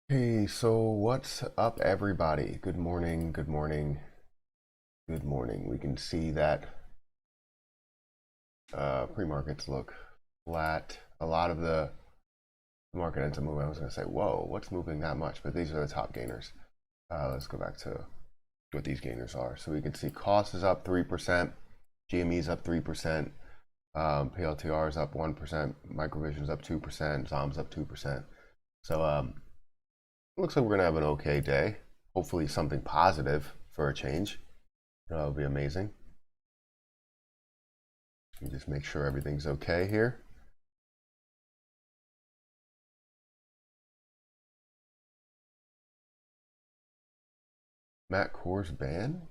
Hey, so what's up, everybody? Good morning, good morning, good morning. We can see that pre-markets look flat. A lot of the market ends up moving. I was going to say, whoa, what's moving that much? But these are the top gainers. Let's go back to what these gainers are. So we can see cost is up 3%, GME is up 3%, PLTR is up 1%, Microvision is up 2%, ZOM's up 2%. So looks like we're going to have an okay day. Hopefully something positive for a change. That would be amazing. Let me just make sure everything's okay here. Matt Coors ban?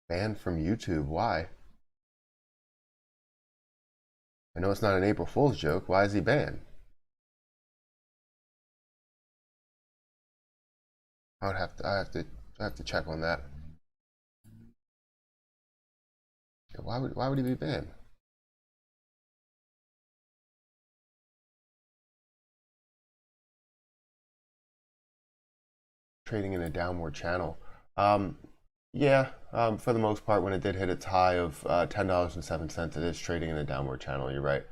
Banned from YouTube. Why? I know it's not an April Fool's joke. Why is he banned? I have to check on that. Why would he be banned? Trading in a downward channel. Yeah, for the most part, when it did hit its high of $10.07, it is trading in a downward channel. You're right.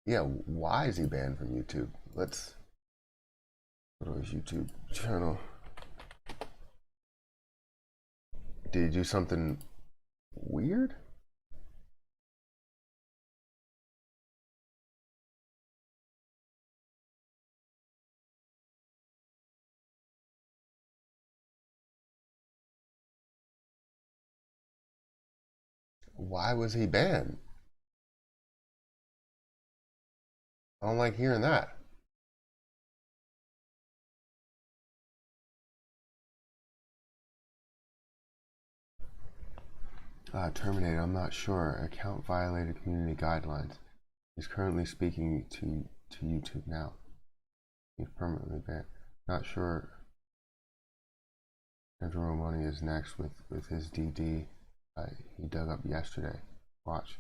Yeah, why is he banned from YouTube? Let's go to his YouTube channel. Did he do something weird? Why was he banned? I don't like hearing that. Terminated, I'm not sure. Account violated community guidelines. He's currently speaking to YouTube now. He's permanently banned. Not sure. Andrew Money is next with his DD. He dug up yesterday. Watch.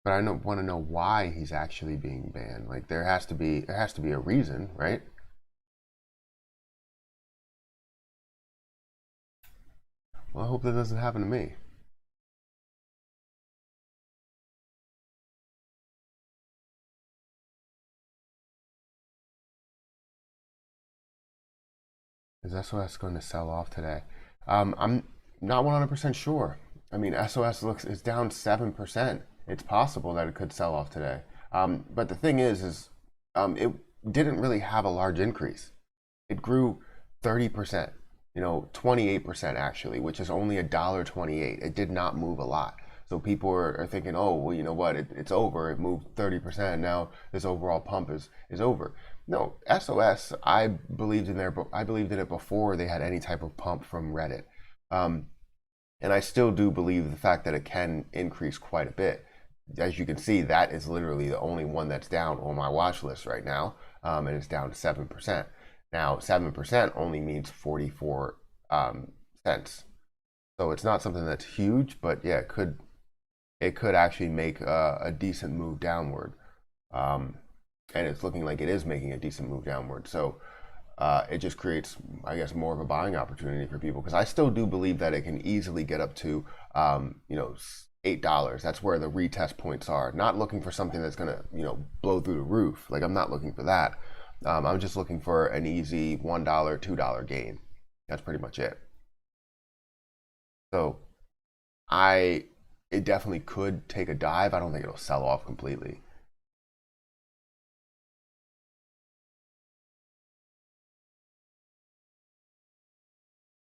But I want to know why he's actually being banned. Like there has to be a reason, right? Well, I hope that doesn't happen to me. Is SOS going to sell off today? I'm not 100% sure. I mean, SOS is down 7%. It's possible that it could sell off today. But the thing is it didn't really have a large increase. It grew 30%, 28% actually, which is only $1.28. It did not move a lot. So people are thinking, oh, well, you know what? It's over. It moved 30%. Now this overall pump is over. No, SOS. I believed in it before they had any type of pump from Reddit, and I still do believe the fact that it can increase quite a bit. As you can see, that is literally the only one that's down on my watch list right now, and it's down to 7%. Now, 7% only means 44 cents, so it's not something that's huge, but yeah, it could actually make a decent move downward. And it's looking like it is making a decent move downward. So it just creates, I guess, more of a buying opportunity for people because I still do believe that it can easily get up to, $8. That's where the retest points are. Not looking for something that's gonna, blow through the roof. Like I'm not looking for that. I'm just looking for an easy $1, $2 gain. That's pretty much it. So it definitely could take a dive. I don't think it'll sell off completely.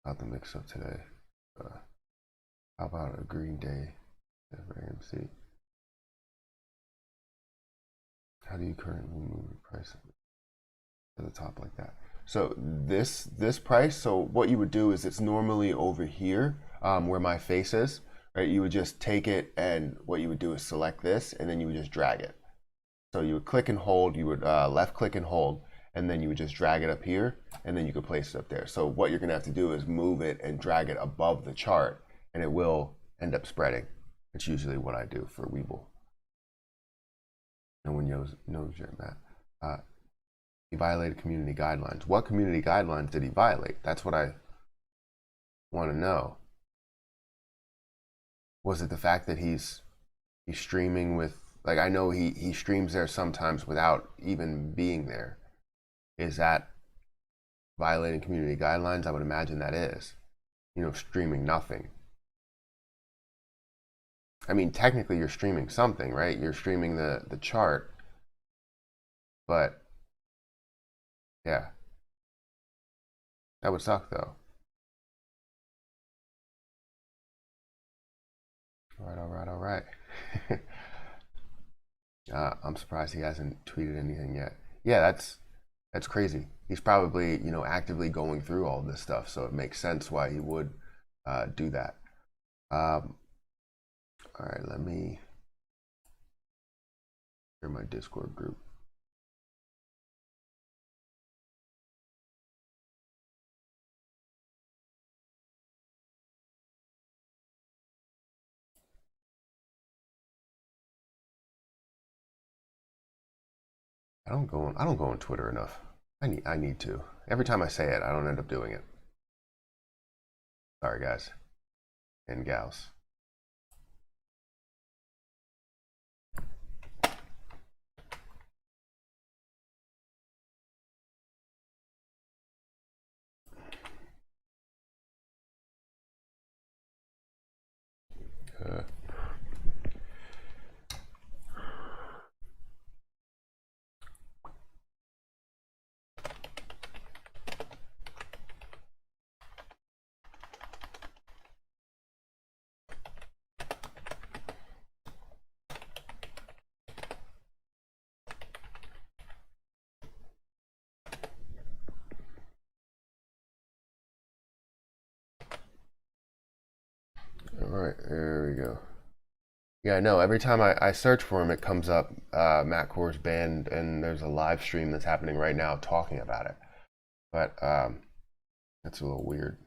About the mix up today. How about a green day for AMC? How do you currently move the price to the top like that? So this price. So what you would do is it's normally over here where my face is, right? You would just take it, and what you would do is select this, and then you would just drag it. So you would click and hold. You would left click and hold, and then you would just drag it up here, and then you could place it up there. So what you're gonna have to do is move it and drag it above the chart, and it will end up spreading. It's usually what I do for Weeble. No one knows yet, Matt. He violated community guidelines. What community guidelines did he violate? That's what I want to know. Was it the fact that he's streaming with, like, I know he streams there sometimes without even being there. Is that violating community guidelines? I would imagine that is. You know, streaming nothing. I mean, technically you're streaming something, right? You're streaming the chart, but yeah, that would suck though. All right. I'm surprised he hasn't tweeted anything yet. Yeah, that's crazy. He's probably, you know, actively going through all this stuff, so it makes sense why he would do that. All right, let me share my Discord group. I don't go on Twitter enough. I need to. Every time I say it, I don't end up doing it. Sorry, guys and gals. All right, there we go. Yeah, I know. Every time I search for him, it comes up Matt Coors banned, and there's a live stream that's happening right now talking about it. But that's a little weird.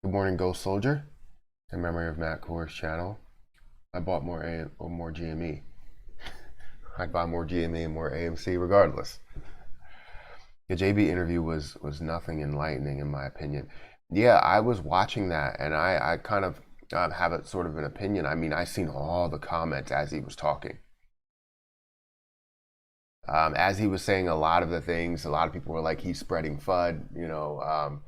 Good morning, Ghost Soldier. In memory of Matt Coors' channel, I bought more GME. I'd buy more GME and more AMC regardless. The JB interview was nothing enlightening in my opinion. Yeah, I was watching that, and I kind of have a sort of an opinion. I mean, I seen all the comments as he was talking. As he was saying a lot of the things, a lot of people were like, he's spreading FUD, you know,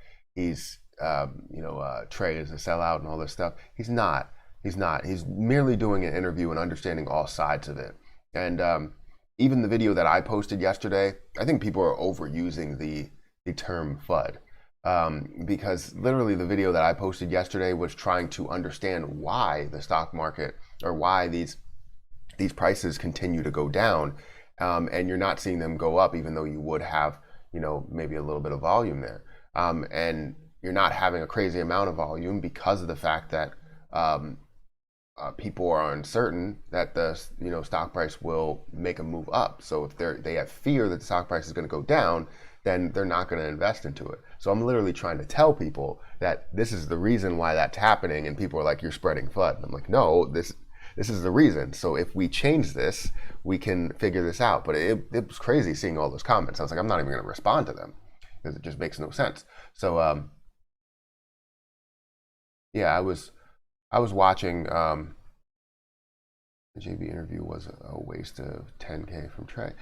Trey is a sellout and all this stuff. He's not. He's not. He's merely doing an interview and understanding all sides of it. And even the video that I posted yesterday, I think people are overusing the term FUD. Because literally the video that I posted yesterday was trying to understand why the stock market, or why these prices continue to go down, and you're not seeing them go up, even though you would have, you know, maybe a little bit of volume there, and you're not having a crazy amount of volume because of the fact that people are uncertain that the, you know, stock price will make a move up. So if they have fear that the stock price is going to go down, then they're not going to invest into it. So I'm literally trying to tell people that this is the reason why that's happening, and people are like, you're spreading FUD. And I'm like, no, this is the reason. So if we change this, we can figure this out. But it was crazy seeing all those comments. I was like, I'm not even going to respond to them because it just makes no sense. So yeah, I was watching. The JB interview was a waste of 10K from Trey.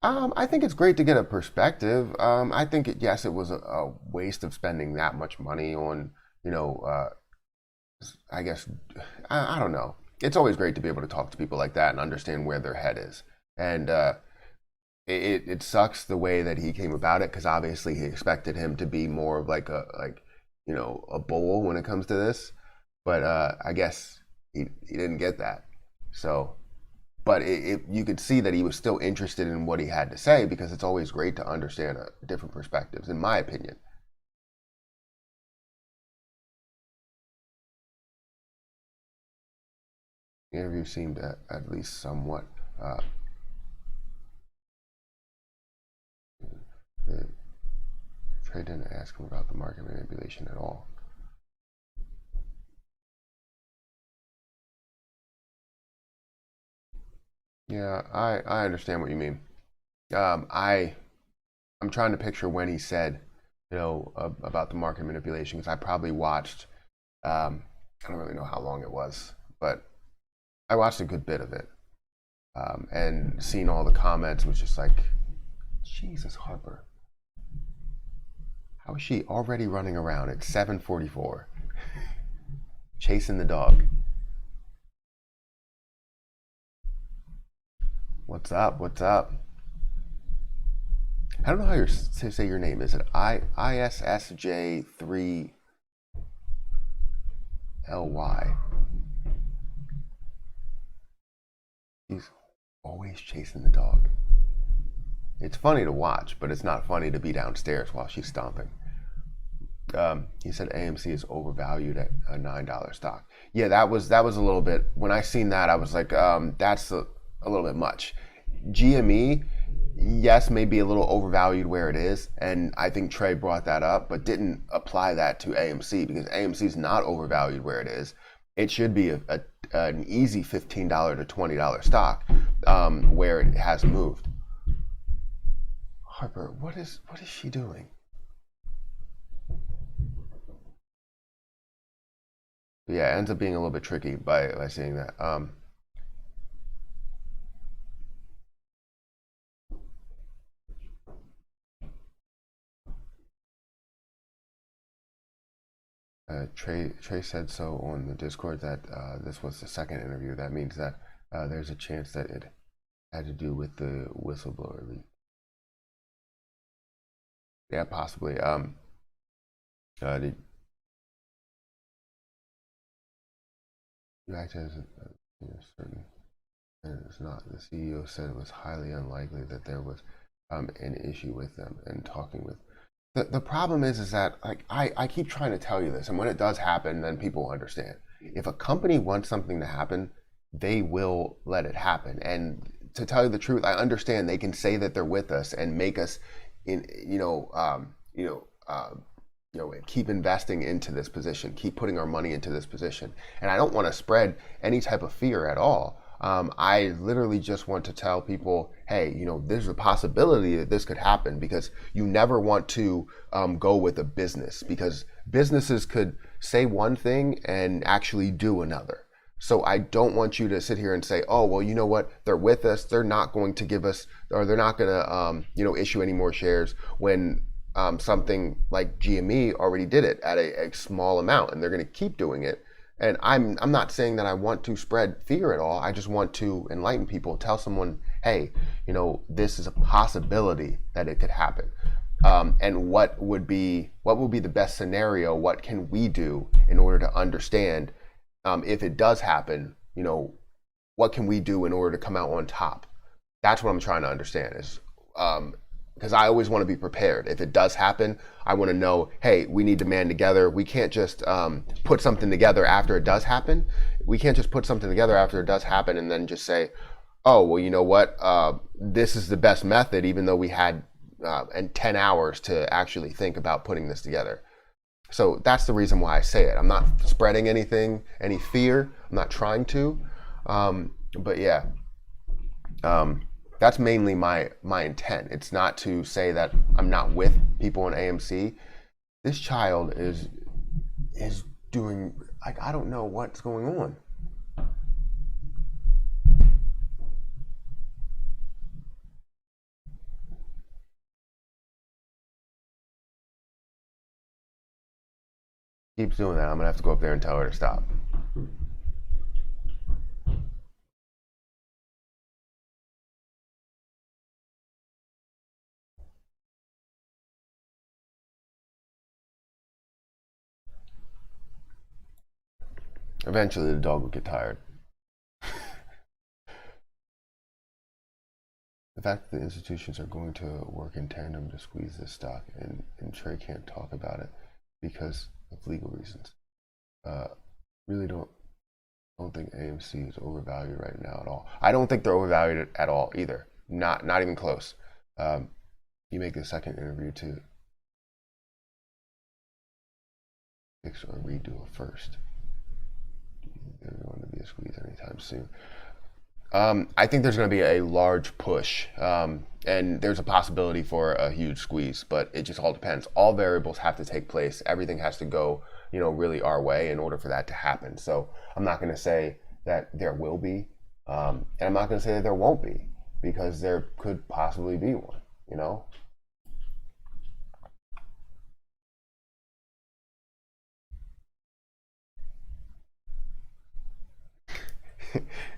I think it's great to get a perspective. I think yes, it was a waste of spending that much money on, you know, I guess, I don't know. It's always great to be able to talk to people like that and understand where their head is. And it sucks the way that he came about it, because obviously he expected him to be more of like you know, a bull when it comes to this. But I guess he didn't get that. So. But you could see that he was still interested in what he had to say, because it's always great to understand different perspectives, in my opinion. The interview seemed at least somewhat. Trey didn't ask him about the market manipulation at all. Yeah, I understand what you mean. I'm trying to picture when he said, about the market manipulation, because I probably watched. I don't really know how long it was, but I watched a good bit of it, and seeing all the comments was just like, Jesus, Harper, how is she already running around at 7:44, chasing the dog? What's up? What's up? I don't know how to say your name. Is it ISSJ3LY? He's always chasing the dog. It's funny to watch, but it's not funny to be downstairs while she's stomping. He said AMC is overvalued at a $9 stock. Yeah, that was a little bit. When I seen that, I was like, that's a little bit much. GME, yes, may be a little overvalued where it is, and I think Trey brought that up, but didn't apply that to AMC, because AMC is not overvalued where it is. It should be an easy $15 to $20 stock, where it has moved. Harper, what is she doing? But yeah, it ends up being a little bit tricky by seeing that. Trey said so on the Discord that this was the second interview. That means that there's a chance that it had to do with the whistleblower leak. Yeah, possibly. Did you act as certain? And it's not. The CEO said it was highly unlikely that there was an issue with them and talking with. The problem is that, like, I keep trying to tell you this, and when it does happen, then people understand. If a company wants something to happen, they will let it happen. And to tell you the truth, I understand they can say that they're with us and make us keep investing into this position, keep putting our money into this position. And I don't want to spread any type of fear at all. I literally just want to tell people, hey, there's a possibility that this could happen, because you never want to go with a business, because businesses could say one thing and actually do another. So I don't want you to sit here and say, oh, well, you know what? They're with us. They're not going to give us, or they're not going to, issue any more shares, when something like GME already did it at a small amount, and they're going to keep doing it. And I'm not saying that I want to spread fear at all. I just want to enlighten people, tell someone, hey, this is a possibility that it could happen. And what would be the best scenario? What can we do in order to understand, if it does happen, what can we do in order to come out on top? That's what I'm trying to understand, is because I always want to be prepared. If it does happen, I want to know, hey, we need to man together. We can't just put something together after it does happen. We can't just put something together after it does happen and then just say, oh, well, you know what? This is the best method, even though we had 10 hours to actually think about putting this together. So that's the reason why I say it. I'm not spreading anything, any fear. I'm not trying to. But yeah. That's mainly my intent. It's not to say that I'm not with people in AMC. This child is doing, like, I don't know what's going on. Keeps doing that. I'm gonna have to go up there and tell her to stop. Eventually, the dog will get tired. The fact that the institutions are going to work in tandem to squeeze this stock, and Trey can't talk about it because of legal reasons. Really don't think AMC is overvalued right now at all. I don't think they're overvalued at all either. Not even close. You make the second interview too. Fix or redo it first. There's going to be a squeeze anytime soon. I think there's going to be a large push, and there's a possibility for a huge squeeze, but it just all depends. All variables have to take place. Everything has to go, really our way in order for that to happen. So I'm not going to say that there will be, and I'm not going to say that there won't be, because there could possibly be one.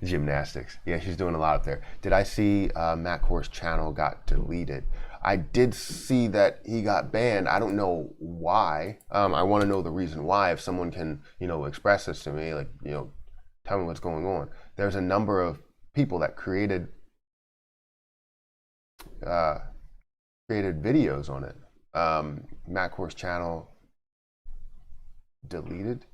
Gymnastics. Yeah, she's doing a lot up there. Did I see Matt Coors' channel got deleted? I did see that he got banned. I don't know why. I want to know the reason why. If someone can, express this to me, like, tell me what's going on. There's a number of people that created videos on it. Matt Coors' channel deleted.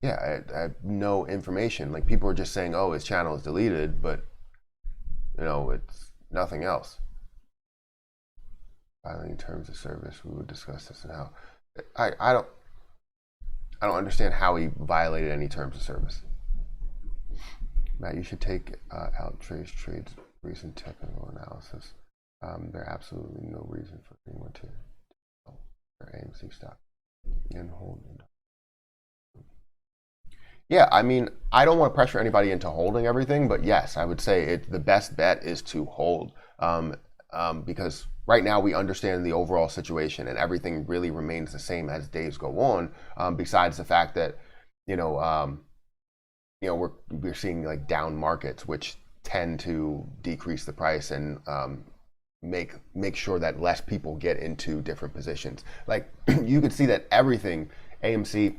Yeah, I have no information. Like, people are just saying, oh, his channel is deleted, but it's nothing else. Violating terms of service. We would discuss this and how. I don't understand how he violated any terms of service. Matt, you should take out Trey's trades recent technical analysis. There's absolutely no reason for anyone to their AMC stock and hold. Yeah, I mean, I don't want to pressure anybody into holding everything, but yes, I would say the best bet is to hold, because right now we understand the overall situation and everything really remains the same as days go on. Besides the fact that we're seeing like down markets, which tend to decrease the price and make sure that less people get into different positions. Like you could see that everything AMC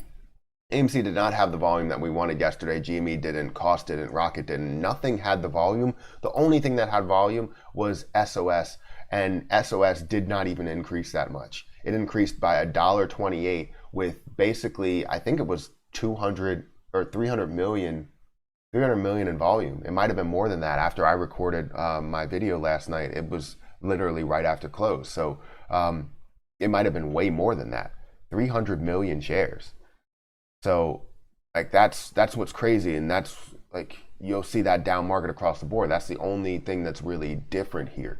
did not have the volume that we wanted yesterday. GME didn't, Cost didn't, Rocket didn't. Nothing had the volume. The only thing that had volume was SOS, and SOS did not even increase that much. It increased by $1.28 with basically, I think it was 200 or 300 million in volume. It might have been more than that. After I recorded my video last night, it was literally right after close. So it might have been way more than that. 300 million shares. So like that's what's crazy, and that's like you'll see that down market across the board. That's the only thing that's really different here.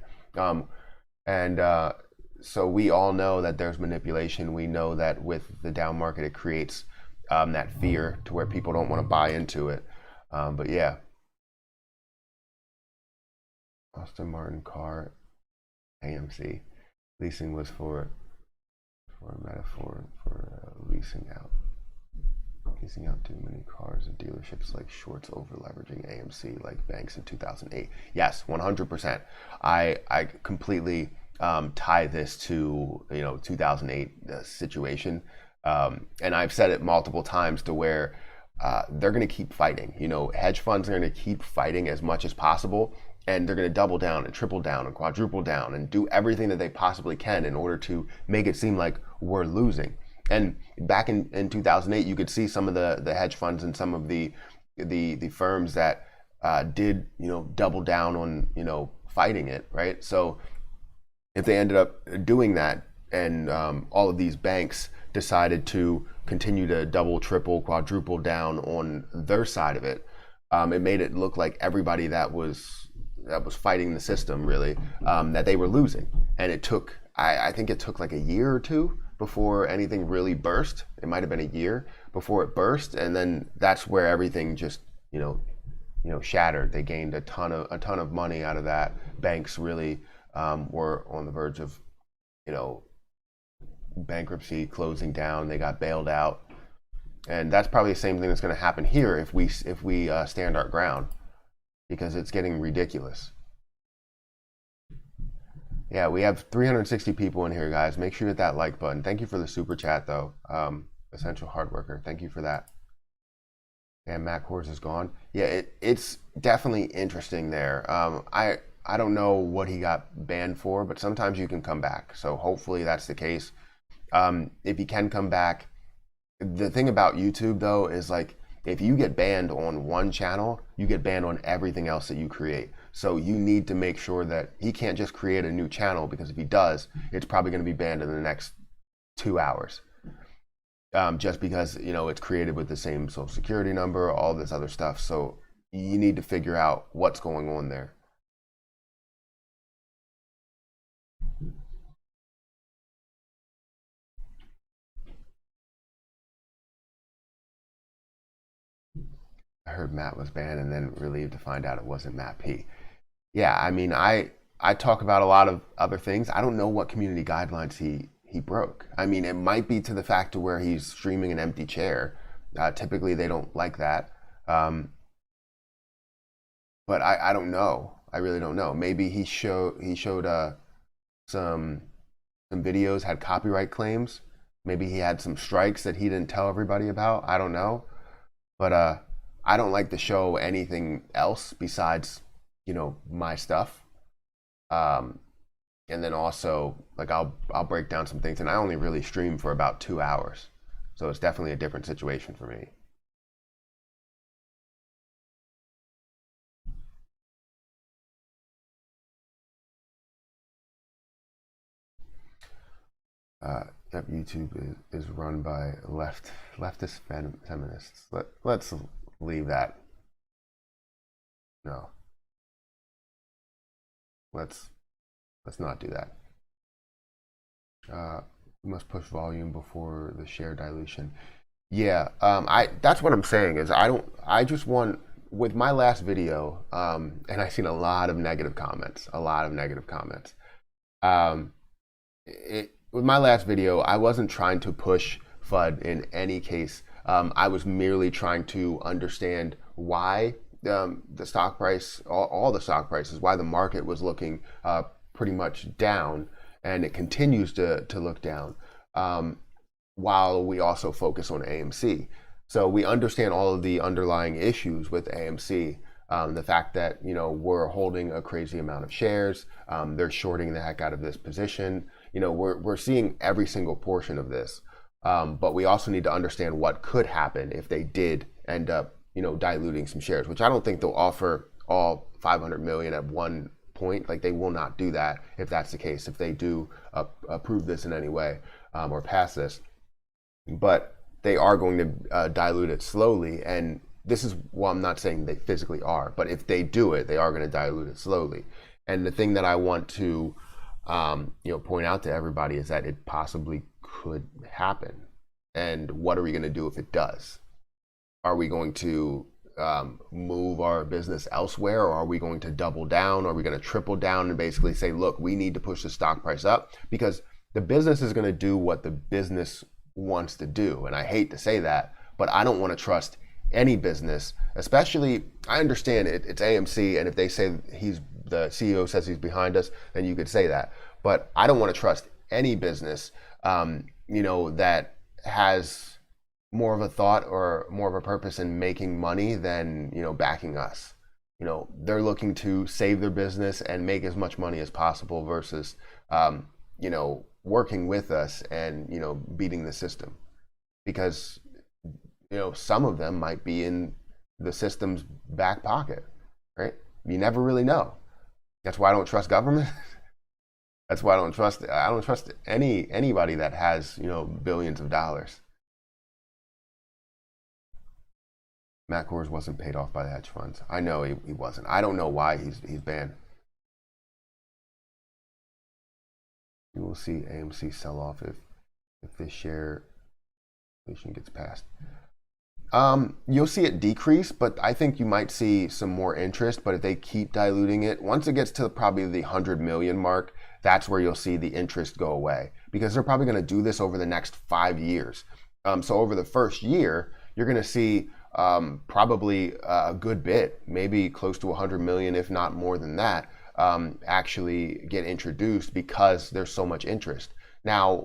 So we all know that there's manipulation. We know that with the down market it creates that fear to where people don't want to buy into it. But yeah. Austin Martin car AMC leasing was for a metaphor for leasing out too many cars at dealerships like shorts over leveraging AMC like banks in 2008. Yes, 100%. I completely tie this to 2008 situation, and I've said it multiple times to where they're going to keep fighting. Hedge funds are going to keep fighting as much as possible, and they're going to double down and triple down and quadruple down and do everything that they possibly can in order to make it seem like we're losing. And back in 2008, you could see some of the hedge funds and some of the firms that did double down on fighting it, right? So if they ended up doing that, and all of these banks decided to continue to double, triple, quadruple down on their side of it, it made it look like everybody that was fighting the system really, that they were losing. And it took, I think it took like a year or two before anything really burst. It might have been a year before it burst, and then that's where everything just shattered. They gained a ton of money out of that. Banks really were on the verge of bankruptcy, closing down. They got bailed out, and that's probably the same thing that's going to happen here if we stand our ground, because it's getting ridiculous. Yeah, we have 360 people in here, guys. Make sure you hit that like button. Thank you for the super chat, though. Essential hard worker. Thank you for that. And Matt Coors is gone. Yeah, it's definitely interesting there. I don't know what he got banned for, but sometimes you can come back. So hopefully that's the case. If he can come back, the thing about YouTube though is like if you get banned on one channel, you get banned on everything else that you create. So you need to make sure that he can't just create a new channel, because if he does, it's probably going to be banned in the next 2 hours. Just because, you know, it's created with the same social security number, all this other stuff. So you need to figure out what's going on there. I heard Matt was banned and then relieved to find out it wasn't Matt P. Yeah, I mean, I talk about a lot of other things. I don't know what community guidelines he broke. I mean, it might be to the fact to where he's streaming an empty chair. Typically, they don't like that. But I don't know. I really don't know. Maybe he showed some videos had copyright claims. Maybe he had some strikes that he didn't tell everybody about. I don't know. But I don't like to show anything else besides, you know, my stuff. And then also, like, I'll break down some things, and I only really stream for about 2 hours. So it's definitely a different situation for me. Yep, YouTube is run by leftist feminists. Let's leave that. No, let's not do that. We must push volume before the share dilution. Yeah, that's what I'm saying is I just want, with my last video, and I've seen a lot of negative comments, with my last video, I wasn't trying to push FUD in any case. I was merely trying to understand why the stock price, all the stock prices, why the market was looking pretty much down, and it continues to look down, while we also focus on AMC. So we understand all of the underlying issues with AMC. The fact that, you know, we're holding a crazy amount of shares, they're shorting the heck out of this position. You know, we're seeing every single portion of this, but we also need to understand what could happen if they did end up, you know, diluting some shares, which I don't think they'll offer all 500 million at one point. Like, they will not do that if that's the case, if they do approve this in any way, or pass this. But they are going to dilute it slowly, and this is, well, I'm not saying they physically are, but if they do it, they are going to dilute it slowly. And the thing that I want to you know, point out to everybody is that it possibly could happen. And what are we going to do if it does? Are we going to move our business elsewhere, or are we going to double down? Are we going to triple down and basically say, look, we need to push the stock price up? Because the business is going to do what the business wants to do. And I hate to say that, but I don't want to trust any business, especially, I understand it's AMC, and if they say the CEO says he's behind us, then you could say that. But I don't want to trust any business, you know, that has more of a thought or more of a purpose in making money than, you know, backing us. You know, they're looking to save their business and make as much money as possible versus, you know, working with us and, you know, beating the system. Because, you know, some of them might be in the system's back pocket, right? You never really know. That's why I don't trust government. That's why I don't trust anybody that has, you know, billions of dollars. Matt Coors wasn't paid off by the hedge funds. I know he wasn't. I don't know why he's banned. You will see AMC sell off if this share dilution gets passed. You'll see it decrease, but I think you might see some more interest. But if they keep diluting it, once it gets to probably the 100 million mark, that's where you'll see the interest go away, because they're probably going to do this over the next 5 years. So over the first year, you're going to see probably a good bit, maybe close to 100 million, if not more than that, actually get introduced because there's so much interest. Now,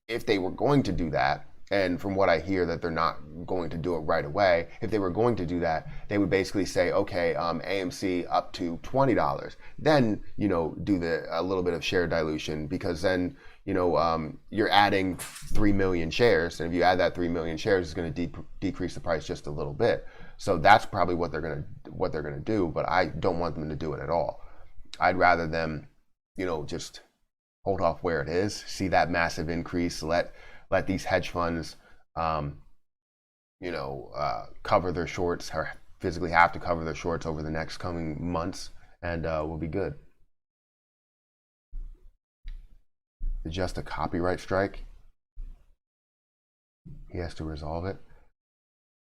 if they were going to do that, and from what I hear that they're not going to do it right away, if they were going to do that, they would basically say, okay, AMC up to $20, then, you know, do a little bit of share dilution, because then you're adding 3 million shares, and if you add that 3 million shares, it's going to decrease the price just a little bit. So that's probably what they're going to do. But I don't want them to do it at all. I'd rather them, just hold off where it is, see that massive increase, let these hedge funds, cover their shorts, or physically have to cover their shorts over the next coming months, and we'll be good. It's just a copyright strike. He has to resolve it.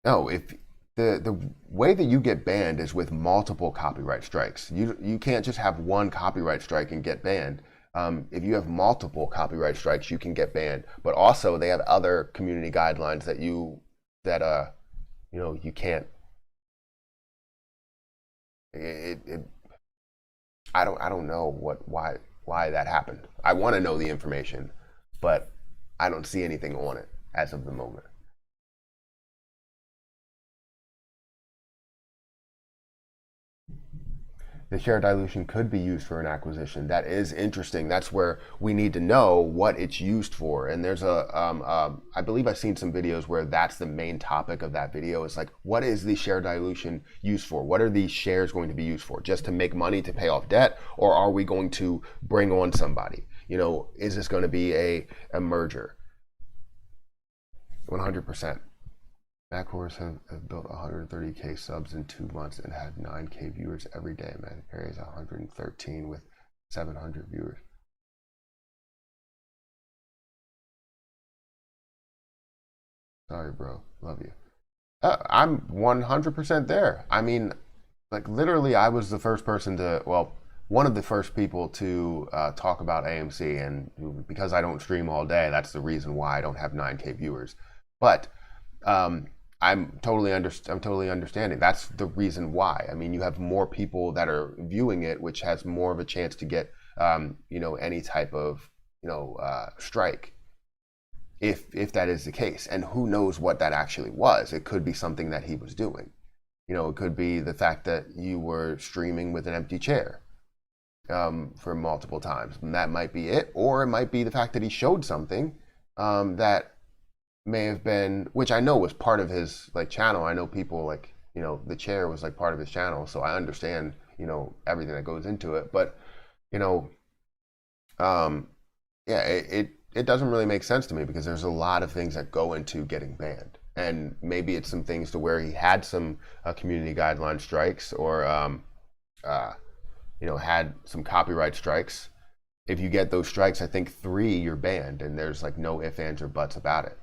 No, if the way that you get banned is with multiple copyright strikes. You can't just have one copyright strike and get banned. If you have multiple copyright strikes, you can get banned. But also, they have other community guidelines that you can't. I don't know why that happened. I want to know the information, but I don't see anything on it as of the moment. The share dilution could be used for an acquisition. That is interesting. That's where we need to know what it's used for. And there's I believe I've seen some videos where that's the main topic of that video. It's like, what is the share dilution used for? What are these shares going to be used for? Just to make money to pay off debt? Or are we going to bring on somebody? Is this going to be a merger? 100%. Coors have built 130K subs in 2 months and had 9K viewers every day. Man, Harry's 113 with 700 viewers. Sorry, bro. Love you. I'm 100% there. I mean, like literally, I was the first person one of the first people to talk about AMC, and because I don't stream all day, that's the reason why I don't have 9K viewers. But I'm totally understanding. That's the reason why. I mean, you have more people that are viewing it, which has more of a chance to get, any type of, strike, if that is the case. And who knows what that actually was? It could be something that he was doing. It could be the fact that you were streaming with an empty chair for multiple times, and that might be it. Or it might be the fact that he showed something that may have been, which I know was part of his channel. I know people the chair was part of his channel, so I understand everything that goes into it. But it doesn't really make sense to me, because there's a lot of things that go into getting banned, and maybe it's some things to where he had some community guideline strikes, or had some copyright strikes. If you get those strikes, I think 3, you're banned, and there's no ifs, ands, or buts about it.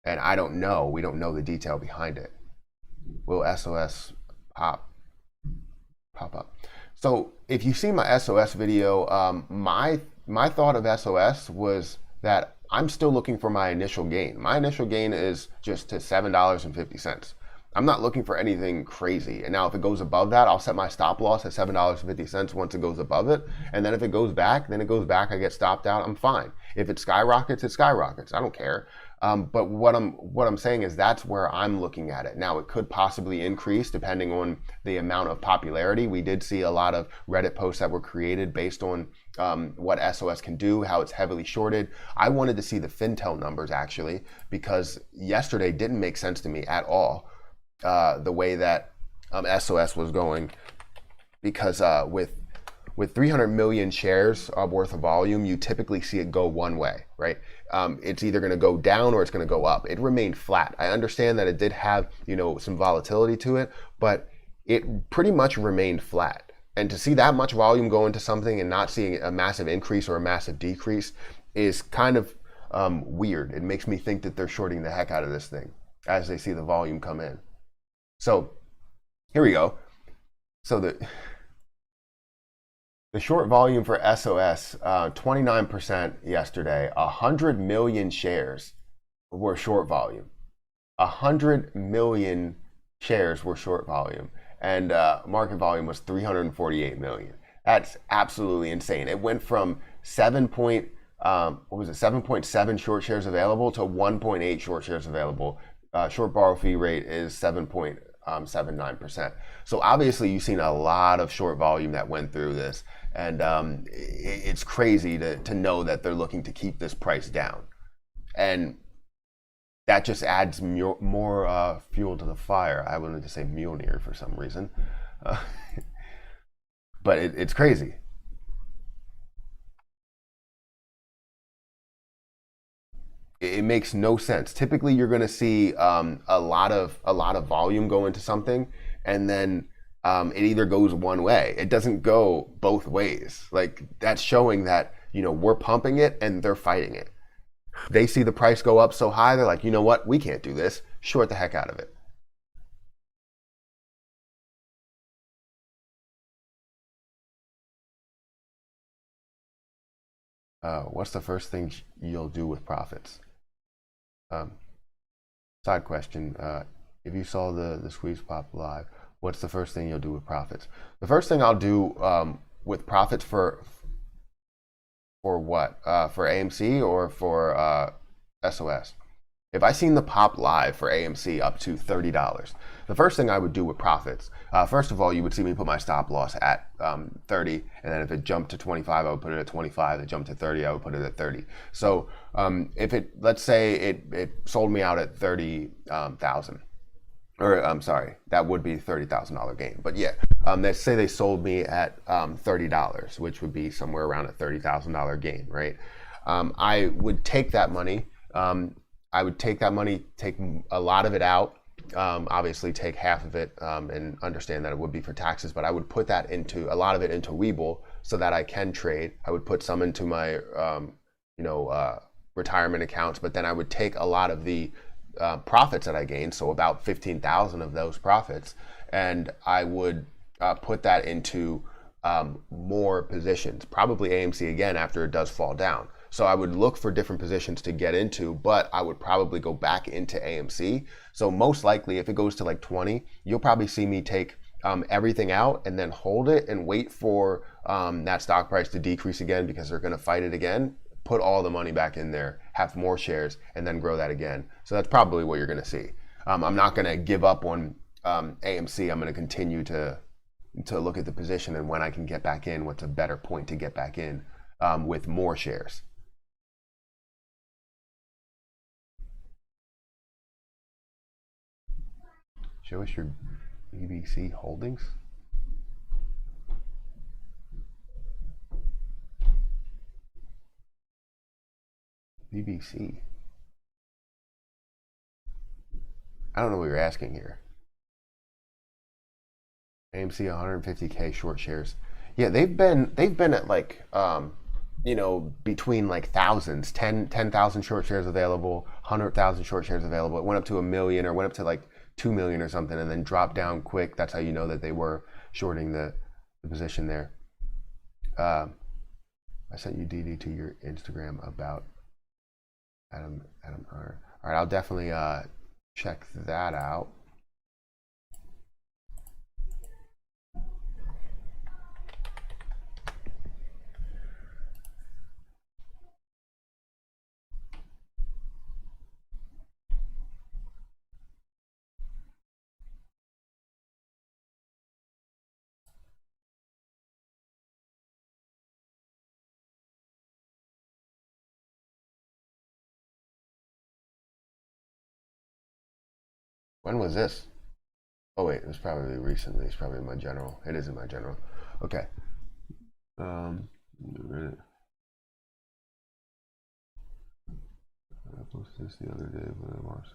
And I don't know. We don't know the detail behind it. Will SOS pop up? So if you see my SOS video, my thought of SOS was that I'm still looking for my initial gain. My initial gain is just to $7.50. I'm not looking for anything crazy. And now if it goes above that, I'll set my stop loss at $7.50 once it goes above it. And then if it goes back, then it goes back. I get stopped out. I'm fine. If it skyrockets, it skyrockets. I don't care. But what I'm saying is that's where I'm looking at it. Now, it could possibly increase depending on the amount of popularity. We did see a lot of Reddit posts that were created based on what SOS can do, how it's heavily shorted. I wanted to see the Fintel numbers, actually, because yesterday didn't make sense to me at all, the way that SOS was going, because with 300 million shares worth of volume, you typically see it go one way, right? It's either going to go down or it's going to go up. It remained flat. I understand that it did have, some volatility to it, but it pretty much remained flat. And to see that much volume go into something and not seeing a massive increase or a massive decrease is kind of weird. It makes me think that they're shorting the heck out of this thing as they see the volume come in. So here we go. So the short volume for SOS, 29% yesterday. 100 million shares were short volume. 100 million shares were short volume. And market volume was 348 million. That's absolutely insane. It went from 7.7 short shares available to 1.8 short shares available. Short borrow fee rate is 7.0. 0.79%. So obviously you've seen a lot of short volume that went through this, and it's crazy to know that they're looking to keep this price down, and that just adds more fuel to the fire. I wanted to say Mjolnir for some reason, but it's crazy. It makes no sense. Typically, you're going to see a lot of volume go into something, and then it either goes one way. It doesn't go both ways. Like, that's showing that, we're pumping it and they're fighting it. They see the price go up so high, they're like, you know what? We can't do this. Short the heck out of it. What's the first thing you'll do with profits? Um, Side question. If you saw the squeeze pop live, what's the first thing you'll do with profits? The first thing I'll do with profits for what? For AMC or for SOS? If I seen the pop live for AMC up to $30, the first thing I would do with profits, first of all, you would see me put my stop loss at 30, and then if it jumped to 25, I would put it at 25. If it jumped to 30, I would put it at 30. So if let's say it sold me out at 30,000, or I'm sorry, that would be $30,000 gain. But yeah, let's say they sold me at $30, which would be somewhere around a $30,000 gain, right? I would take that money. Take a lot of it out, obviously take half of it, and understand that it would be for taxes, but I would put a lot of it into Webull so that I can trade. I would put some into my, retirement accounts, but then I would take a lot of the profits that I gained, so about 15,000 of those profits, and I would put that into more positions, probably AMC again after it does fall down. So I would look for different positions to get into, but I would probably go back into AMC. So most likely, if it goes to like 20, you'll probably see me take everything out and then hold it and wait for that stock price to decrease again because they're going to fight it again. Put all the money back in there, have more shares, and then grow that again. So that's probably what you're going to see. I'm not going to give up on AMC. I'm going to continue to look at the position and when I can get back in, what's a better point to get back in with more shares. Show us your BBC holdings. BBC. I don't know what you're asking here. AMC 150K short shares. Yeah, they've been at like between like thousands, 10,000 short shares available, 100,000 short shares available. It went up to 1 million or went up to like 2 million or something and then dropped down quick. That's how you know that they were shorting the position there. I sent you DD to your Instagram about Adam. All right, I'll definitely check that out. When was this? Oh wait, it was probably recently. It's probably in my general. It is in my general. Okay. I posted this the other day, but I watched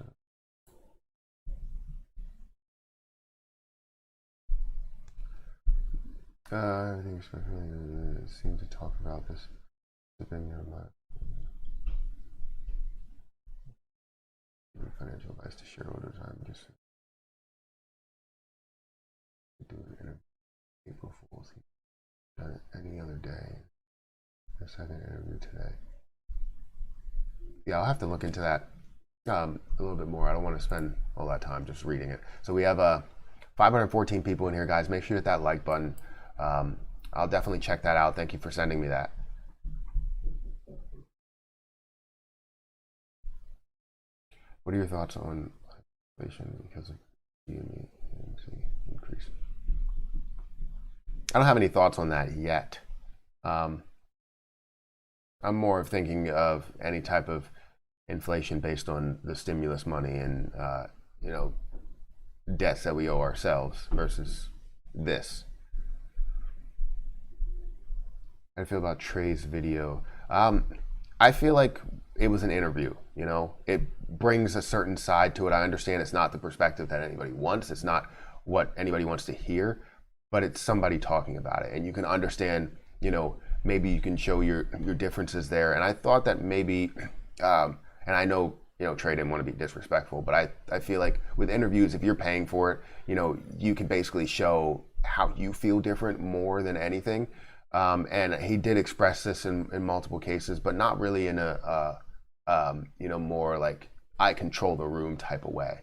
that. Everything especially seemed to talk about this depending on my financial advice to shareholders. I'm just doing an interview. April Fool's. Done it any other day. A second interview today. Yeah, I'll have to look into that a little bit more. I don't want to spend all that time just reading it. So we have 514 people in here, guys. Make sure you hit that like button. I'll definitely check that out. Thank you for sending me that. What are your thoughts on inflation because of you and me? I don't have any thoughts on that yet. Um, I'm more of thinking of any type of inflation based on the stimulus money and you know, debts that we owe ourselves versus this. How do you feel about Trey's video? I feel like it was an interview. You know, it brings a certain side to it. I understand it's not the perspective that anybody wants. It's not what anybody wants to hear, but it's somebody talking about it, and you can understand. You know, maybe you can show your differences there. And I thought that maybe, and I know, you know, Trey didn't want to be disrespectful, but I feel like with interviews, if you're paying for it, you know, you can basically show how you feel different more than anything. And he did express this in multiple cases, but not really in a you know, more like I control the room type of way.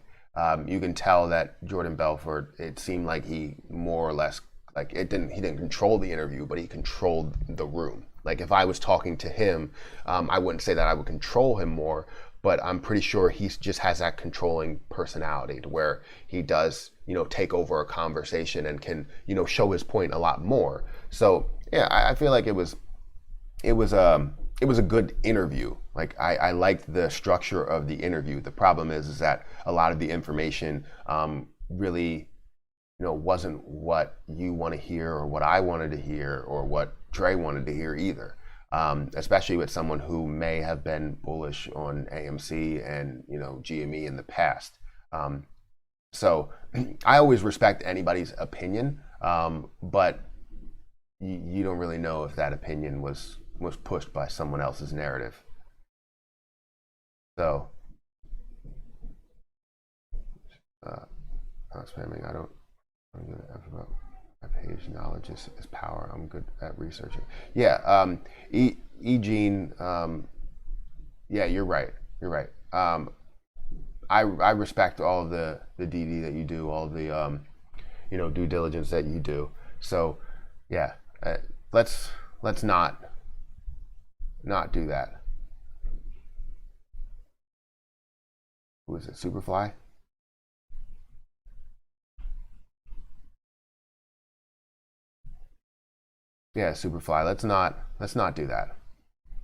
You can tell that Jordan Belfort, it seemed like he more or less, like he didn't control the interview, but he controlled the room. Like if I was talking to him, I wouldn't say that I would control him more, but I'm pretty sure he just has that controlling personality to where he does, you know, take over a conversation and can, you know, show his point a lot more. So yeah, I feel like it was a good interview. Like I liked the structure of the interview. The problem is that a lot of the information really, you know, wasn't what you want to hear or what I wanted to hear or what Trey wanted to hear either. Especially with someone who may have been bullish on AMC and, you know, GME in the past. So I always respect anybody's opinion, but you don't really know if that opinion was pushed by someone else's narrative. So, not spamming. I don't give a F about my page. Knowledge is power. I'm good at researching. Yeah, Gene. Yeah, you're right. You're right. I respect all of the DD that you do, all of the you know, due diligence that you do. So, yeah, let's not do that. Who is it? Superfly? Yeah, Superfly. Let's not do that.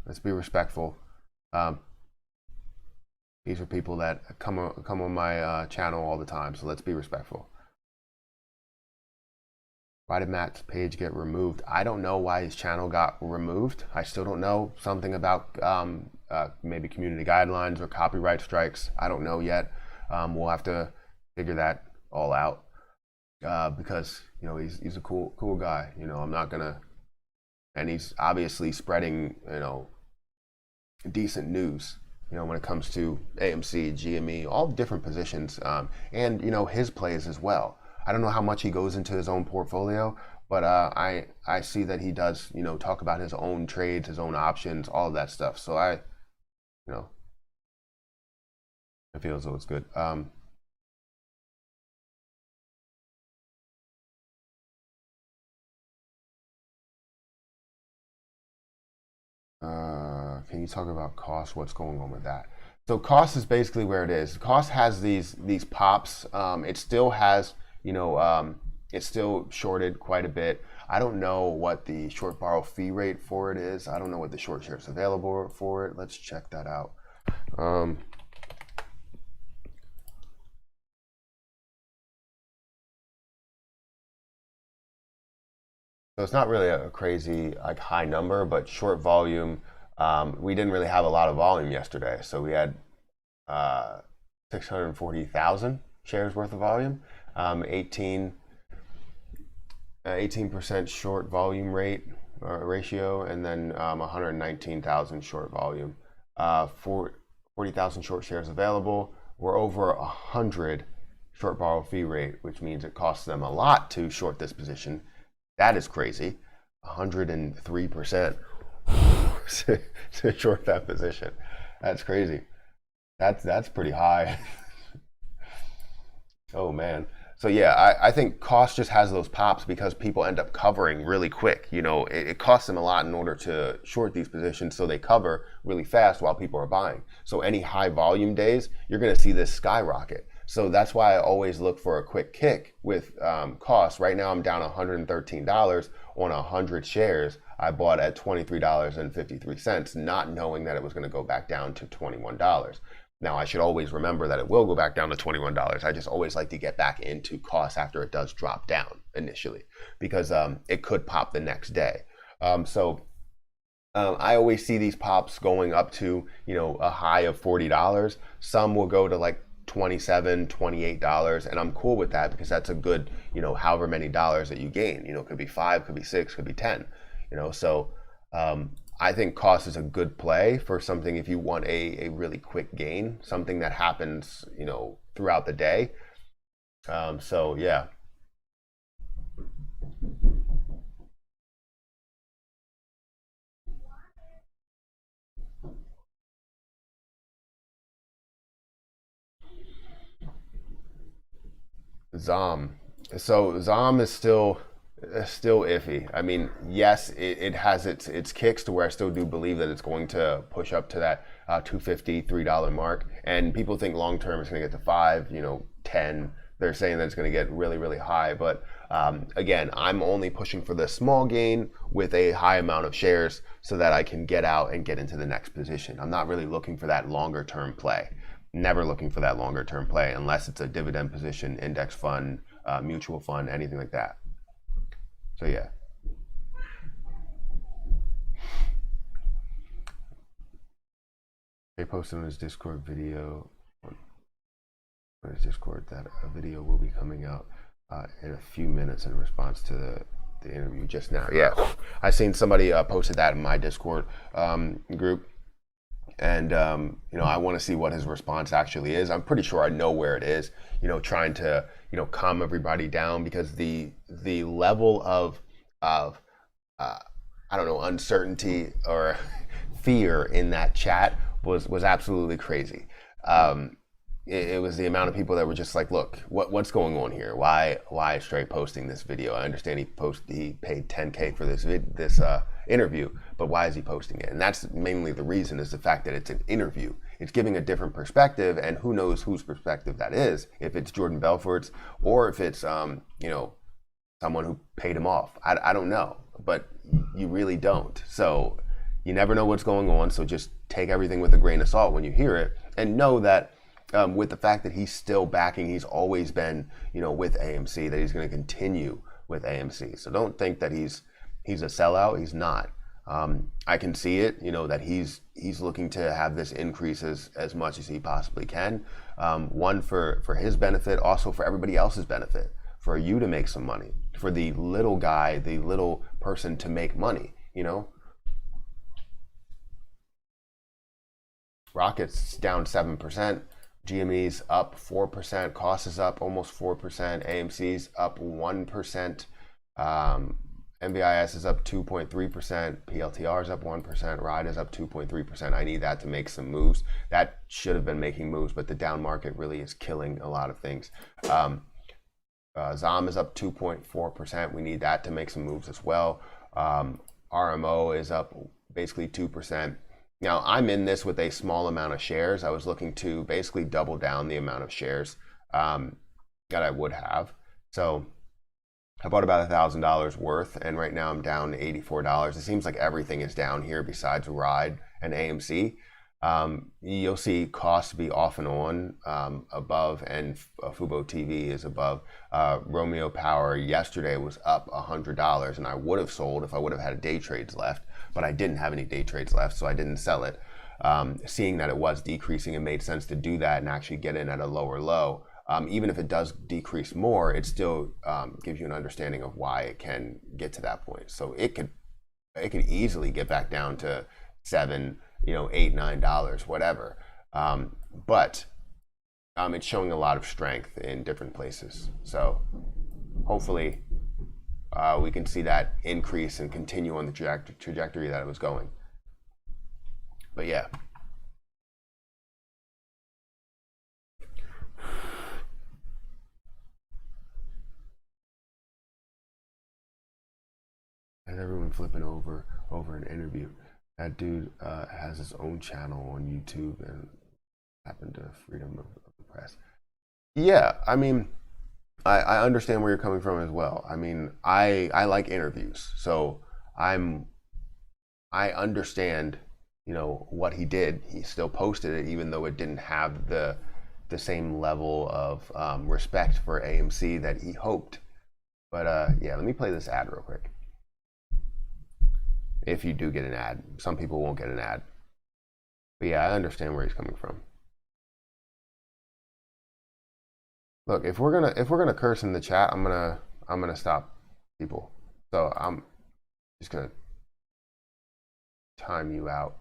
Let's be respectful. These are people that come on my channel all the time, so let's be respectful. Why did Matt's page get removed? I don't know why his channel got removed. I still don't know. Something about maybe community guidelines or copyright strikes. I don't know yet. We'll have to figure that all out because, you know, he's a cool guy. You know, I'm not gonna, and he's obviously spreading, you know, decent news. You know, when it comes to AMC, GME, all different positions, and you know, his plays as well. I don't know how much he goes into his own portfolio, but I see that he does, you know, talk about his own trades, his own options, all of that stuff. So you know, I feel as though it's good. Can you talk about cost? What's going on with that? So cost is basically where it is. Cost has these pops. It still has, you know, it's still shorted quite a bit. I don't know what the short borrow fee rate for it is. I don't know what the short shares available for it. Let's check that out. So it's not really a crazy like high number, but short volume. We didn't really have a lot of volume yesterday, so we had 640,000 shares worth of volume, 18% short volume rate ratio, and then 119,000 short volume, 40,000 short shares available. We're over 100 short borrow fee rate, which means it costs them a lot to short this position. That is crazy, 103% to short that position. That's crazy. That's pretty high. Oh man. So yeah, I think cost just has those pops because people end up covering really quick. You know, it costs them a lot in order to short these positions, so they cover really fast while people are buying. So any high volume days, you're going to see this skyrocket. So that's why I always look for a quick kick with costs. Right now I'm down $113 on 100 shares. I bought at $23.53, not knowing that it was going to go back down to $21. Now I should always remember that it will go back down to $21. I just always like to get back into costs after it does drop down initially, because it could pop the next day. I always see these pops going up to, a high of $40. Some will go to like $27, $28, and I'm cool with that because that's a good, however many dollars that you gain. It could be 5, could be 6, could be 10. I think cost is a good play for something if you want a really quick gain, something that happens, throughout the day. Yeah. Zom. So Zom is still iffy. I mean, yes, it has its kicks to where I still do believe that it's going to push up to that $2.50, $3 mark. And people think long term it's going to get to 5, 10. They're saying that it's going to get really, really high. But again, I'm only pushing for the small gain with a high amount of shares so that I can get out and get into the next position. I'm not really looking for that longer term play. Never looking for that longer term play unless it's a dividend position, index fund, mutual fund, anything like that. So yeah. They posted on his Discord video, on his Discord, that a video will be coming out in a few minutes in response to the interview just now. Yeah, I seen somebody posted that in my Discord group. And, I want to see what his response actually is. I'm pretty sure I know where it is, trying to, calm everybody down, because the level of I don't know, uncertainty or fear in that chat was absolutely crazy. It was the amount of people that were just like, look, what's going on here? Why is Trey posting this video? I understand he paid $10K for this interview, but why is he posting it? And that's mainly the reason, is the fact that it's an interview. It's giving a different perspective, and who knows whose perspective that is, if it's Jordan Belfort's or if it's someone who paid him off. I don't know, but you really don't. So you never know what's going on, so just take everything with a grain of salt when you hear it, and know that with the fact that he's still backing, he's always been, with AMC, that he's going to continue with AMC. So don't think that he's a sellout. He's not. I can see it, that he's looking to have this increase as much as he possibly can. One, for his benefit, also for everybody else's benefit, for you to make some money, for the little guy, the little person to make money, Rocket's down 7%. GME's up 4%, cost is up almost 4%, AMC's up 1%, MVIS is up 2.3%, PLTR is up 1%, RIDE is up 2.3%. I need that to make some moves. That should have been making moves, but the down market really is killing a lot of things. ZOM is up 2.4%. We need that to make some moves as well. RMO is up basically 2%. Now, I'm in this with a small amount of shares. I was looking to basically double down the amount of shares that I would have. So I bought about $1,000 worth, and right now I'm down $84. It seems like everything is down here besides RIDE and AMC. You'll see costs be off and on above, and Fubo TV is above. Romeo Power yesterday was up $100, and I would have sold if I would have had day trades left, but I didn't have any day trades left, so I didn't sell it. Seeing that it was decreasing, it made sense to do that and actually get in at a lower low. Even if it does decrease more, it still gives you an understanding of why it can get to that point. So it could easily get back down to $7, $8, $9, whatever. But it's showing a lot of strength in different places. So hopefully we can see that increase and continue on the trajectory that it was going. But yeah. And everyone flipping over an interview. That dude has his own channel on YouTube and happened to freedom of the press. Yeah, I mean, I understand where you're coming from as well. I mean, I like interviews, so I'm I understand, what he did. He still posted it, even though it didn't have the same level of respect for AMC that he hoped. But yeah, let me play this ad real quick. If you do get an ad, some people won't get an ad. But yeah, I understand where he's coming from. Look, if we're gonna curse in the chat, I'm gonna stop people. So I'm just gonna time you out.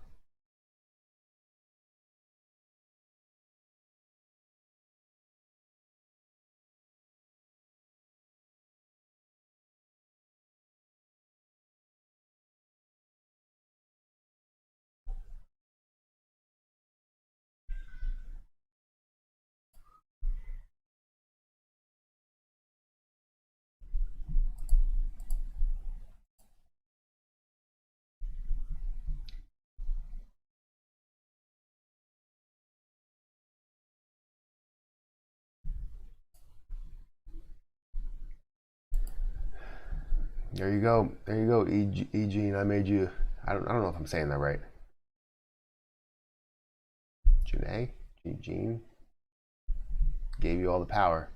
There you go. There you go, Eugene. I made you. I don't know if I'm saying that right. Janae, Eugene, gave you all the power.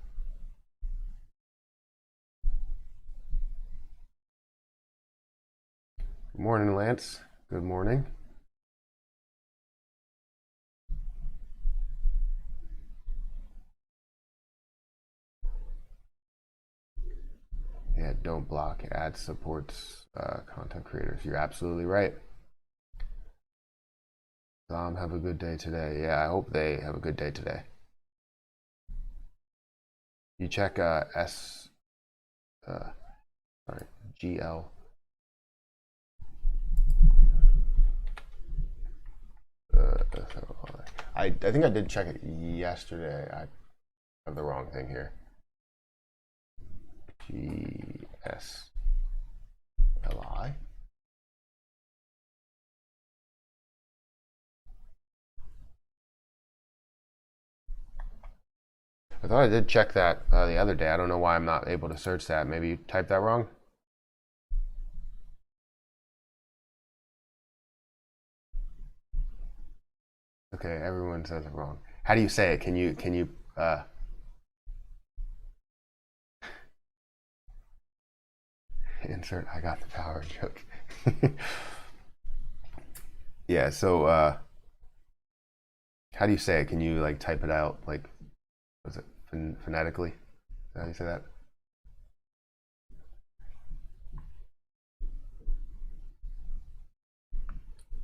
Good morning, Lance. Good morning. Yeah, don't block. Ad supports content creators. You're absolutely right. Have a good day today. Yeah, I hope they have a good day today. You check GL. I think I did check it yesterday. I have the wrong thing here. GSLI. I thought I did check that the other day. I don't know why I'm not able to search that. Maybe you typed that wrong? Okay, everyone says it wrong. How do you say it? Can you insert I got the power joke? Yeah, so how do you say it? Can you like type it out like was it phonetically? Is that how you say that?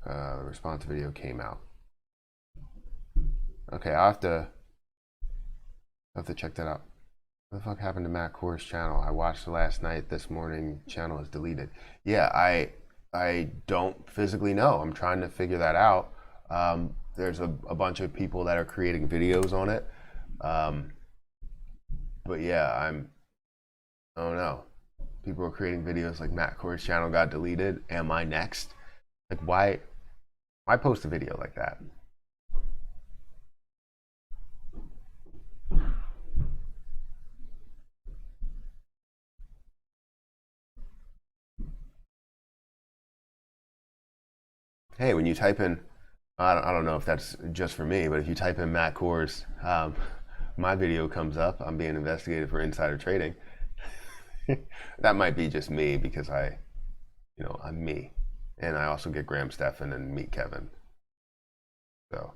The response video came out. Okay, I'll have to check that out. What the fuck happened to Matt Coors' channel? I watched it last night. This morning, channel is deleted. Yeah, I don't physically know. I'm trying to figure that out. There's a bunch of people that are creating videos on it. But yeah, I don't know. People are creating videos like Matt Coors' channel got deleted. Am I next? Like why post a video like that? Hey, when you type in, I don't know if that's just for me, but if you type in Matt Coors, my video comes up. I'm being investigated for insider trading. That might be just me because I'm me, and I also get Graham Stephan and Meet Kevin. So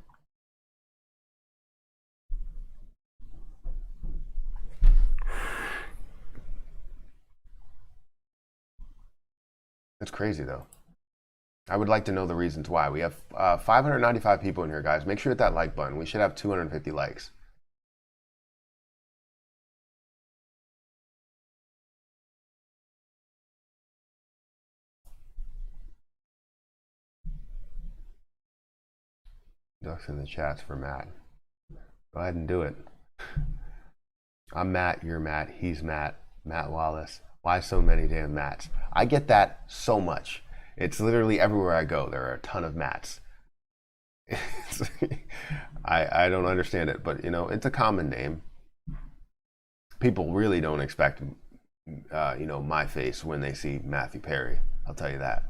it's crazy though. I would like to know the reasons why. We have 595 people in here, guys. Make sure you hit that like button. We should have 250 likes. Ducks in the chats for Matt. Go ahead and do it. I'm Matt, you're Matt, he's Matt, Matt Wallace. Why so many damn Matts? I get that so much. It's literally everywhere I go. There are a ton of Matts. I don't understand it, but it's a common name. People really don't expect, my face when they see Matthew Perry. I'll tell you that.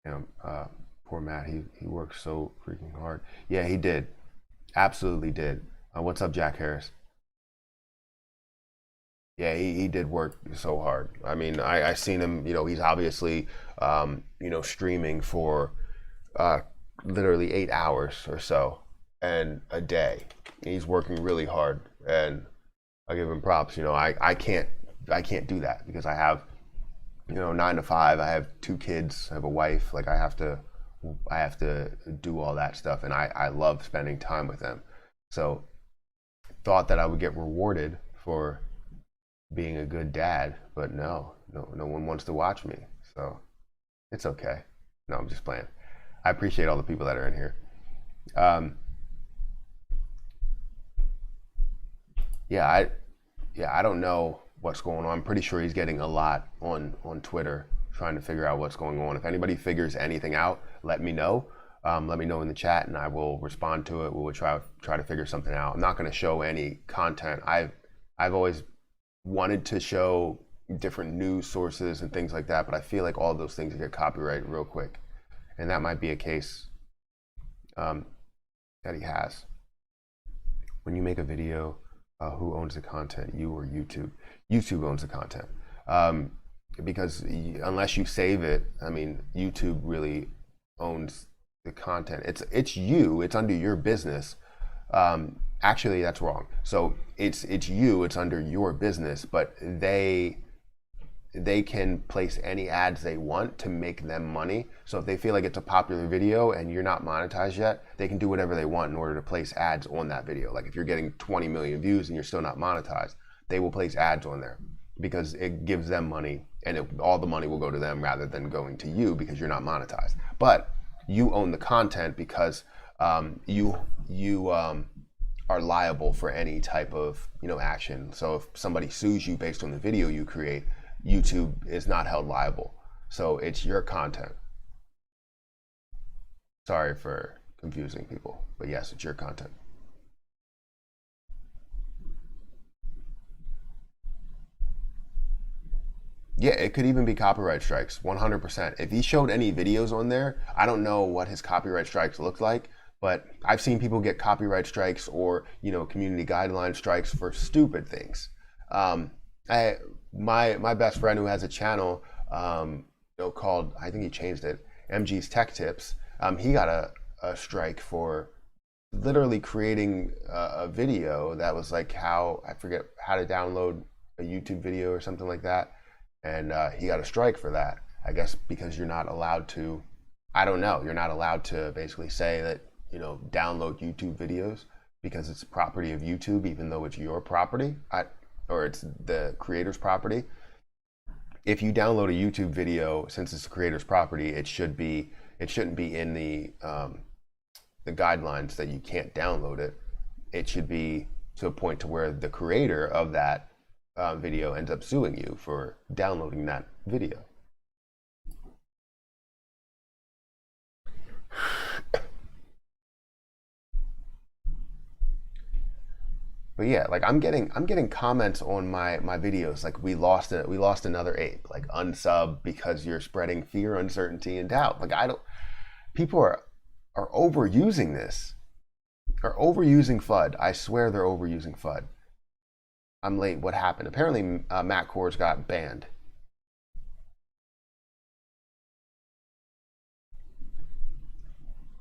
You know, poor Matt. He worked so freaking hard. Yeah, he did. Absolutely did. What's up, Jack Harris? Yeah, he did work so hard. I mean, I seen him. He's obviously, streaming for uh, literally 8 hours or so and a day. He's working really hard, and I give him props. I can't do that because I have 9 to 5. I have 2 kids. I have a wife. Like I have to do all that stuff, and I love spending time with them. So thought that I would get rewarded for being a good dad, but no one wants to watch me. So it's okay. No, I'm just playing. I appreciate all the people that are in here. Um, yeah, I don't know what's going on. I'm pretty sure he's getting a lot on Twitter trying to figure out what's going on. If anybody figures anything out, let me know. Let me know in the chat, and I will respond to it. We will try to figure something out. I'm not going to show any content. I've always wanted to show different news sources and things like that, but I feel like all of those things get copyrighted real quick, and that might be a case um, that he has. When you make a video, who owns the content, you or YouTube? YouTube owns the content, um, because unless you save it, I mean, YouTube really owns the content. It's you. It's under your business. Actually, that's wrong. So it's you. It's under your business, but they can place any ads they want to make them money. So if they feel like it's a popular video and you're not monetized yet, they can do whatever they want in order to place ads on that video. Like if you're getting 20 million views and you're still not monetized, they will place ads on there because it gives them money, and all the money will go to them rather than going to you because you're not monetized. But you own the content because you are liable for any type of action. So if somebody sues you based on the video you create, YouTube is not held liable. So it's your content. Sorry for confusing people, but yes, it's your content. Yeah, it could even be copyright strikes, 100%. If he showed any videos on there, I don't know what his copyright strikes look like, but I've seen people get copyright strikes or community guideline strikes for stupid things. I my best friend who has a channel, called, I think he changed it, MG's Tech Tips. He got a strike for literally creating a video that was like I forget how to download a YouTube video or something like that, and he got a strike for that. I guess because you're not allowed to. I don't know. You're not allowed to basically say that download YouTube videos because it's property of YouTube, even though it's your property. Or it's the creator's property. If you download a YouTube video, since it's the creator's property, it shouldn't be in the guidelines that you can't download it. It should be to a point to where the creator of that video ends up suing you for downloading that video. But yeah, like I'm getting comments on my videos like we lost another ape, like unsub because you're spreading fear, uncertainty, and doubt. Like I don't people are overusing this. Are overusing FUD. I swear they're overusing FUD. I'm late. What happened? Apparently Matt Coors got banned.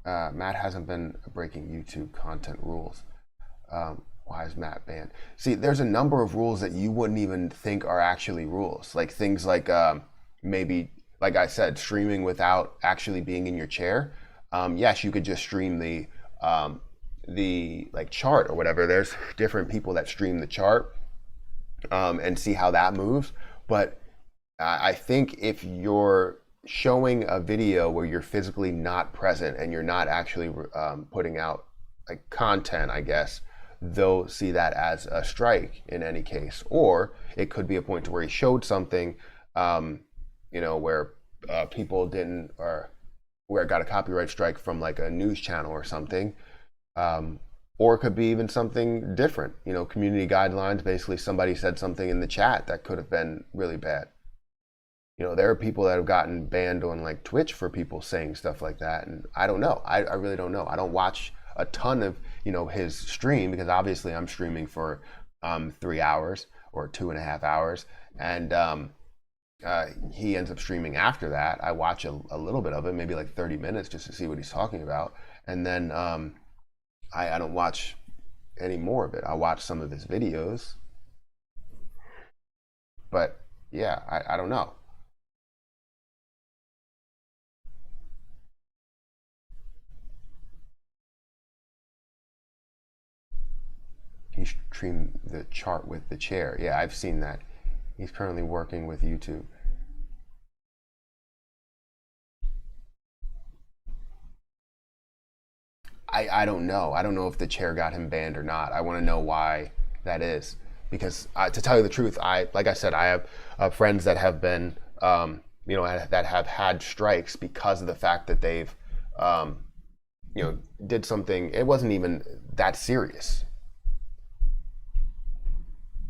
Matt hasn't been breaking YouTube content rules. Why is Matt banned? See, there's a number of rules that you wouldn't even think are actually rules. Like things like maybe, like I said, streaming without actually being in your chair. Yes, you could just stream the like chart or whatever. There's different people that stream the chart and see how that moves. But I think if you're showing a video where you're physically not present and you're not actually putting out like content, I guess, they'll see that as a strike in any case. Or it could be a point to where he showed something, where people didn't, or where it got a copyright strike from like a news channel or something. or it could be even something different. You know, community guidelines. Basically, somebody said something in the chat that could have been really bad. You know, there are people that have gotten banned on like Twitch for people saying stuff like that, and I don't know. I really don't know. I don't watch a ton of, you know, his stream, because obviously I'm streaming for 3 hours or 2.5 hours, and he ends up streaming after that. I watch a little bit of it, maybe like 30 minutes, just to see what he's talking about, and then I don't watch any more of it. I watch some of his videos, but yeah, I don't know. He streamed the chart with the chair. Yeah, I've seen that. He's currently working with YouTube. I don't know. I don't know if the chair got him banned or not. I want to know why that is, because to tell you the truth, like I said, I have friends that have been, you know, that have had strikes because of the fact that they've, you know, did something. It wasn't even that serious.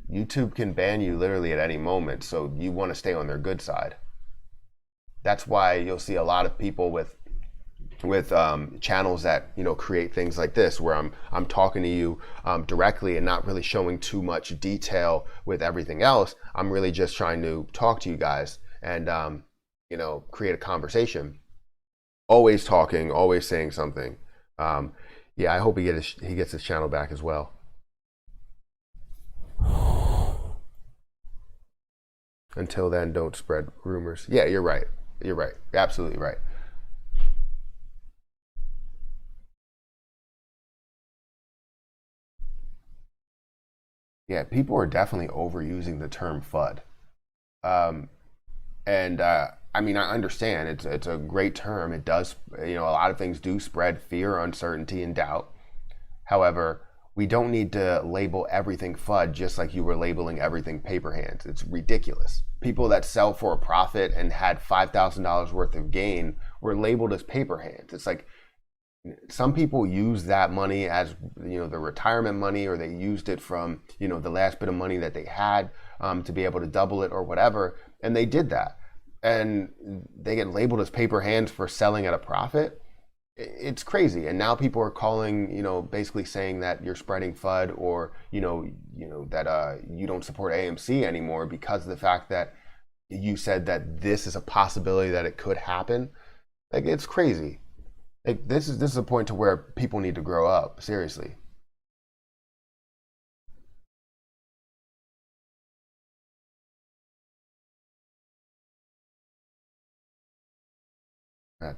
YouTube can ban you literally at any moment, so you want to stay on their good side. That's why you'll see a lot of people with channels that, you know, create things like this, where I'm talking to you directly and not really showing too much detail with everything else. I'm really just trying to talk to you guys and you know, create a conversation. Always talking, always saying something. Yeah, I hope he gets his channel back as well. Until then, don't spread rumors. Yeah, you're right. You're right. You're absolutely right. Yeah, people are definitely overusing the term FUD. Um, and I mean, I understand it's a great term. It does, you know, a lot of things do spread fear, uncertainty, and doubt. However, we don't need to label everything FUD just like you were labeling everything paper hands. It's ridiculous. People that sell for a profit and had $5,000 worth of gain were labeled as paper hands. It's like, some people use that money as, you know, the retirement money, or they used it from, you know, the last bit of money that they had to be able to double it or whatever, and they did that, and they get labeled as paper hands for selling at a profit. It's crazy. And now people are calling, you know, basically saying that you're spreading FUD, or you know that you don't support AMC anymore because of the fact that you said that this is a possibility that it could happen. Like, it's crazy. Like, this is a point to where people need to grow up, seriously.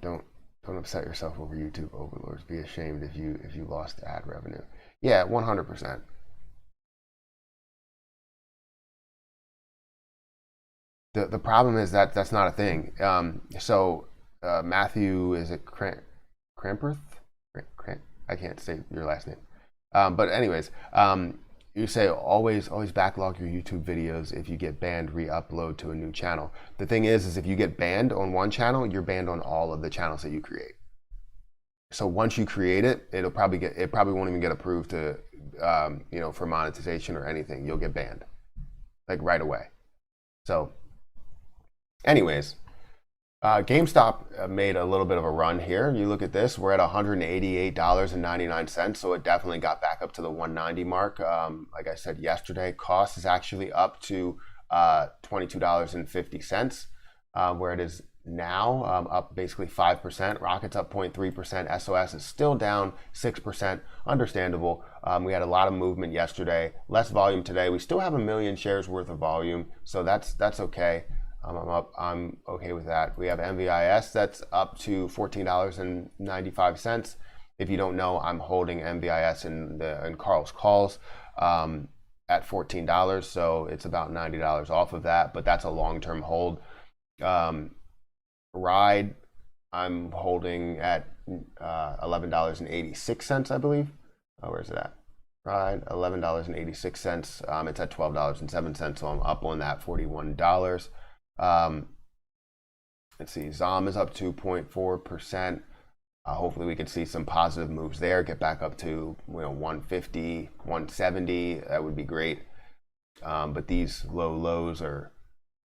Don't upset yourself over YouTube overlords. Be ashamed if you lost ad revenue. Yeah, 100%. The problem is that that's not a thing. So Matthew, is it Cramperth? I can't say your last name. But anyways, you say always backlog your YouTube videos. If you get banned, re-upload to a new channel. The thing is if you get banned on one channel, you're banned on all of the channels that you create. So once you create it, it probably won't even get approved to, you know, for monetization or anything. You'll get banned, like, right away. So, anyways, GameStop made a little bit of a run here. You look at this, we're at $188.99, so it definitely got back up to the 190 mark. Like I said yesterday, cost is actually up to $22.50, where it is now, up basically 5%. Rocket's up 0.3%. SOS is still down 6%. Understandable. We had a lot of movement yesterday, less volume today. We still have 1 million shares worth of volume, so that's okay. I'm okay with that. We have MVIS that's up to $14.95. If you don't know, I'm holding MVIS in Carl's calls at $14, so it's about $90 off of that, but that's a long-term hold. Ride, I'm holding at $11.86, I believe. Where's it at? Ride, $11.86. It's at $12.07, so I'm up on that $41. Let's see, ZOM is up 2.4%. Hopefully we could see some positive moves there, get back up to 150, 170. That would be great. But these low lows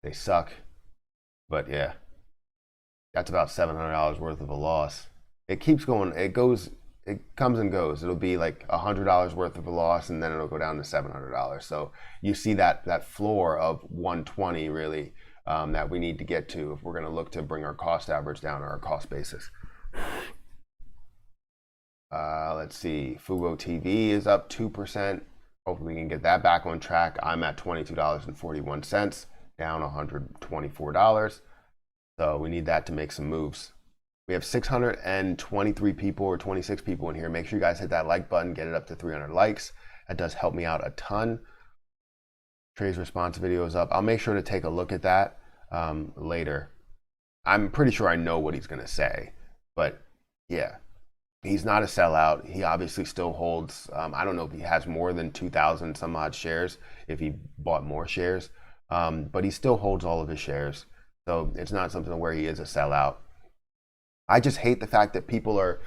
they suck. But yeah, that's about $700 worth of a loss. It keeps going. It comes and goes. It'll be like $100 worth of a loss, and then it'll go down to $700. So you see that floor of 120 really, that we need to get to if we're going to look to bring our cost average down, or our cost basis. Let's see. Fubo TV is up 2%. Hopefully we can get that back on track. I'm at $22.41, down $124. So we need that to make some moves. We have 623 people or 26 people in here. Make sure you guys hit that like button, get it up to 300 likes. That does help me out a ton. Trey's response video is up. I'll make sure to take a look at that later. I'm pretty sure I know what he's going to say, but yeah, he's not a sellout. He obviously still holds, I don't know if he has more than 2,000 some odd shares, if he bought more shares, but he still holds all of his shares. So it's not something where he is a sellout. I just hate the fact that people are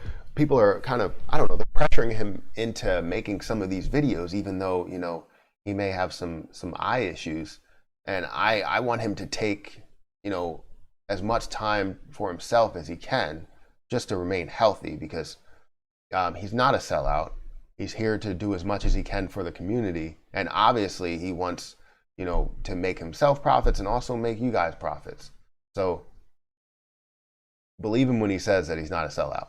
kind of, I don't know, they're pressuring him into making some of these videos, even though, he may have some eye issues. And I want him to take, as much time for himself as he can, just to remain healthy, because he's not a sellout. He's here to do as much as he can for the community. And obviously he wants, to make himself profits and also make you guys profits. So believe him when he says that he's not a sellout.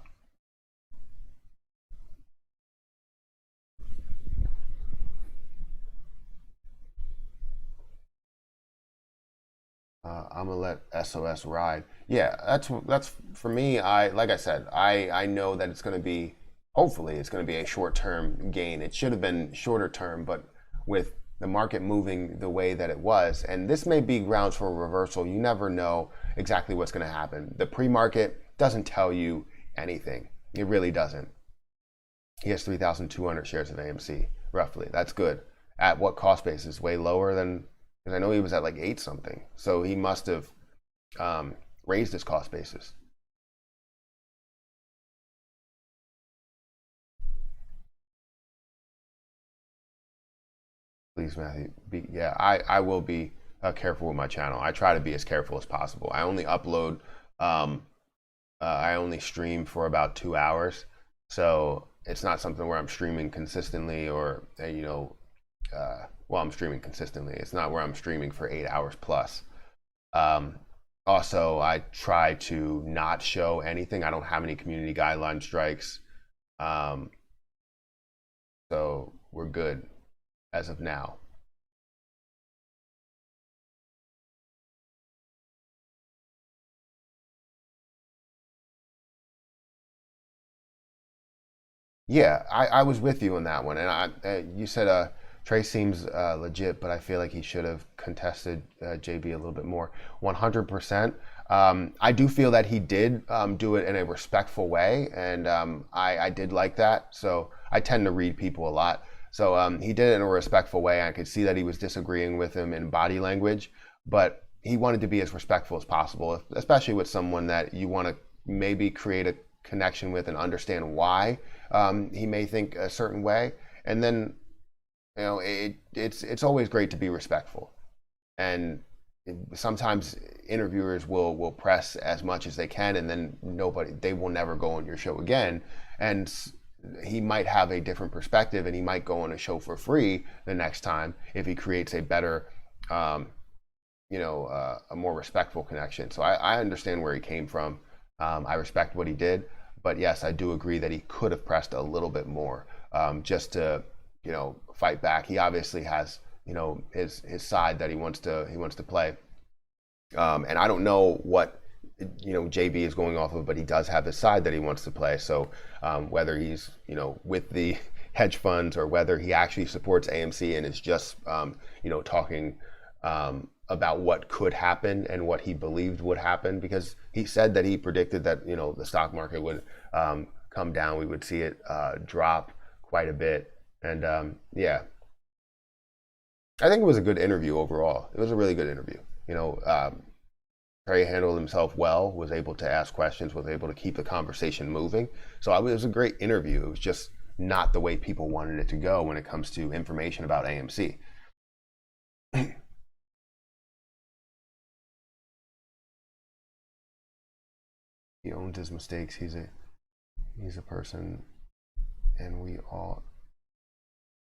I'm gonna let SOS ride. Yeah, that's for me. Like I said, I know that it's gonna be, hopefully it's gonna be a short-term gain. It should have been shorter term, but with the market moving the way that it was, and this may be grounds for a reversal. You never know exactly what's gonna happen. The pre-market doesn't tell you anything. It really doesn't. He has 3,200 shares of AMC, roughly. That's good. At what cost basis? Way lower than, because I know he was at like 8 something. So he must have raised his cost basis. Please, Matthew. Yeah, I will be careful with my channel. I try to be as careful as possible. I only upload, I only stream for about 2 hours. So it's not something where I'm streaming consistently, or, well, I'm streaming consistently. It's not where I'm streaming for 8 hours plus. Also, I try to not show anything. I don't have any community guideline strikes. So we're good as of now. Yeah, I was with you on that one, and you said Trey seems legit, but I feel like he should have contested JB a little bit more. 100%. I do feel that he did do it in a respectful way, and I did like that. So I tend to read people a lot. So he did it in a respectful way. I could see that he was disagreeing with him in body language, but he wanted to be as respectful as possible, especially with someone that you want to maybe create a connection with and understand why he may think a certain way. And then, it's always great to be respectful. And sometimes interviewers will press as much as they can, and then they will never go on your show again. And he might have a different perspective, and he might go on a show for free the next time if he creates a better, a more respectful connection. So I understand where he came from. I respect what he did, but yes, I do agree that he could have pressed a little bit more, just to, fight back. He obviously has, his side that he wants to play, and I don't know what JB is going off of, but he does have his side that he wants to play. So whether he's with the hedge funds, or whether he actually supports AMC and is just talking about what could happen and what he believed would happen, because he said that he predicted that the stock market would come down. We would see it drop quite a bit. And yeah, I think it was a good interview overall. It was a really good interview. Trey handled himself well, was able to ask questions, was able to keep the conversation moving. So it was a great interview. It was just not the way people wanted it to go when it comes to information about AMC. He owns his mistakes. He's a person, and we all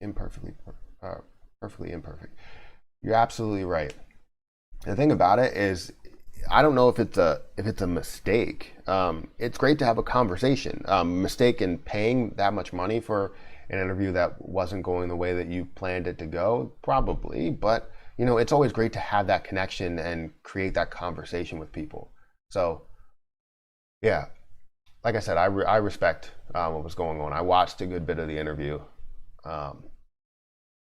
perfectly imperfect. You're absolutely right. The thing about it is, I don't know if it's a mistake. It's great to have a conversation. Mistake in paying that much money for an interview that wasn't going the way that you planned it to go, probably. But it's always great to have that connection and create that conversation with people. So, yeah, like I said, I respect what was going on. I watched a good bit of the interview, but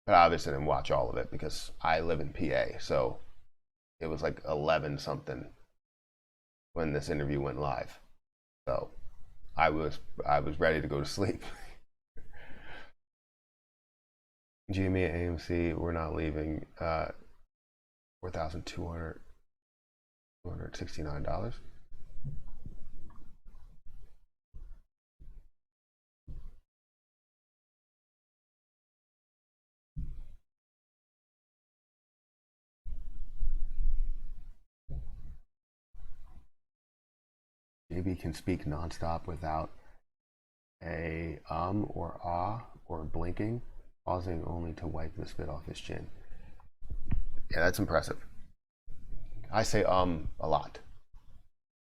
I obviously didn't watch all of it because I live in PA. So it was like 11 something when this interview went live. So I was ready to go to sleep. GME at AMC, we're not leaving. $4,269. JB can speak nonstop without a or ah or blinking, pausing only to wipe the spit off his chin. Yeah, that's impressive. I say a lot.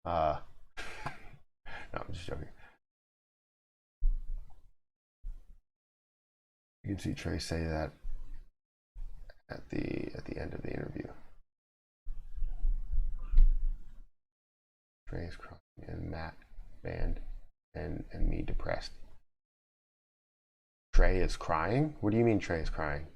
No, I'm just joking. You can see Trey say that at the end of the interview. Trey is crying and Matt banned and me depressed. Trey is crying? What do you mean Trey is crying?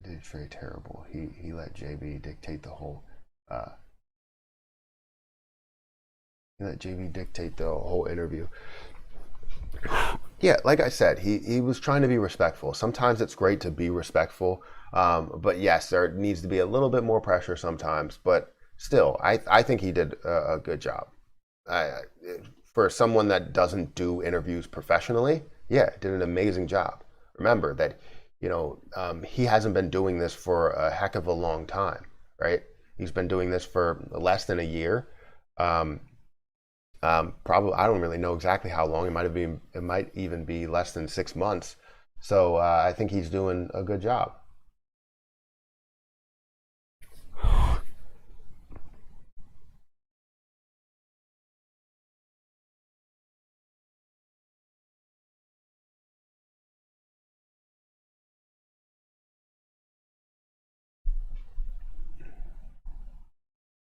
Did Trey terrible? He let JB dictate the whole. He let JB dictate the whole interview. Yeah, like I said, he was trying to be respectful. Sometimes it's great to be respectful, but yes, there needs to be a little bit more pressure sometimes. But still, I think he did a good job. I, for someone that doesn't do interviews professionally, yeah, did an amazing job. Remember that, he hasn't been doing this for a heck of a long time, right? He's been doing this for less than a year. Probably, I don't really know exactly how long. It might even be less than 6 months. So I think he's doing a good job.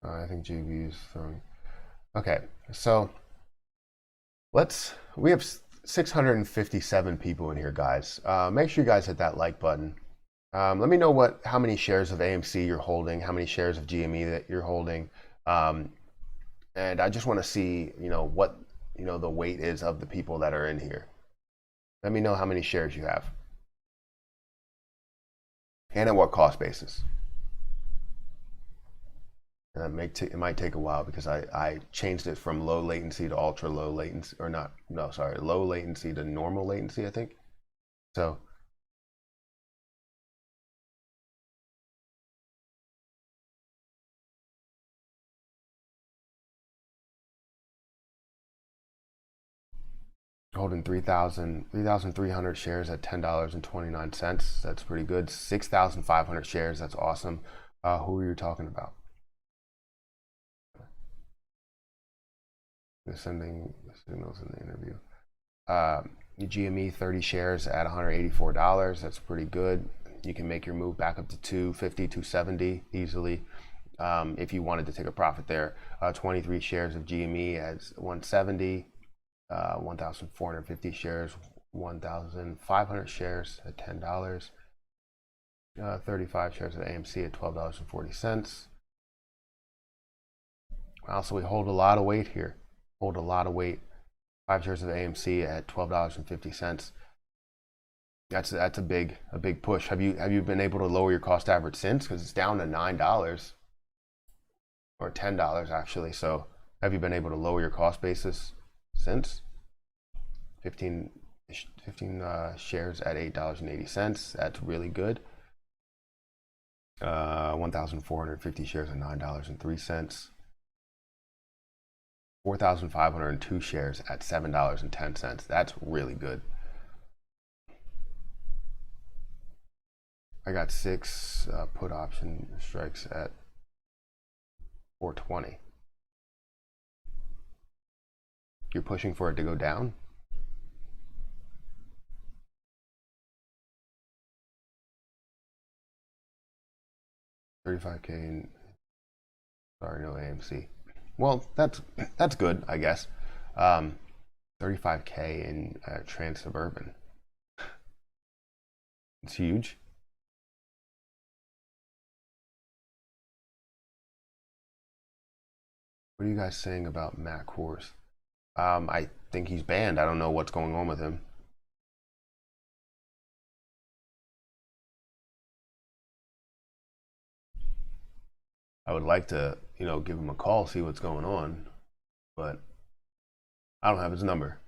I think JV is throwing. Okay, so we have 657 people in here, guys. Make sure you guys hit that like button. Let me know how many shares of AMC you're holding, how many shares of GME that you're holding, and I just want to see, what the weight is of the people that are in here. Let me know how many shares you have, and at what cost basis. And it might take a while because I changed it from low latency to ultra low latency, or not, no, sorry, low latency to normal latency, I think. So holding 3,300 shares at $10.29. That's pretty good. 6,500 shares. That's awesome. Who are you talking about? They're sending signals in the interview. GME 30 shares at $184. That's pretty good. You can make your move back up to 250, 270 easily. If you wanted to take a profit there. 23 shares of GME at 170. 1,450 shares, 1,500 shares at $10. 35 shares at AMC at $12.40. Also, we hold a lot of weight here. Hold a lot of weight. 5 shares of AMC at $12.50. That's a big push. Have you been able to lower your cost average since? Because it's down to $9 or $10 actually. So have you been able to lower your cost basis since? 15 shares at $8.80. That's really good. 1,450 shares at $9.03. 4,502 shares at $7.10. That's really good. I got 6 put option strikes at 420. You're pushing for it to go down? $35K in, sorry, no AMC. Well, that's good, I guess. 35K in Trans-Suburban. It's huge. What are you guys saying about Matt Coors? I think he's banned. I don't know what's going on with him. I would like to, give him a call, see what's going on, but I don't have his number.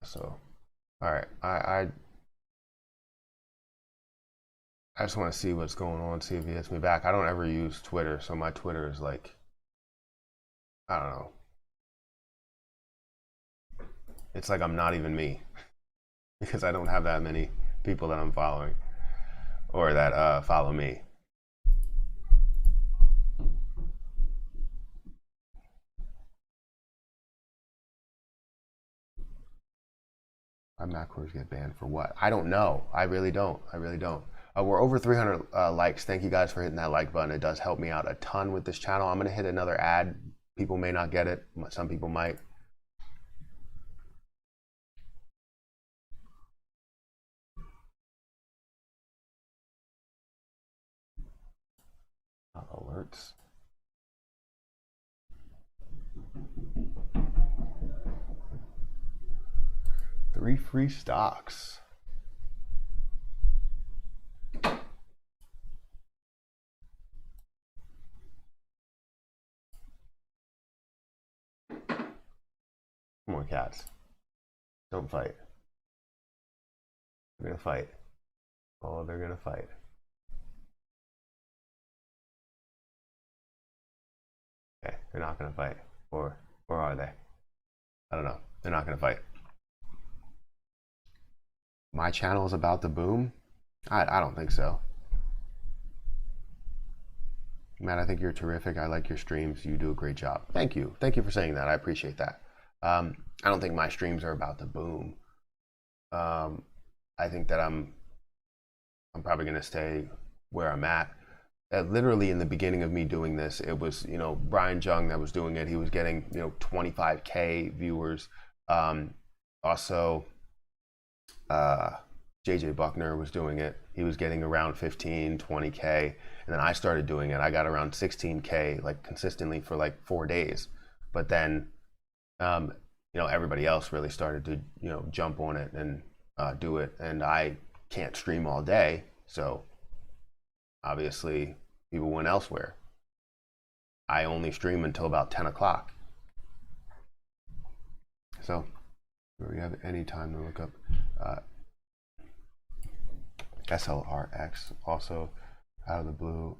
So, all right, I just want to see what's going on, see if he hits me back. I don't ever use Twitter, so my Twitter is like, I don't know. It's like I'm not even me because I don't have that many people that I'm following or that follow me. Macros get banned for what? I don't know. I really don't. We're over 300 likes. Thank you guys for hitting that like button. It does help me out a ton with this channel. I'm going to hit another ad. People may not get it. Some people might. Alerts. Three free stocks. Come on, cats. Don't fight. They're gonna fight. Oh, they're gonna fight. Okay, they're not gonna fight. Or are they? I don't know. They're not gonna fight. My channel is about the boom? I don't think so. Matt, I think you're terrific. I like your streams. You do a great job. Thank you. Thank you for saying that. I appreciate that. I don't think my streams are about to boom. I think that I'm probably going to stay where I'm at. Literally in the beginning of me doing this, it was, Brian Jung that was doing it. He was getting, 25K viewers. Also, JJ Buckner was doing it. He was getting around 15, 20K. And then I started doing it. I got around 16K, like consistently for like 4 days. But then, everybody else really started to, jump on it and do it. And I can't stream all day. So obviously people went elsewhere. I only stream until about 10 o'clock. So do you have any time to look up SLRX also out of the blue?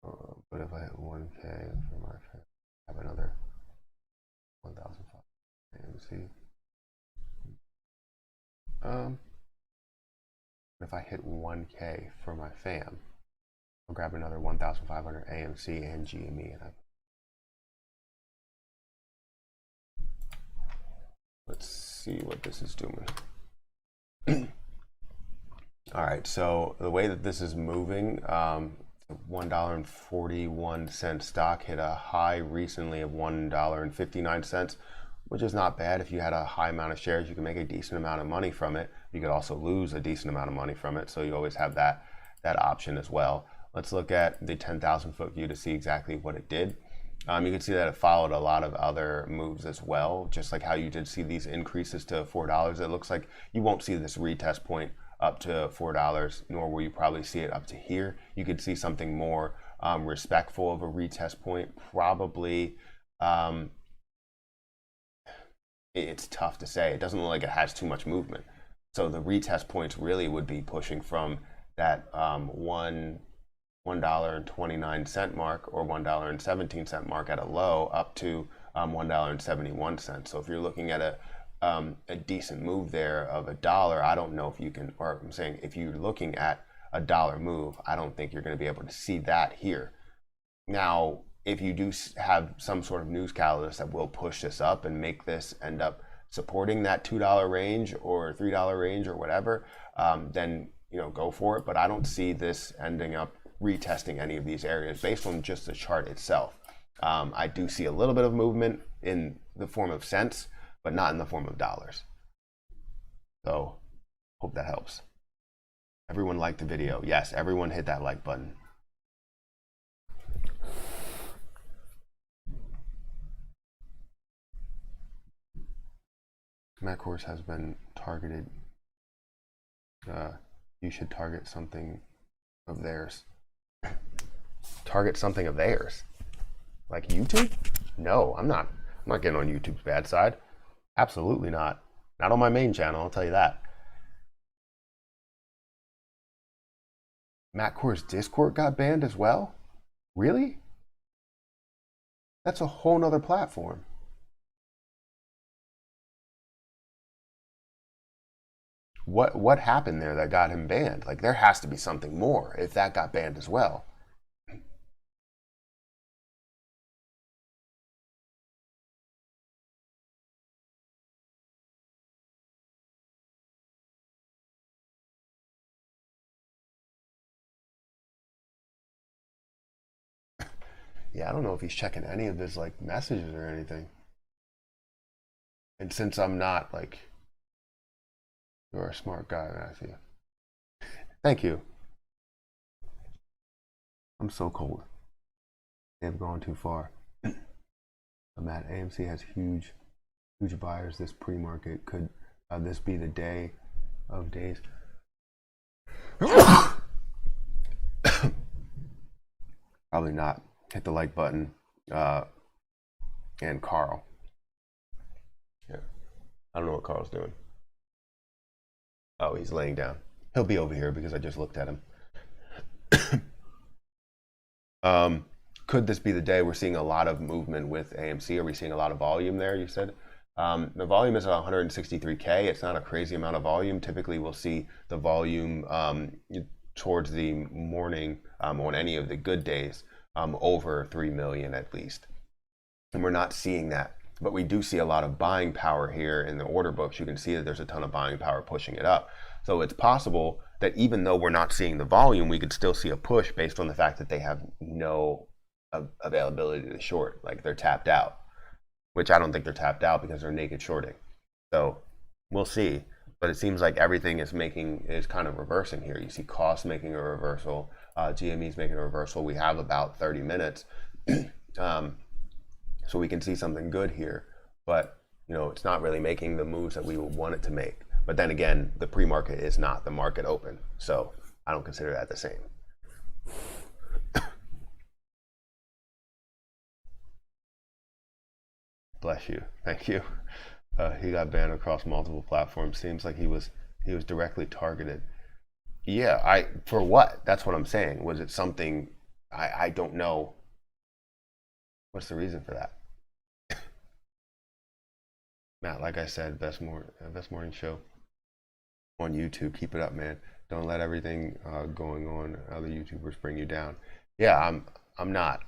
But if I hit 1K for my friend, I have another 1,005 AMC. If I hit 1K for my fam, I'll grab another 1,500 AMC and GME, and let's see what this is doing. All right, so the way that this is moving, $1.41 stock hit a high recently of $1.59, which is not bad. If you had a high amount of shares, you can make a decent amount of money from it. You could also lose a decent amount of money from it, so you always have that option as well. Let's look at the 10,000 foot view to see exactly what it did. You can see that it followed a lot of other moves as well, just like how you did see these increases to $4. It looks like you won't see this retest point up to $4, nor will you probably see it up to here. You could see something more respectful of a retest point. Probably, it's tough to say. It doesn't look like it has too much movement. So the retest points really would be pushing from that $1.29 mark or $1.17 mark at a low up to $1.71. So if you're looking at a decent move there of $1, I don't know if you can, or I'm saying if you're looking at a dollar move, I don't think you're going to be able to see that here. Now, if you do have some sort of news catalyst that will push this up and make this end up supporting that $2 range or $3 range or whatever, then go for it. But I don't see this ending up retesting any of these areas based on just the chart itself. I do see a little bit of movement in the form of cents, but not in the form of dollars. So hope that helps. Everyone liked the video. Yes, everyone hit that like button. Matt Coors has been targeted. You should target something of theirs. Target something of theirs? Like YouTube? No, I'm not getting on YouTube's bad side. Absolutely not. Not on my main channel, I'll tell you that. Matt Coors' Discord got banned as well? Really? That's a whole nother platform. What happened there that got him banned? Like, there has to be something more if that got banned as well. Yeah, I don't know if he's checking any of his like messages or anything. And since I'm not like, you're a smart guy, Matthew. Thank you. I'm so cold. They've gone too far. Matt, AMC has huge buyers. This pre-market could this be the day of days? Probably not. Hit the like button. And Carl. Yeah. I don't know what Carl's doing. Oh, he's laying down. He'll be over here because I just looked at him. Could this be the day we're seeing a lot of movement with AMC? Are we seeing a lot of volume there, you said? The volume is 163K. It's not a crazy amount of volume. Typically, we'll see the volume towards the morning on any of the good days over 3 million at least. And we're not seeing that. But we do see a lot of buying power here in the order books. You can see that there's a ton of buying power pushing it up. So it's possible that even though we're not seeing the volume, we could still see a push based on the fact that they have no availability to short. Like they're tapped out, which I don't think they're tapped out because they're naked shorting. So we'll see. But it seems like everything is kind of reversing here. You see cost making a reversal, GME's making a reversal. We have about 30 minutes. So we can see something good here, but it's not really making the moves that we would want it to make. But then again, the pre-market is not the market open, so I don't consider that the same. Bless you, thank you. He got banned across multiple platforms. Seems like he was directly targeted. Yeah, for what? That's what I'm saying. Was it something? I don't know. What's the reason for that? Matt, like I said, best morning show on YouTube. Keep it up, man. Don't let everything going on other YouTubers bring you down. Yeah, I'm not.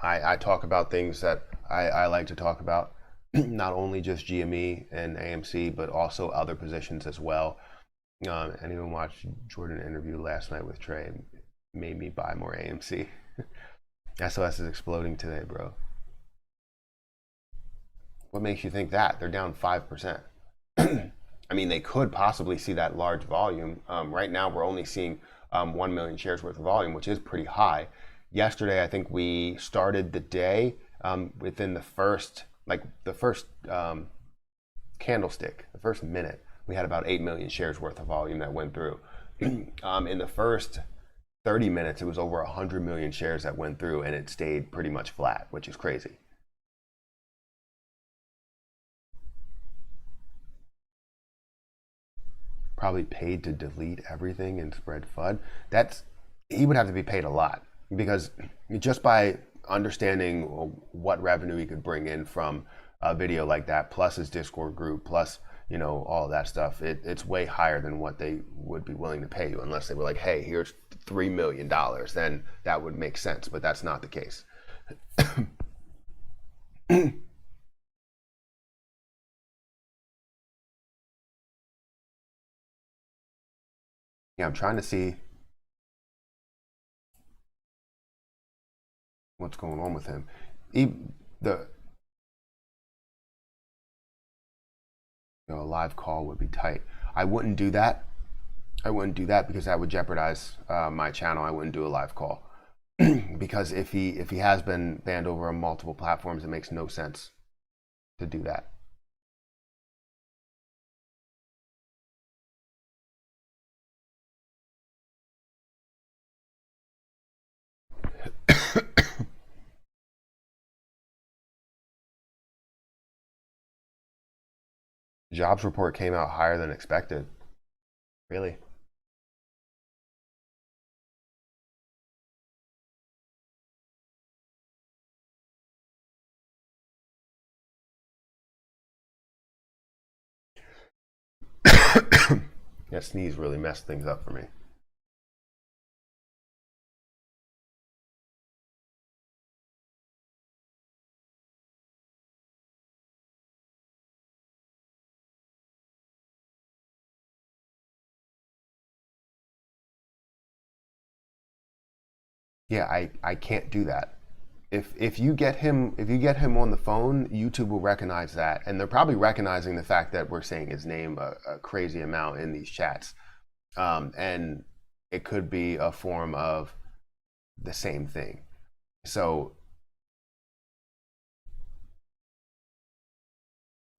I talk about things that I like to talk about, not only just GME and AMC, but also other positions as well. And even watched Jordan interview last night with Trey and made me buy more AMC. SOS is exploding today, bro. What makes you think that? They're down 5%. I mean, they could possibly see that large volume. Right now, we're only seeing 1 million shares worth of volume, which is pretty high. Yesterday, I think we started the day within the first candlestick, the first minute, we had about 8 million shares worth of volume that went through. In the first 30 minutes, it was over 100 million shares that went through, and it stayed pretty much flat, which is crazy. Probably paid to delete everything and spread FUD. He would have to be paid a lot, because just by understanding what revenue he could bring in from a video like that, plus his Discord group, plus all of that stuff, it's way higher than what they would be willing to pay you, unless they were like, hey, here's $3 million. Then that would make sense, but that's not the case. Yeah, I'm trying to see what's going on with him. A live call would be tight. I wouldn't do that. Because that would jeopardize my channel. I wouldn't do a live call because if he has been banned over on multiple platforms, it makes no sense to do that. Jobs report came out higher than expected. Really? Yeah, sneeze really messed things up for me. Yeah, I can't do that. If you get him on the phone, YouTube will recognize that, and they're probably recognizing the fact that we're saying his name a crazy amount in these chats, and it could be a form of the same thing. So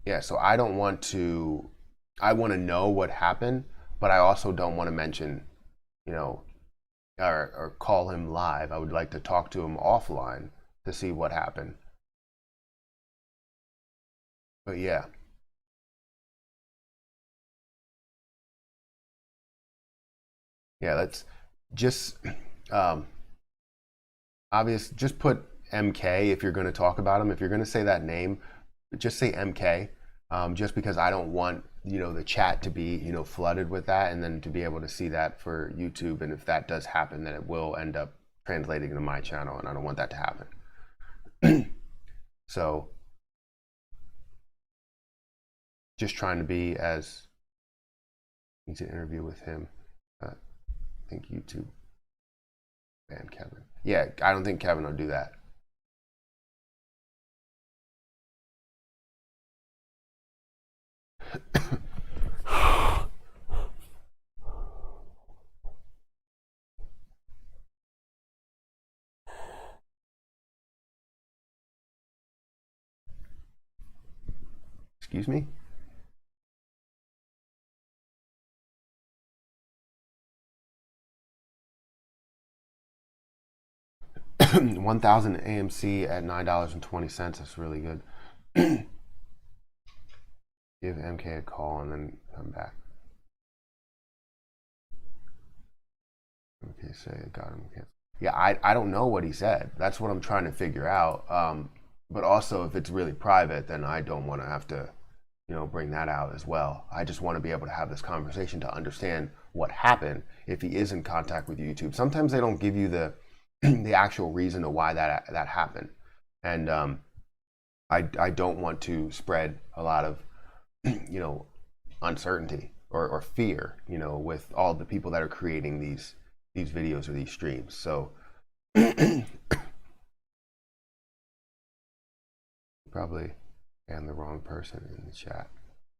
yeah, so I want to know what happened, but I also don't want to mention, or call him live. I would like to talk to him offline to see what happened. But yeah. Yeah, let's just just put MK if you're going to talk about him. If you're going to say that name, just say MK. Just because I don't want the chat to be flooded with that, and then to be able to see that for YouTube. And if that does happen, then it will end up translating to my channel, and I don't want that to happen. So just trying to be as, needs an interview with him. I think YouTube ban Kevin. Yeah, I don't think Kevin will do that. Excuse me? $1,000 AMC at $9.20. That's really good. Give MK a call and then come back. Okay, say I got him. Yeah, I don't know what he said. That's what I'm trying to figure out. But also, if it's really private, then I don't want to have to, bring that out as well. I just want to be able to have this conversation to understand what happened if he is in contact with YouTube. Sometimes they don't give you the the actual reason to why that happened, and I don't want to spread a lot of uncertainty or fear with all the people that are creating these videos or these streams. So probably banned the wrong person in the chat.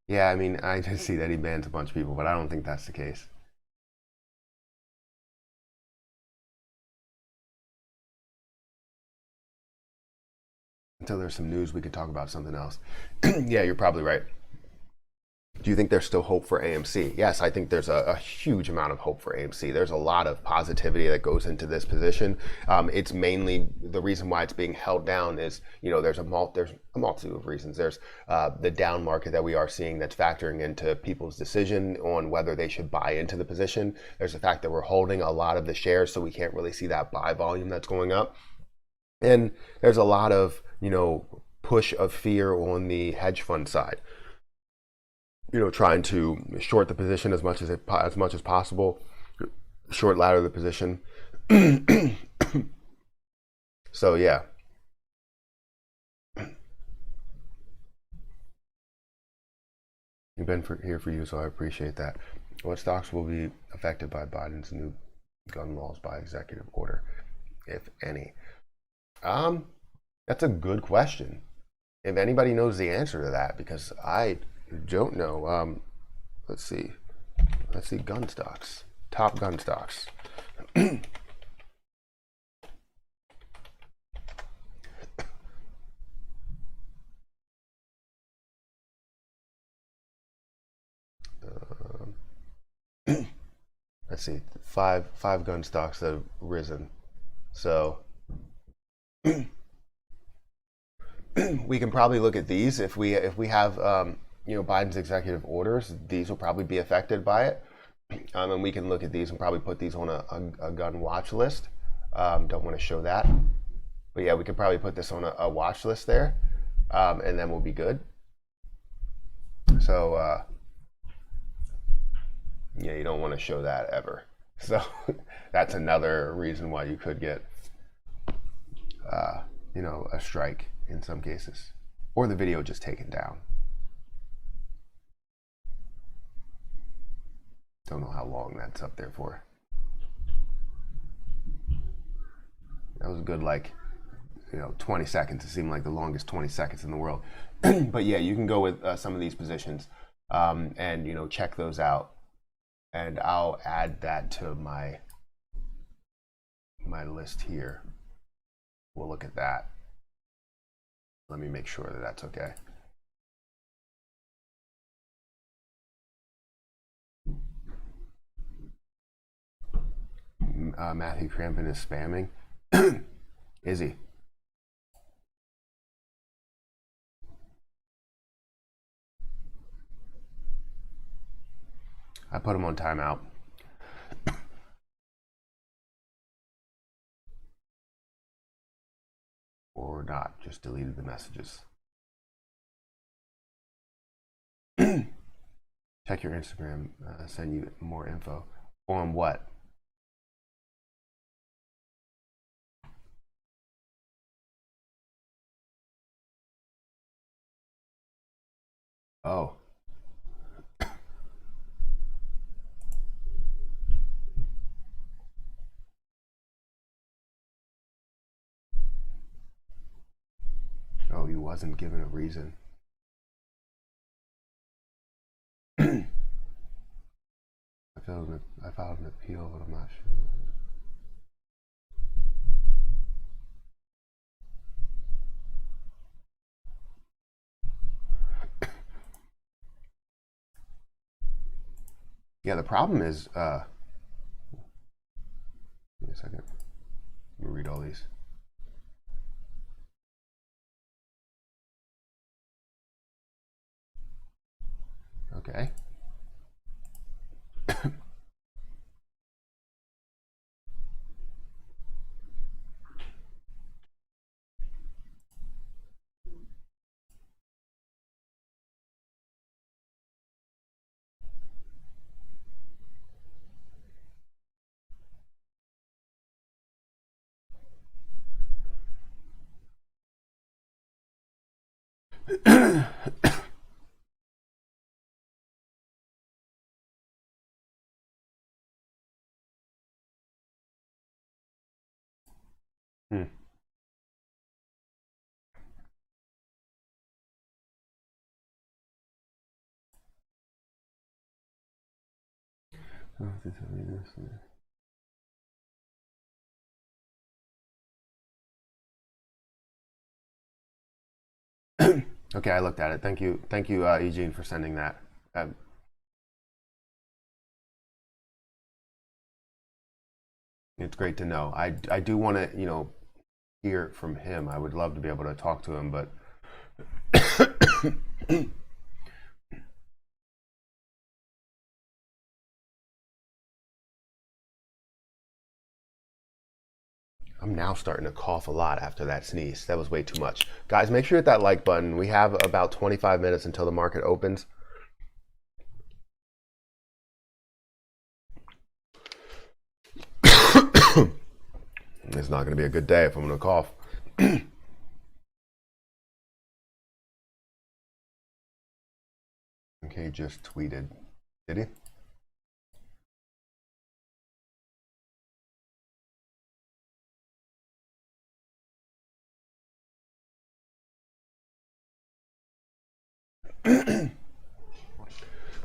Yeah, I mean, I just see that he bans a bunch of people, but I don't think that's the case. Until there's some news, we could talk about something else. Yeah, you're probably right. Do you think there's still hope for AMC? Yes, I think there's a huge amount of hope for AMC. There's a lot of positivity that goes into this position. It's mainly the reason why it's being held down is, there's a multitude of reasons. There's the down market that we are seeing that's factoring into people's decision on whether they should buy into the position. There's the fact that we're holding a lot of the shares, so we can't really see that buy volume that's going up. And there's a lot of, push of fear on the hedge fund side. Trying to short the position as much as possible, short ladder the position. So yeah. You've been here for you, so I appreciate that. What stocks will be affected by Biden's new gun laws by executive order, if any? That's a good question. If anybody knows the answer to that, because I don't know. Let's see gun stocks, top gun stocks. Let's see, five gun stocks that have risen. So we can probably look at these if we have Biden's executive orders. These will probably be affected by it, and we can look at these and probably put these on a gun watch list. Don't want to show that, but yeah, we could probably put this on a watch list there, and then we'll be good. So yeah, you don't want to show that ever. So that's another reason why you could get a strike in some cases, or the video just taken down. Don't know how long that's up there for. That was a good 20 seconds. It seemed like the longest 20 seconds in the world. But yeah, you can go with some of these positions and check those out, and I'll add that to my list here. We'll look at that. Let me make sure that that's okay. Matthew Crampton is spamming. Is he? I put him on timeout. Or not, just deleted the messages. Check your Instagram, send you more info. On what? Oh. Oh, he wasn't given a reason. I filed an appeal, but I'm not sure. Yeah, the problem is, wait a second. Let me read all these. Okay. Hmm. Okay, I looked at it. Thank you, Eugene, for sending that. Uh, it's great to know. I do want to, hear from him. I would love to be able to talk to him, but I'm now starting to cough a lot after that sneeze. That was way too much. Guys, make sure you hit that like button. We have about 25 minutes until the market opens. It's not going to be a good day if I'm going to cough. Okay, just tweeted. Did he?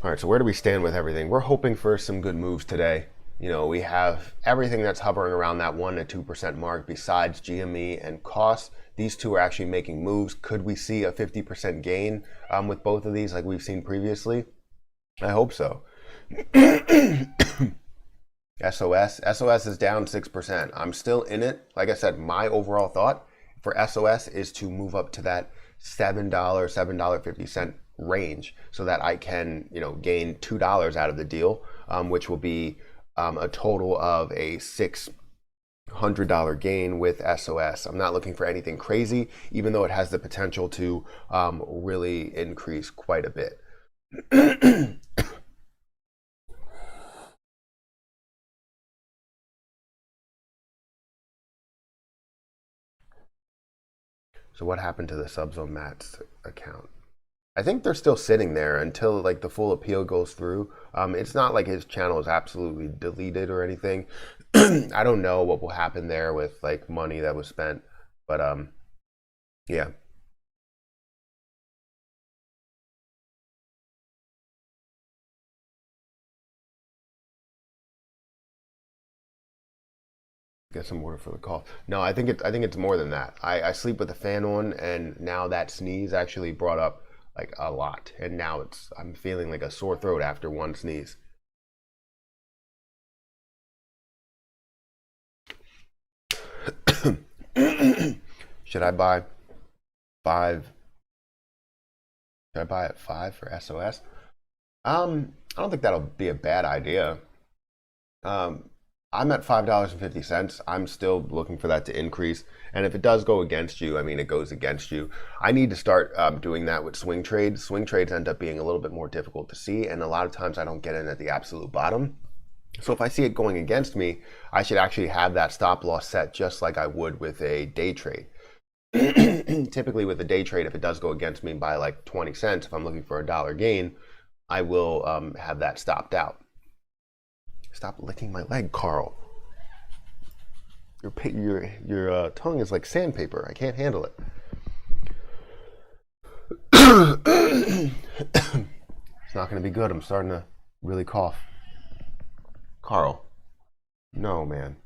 All right, so where do we stand with everything? We're hoping for some good moves today. We have everything that's hovering around that 1% to 2% mark besides GME and costs. These two are actually making moves. Could we see a 50% gain with both of these like we've seen previously? I hope so. SOS is down 6%. I'm still in it. Like I said, my overall thought for SOS is to move up to that $7, $7.50 range so that I can, gain $2 out of the deal, which will be a total of a $600 gain with SOS. I'm not looking for anything crazy, even though it has the potential to really increase quite a bit. So what happened to the Subzone Mats account? I think they're still sitting there until like the full appeal goes through. It's not like his channel is absolutely deleted or anything. I don't know what will happen there with like money that was spent, but yeah. Get some water for the cough. No, I think it's more than that. I sleep with the fan on, and now that sneeze actually brought up like a lot, and now I'm feeling like a sore throat after one sneeze. Should I buy five? Should I buy at 5 for SOS? I don't think that'll be a bad idea. Um, I'm at $5.50. I'm still looking for that to increase. And if it does go against you, I mean, it goes against you. I need to start doing that with swing trades. Swing trades end up being a little bit more difficult to see. And a lot of times I don't get in at the absolute bottom. So if I see it going against me, I should actually have that stop loss set just like I would with a day trade. Typically with a day trade, if it does go against me by like 20 cents, if I'm looking for a dollar gain, I will have that stopped out. Stop licking my leg, Carl. Your tongue is like sandpaper. I can't handle it. It's not going to be good. I'm starting to really cough. Carl. No, man.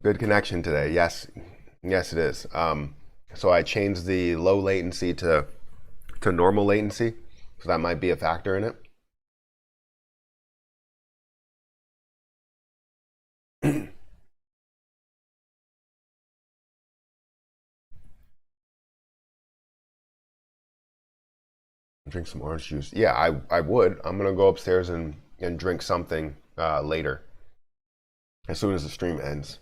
Good connection today. Yes. Yes, it is. So I changed the low latency to normal latency. So that might be a factor in it. Drink some orange juice. Yeah, I would. I'm gonna go upstairs and drink something later, as soon as the stream ends.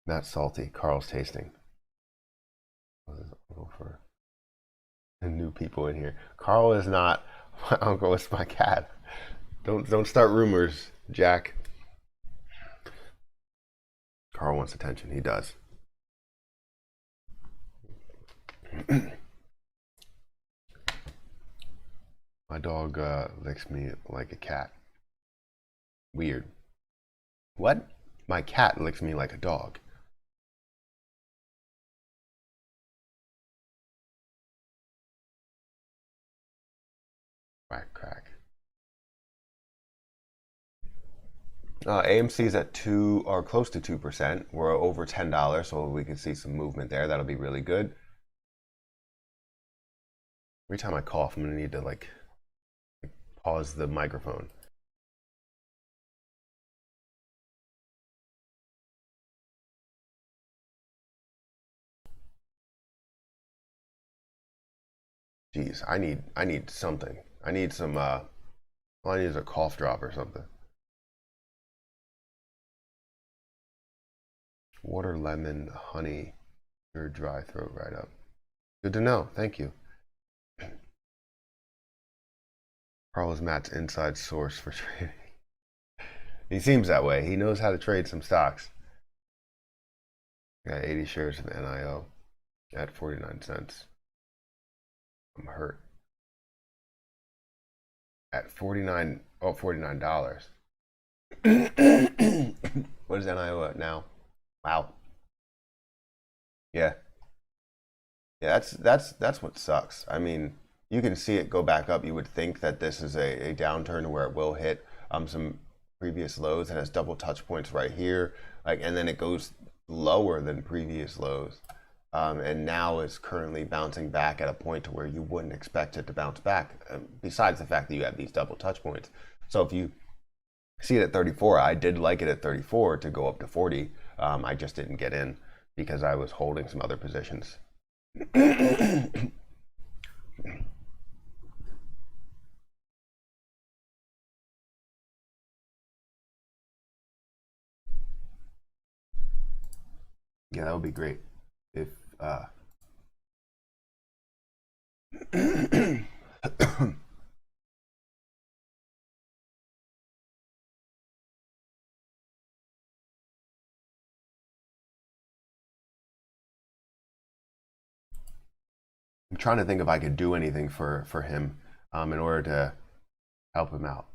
Not salty. Carl's tasting. For new people in here. Carl is not my uncle. It's my cat. Don't start rumors, Jack. Carl wants attention. He does. My dog licks me like a cat. Weird. What? My cat licks me like a dog. Crack, crack. AMC is at 2 or close to 2%. We're over $10, so we can see some movement there. That'll be really good. Every time I cough, I'm gonna need to like pause the microphone. Jeez, I need something. I need some all I need is a cough drop or something. Water, lemon, honey, your dry throat right up. Good to know. Thank you. Carl is Matt's inside source for trading. He seems that way. He knows how to trade some stocks. Got 80 shares of NIO at 49 cents. I'm hurt. At 49, oh, $49. What is NIO at now? Wow. Yeah. Yeah, that's what sucks. I mean, you can see it go back up. You would think that this is a downturn where it will hit some previous lows. It has double touch points right here, like, and then it goes lower than previous lows. And now is currently bouncing back at a point to where you wouldn't expect it to bounce back, besides the fact that you have these double touch points. So if you see it at 34, I did like it at 34 to go up to 40. I just didn't get in because I was holding some other positions. Yeah, that would be great if I'm trying to think if I could do anything for him in order to help him out.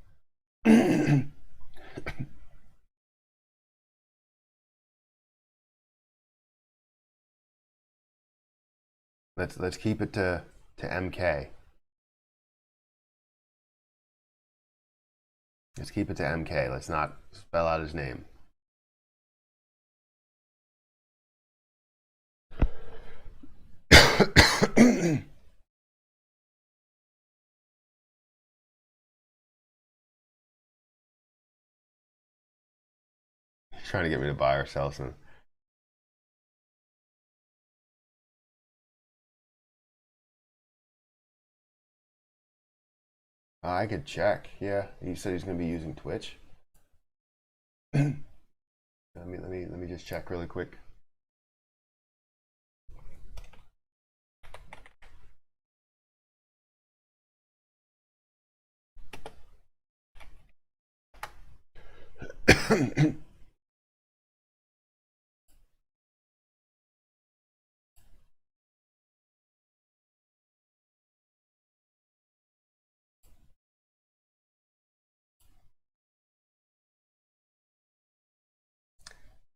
Let's keep it to MK. Let's keep it to MK. Let's not spell out his name. He's trying to get me to buy or sell some. I could check. Yeah, he said he's going to be using Twitch. let me just check really quick.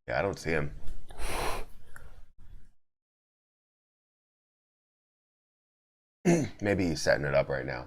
Yeah, I don't see him. Maybe he's setting it up right now.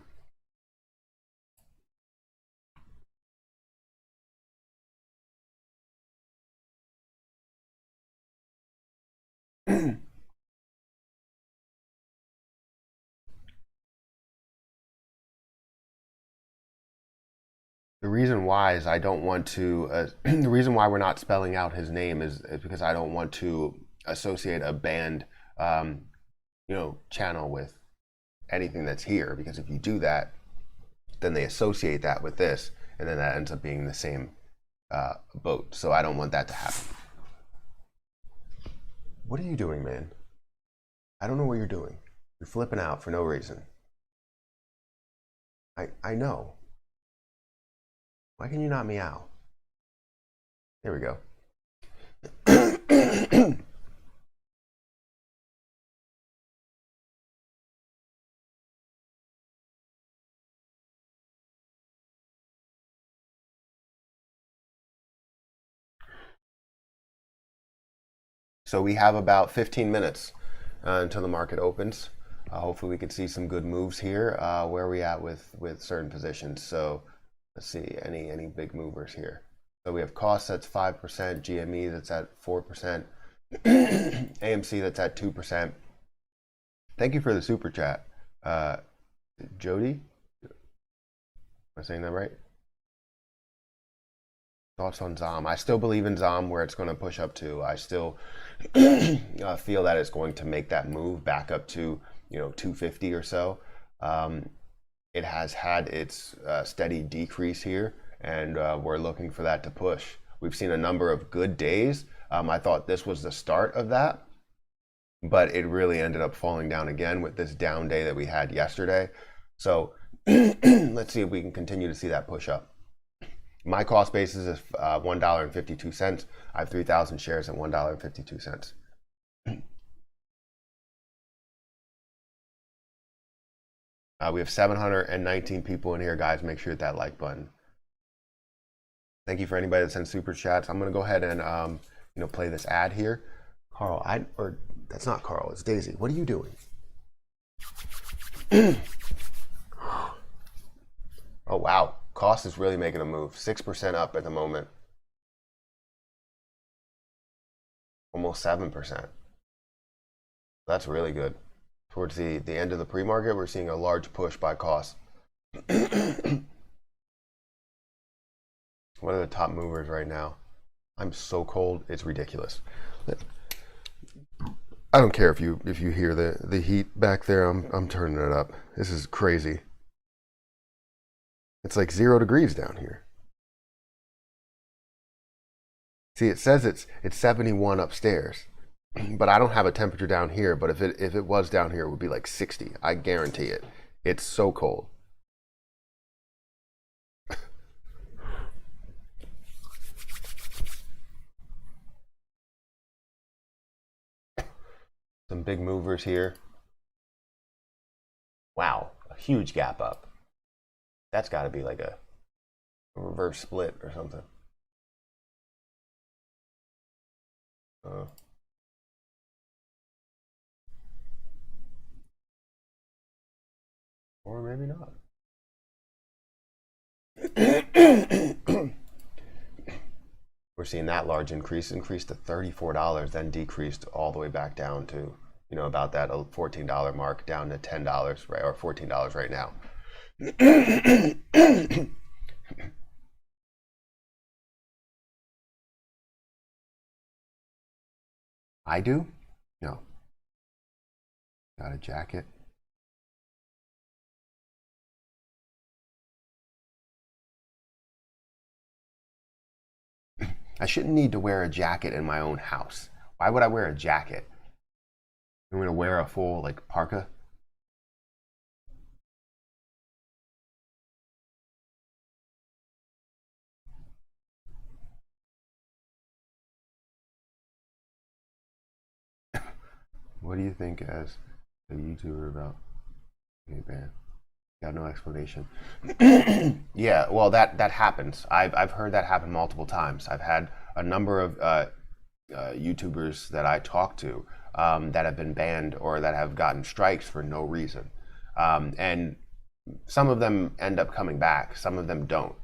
The reason why is I don't want to. The reason why we're not spelling out his name is because I don't want to associate a banned, channel with anything that's here. Because if you do that, then they associate that with this, and then that ends up being the same boat. So I don't want that to happen. What are you doing, man? I don't know what you're doing. You're flipping out for no reason. I know. Why can you not meow? There we go. So we have about 15 minutes until the market opens. Hopefully we can see some good moves here. Where are we at with certain positions? So let's see, any big movers here. So we have cost that's 5%, GME that's at 4%, AMC that's at 2%. Thank you for the super chat. Jody? Am I saying that right? Thoughts on ZOM? I still believe in ZOM where it's going to push up to. I still feel that it's going to make that move back up to 250 or so. It has had its steady decrease here, and we're looking for that to push. We've seen a number of good days. I thought this was the start of that, but it really ended up falling down again with this down day that we had yesterday. So let's see if we can continue to see that push up. My cost basis is $1.52. I have 3,000 shares at $1.52. We have 719 people in here, guys. Make sure you hit that like button. Thank you for anybody that sends super chats. I'm going to go ahead and play this ad here. Carl, that's not Carl. It's Daisy. What are you doing? Oh wow, cost is really making a move. 6% up at the moment. Almost 7%. That's really good. Towards the end of the pre-market, we're seeing a large push by cost. What are the top movers right now? I'm so cold, it's ridiculous. I don't care if you hear the heat back there. I'm turning it up. This is crazy. It's like 0 degrees down here. See, it says it's 71 upstairs, but I don't have a temperature down here. But if it was down here, it would be like 60. I guarantee it. It's so cold. Some big movers here. Wow, a huge gap up. That's got to be like a reverse split or something. Or maybe not. We're seeing that large increase to $34, then decreased all the way back down to, about that $14 mark, down to $10, right, or $14 right now. I do? No. Got a jacket. I shouldn't need to wear a jacket in my own house. Why would I wear a jacket? I'm going to wear a full parka. what do you think as a YouTuber about getting banned? Got no explanation. Yeah, well, that happens. I've heard that happen multiple times. I've had a number of YouTubers that I talk to that have been banned or that have gotten strikes for no reason, and some of them end up coming back. Some of them don't.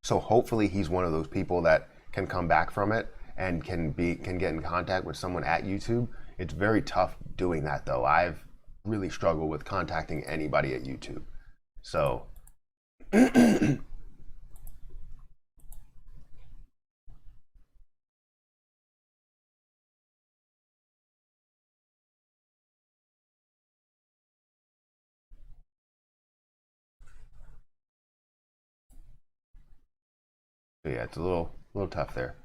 So hopefully he's one of those people that can come back from it and can get in contact with someone at YouTube. It's very tough doing that though. I've really struggled with contacting anybody at YouTube. So yeah, it's a little tough there.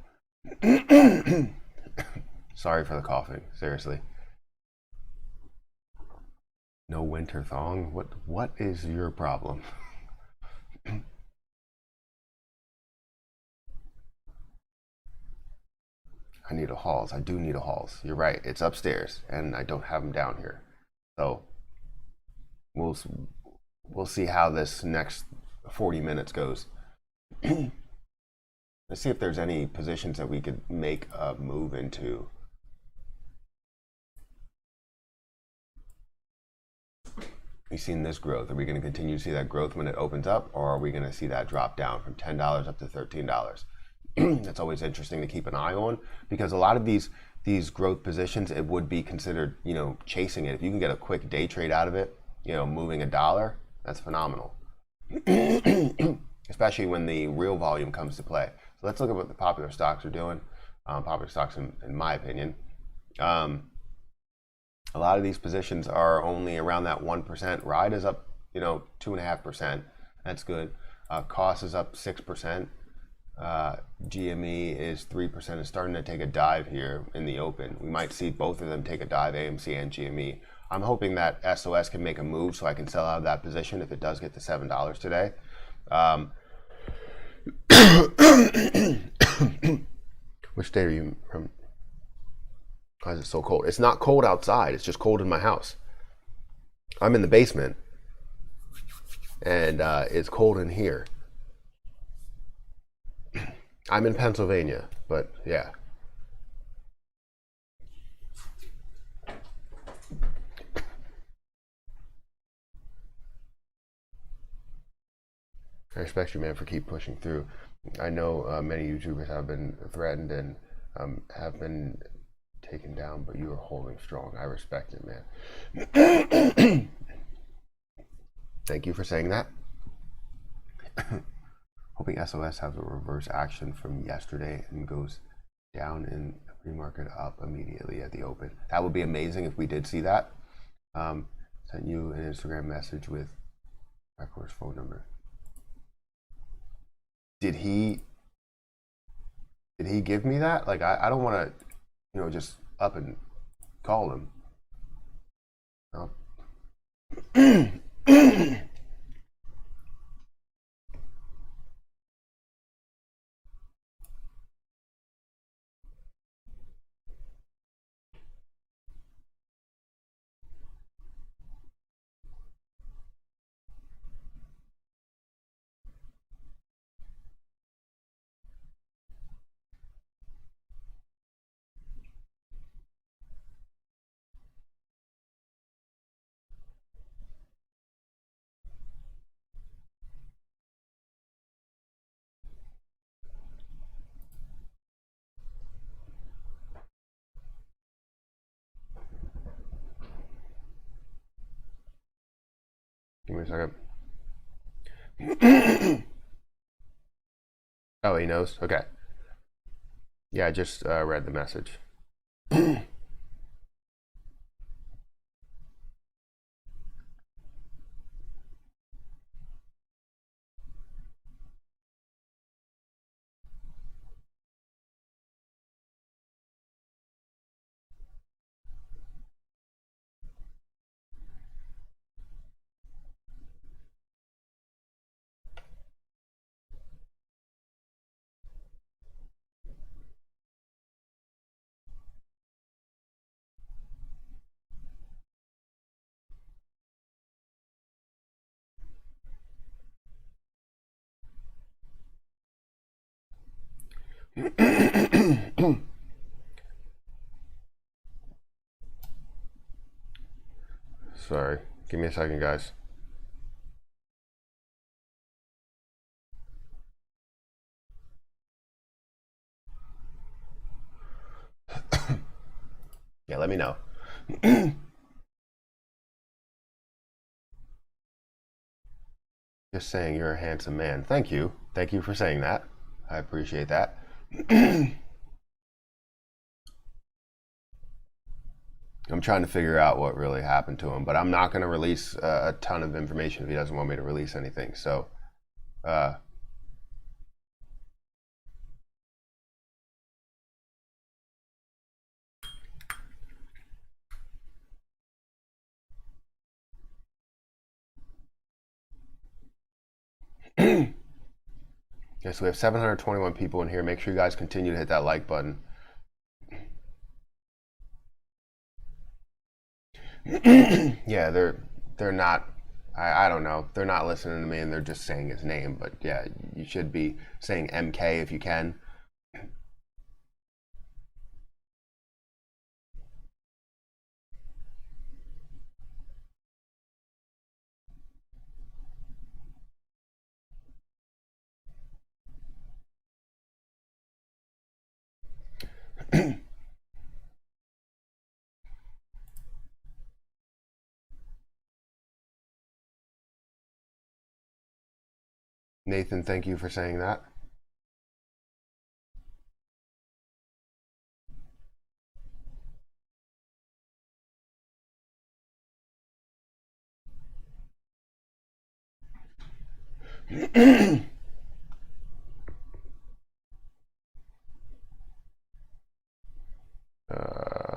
Sorry for the coughing, seriously. No winter thong? What is your problem? I need a Halls. I do need a Halls. You're right. It's upstairs, and I don't have them down here. So we'll we'll see how this next 40 minutes goes. Let's see if there's any positions that we could make a move into. We've seen this growth. Are we going to continue to see that growth when it opens up, or are we going to see that drop down from $10 up to $13? That's always interesting to keep an eye on, because a lot of these growth positions, it would be considered, chasing it. If you can get a quick day trade out of it, moving a dollar, that's phenomenal. Especially when the real volume comes to play. So let's look at what the popular stocks are doing. Popular stocks, in my opinion. A lot of these positions are only around that 1%. Ride is up, 2.5%. That's good. Cost is up 6%. GME is 3%. It's starting to take a dive here in the open. We might see both of them take a dive, AMC and GME. I'm hoping that SOS can make a move so I can sell out of that position if it does get to $7 today. Which day are you from? Why is it so cold? It's not cold outside. It's just cold in my house. I'm in the basement, and it's cold in here. I'm in Pennsylvania, but yeah. I respect you, man, for keep pushing through. I know many YouTubers have been threatened and have been taken down, but you are holding strong. I respect it, man. Thank you for saying that. Hoping SOS has a reverse action from yesterday and goes down in the pre-market up immediately at the open. That would be amazing if we did see that. Sent you an Instagram message with my Coors phone number. Did he give me that? Like, I don't want to, just up and call him. No. Give me a second. Oh, he knows? Okay. Yeah, I just read the message. Sorry, give me a second, guys. Yeah, let me know. Just saying you're a handsome man. Thank you. Thank you for saying that. I appreciate that. I'm trying to figure out what really happened to him, but I'm not going to release a ton of information if he doesn't want me to release anything. So, uh, yeah, so we have 721 people in here. Make sure you guys continue to hit that like button. Yeah, they're not. I don't know. They're not listening to me, and they're just saying his name. But yeah, you should be saying MK if you can. Nathan, thank you for saying that.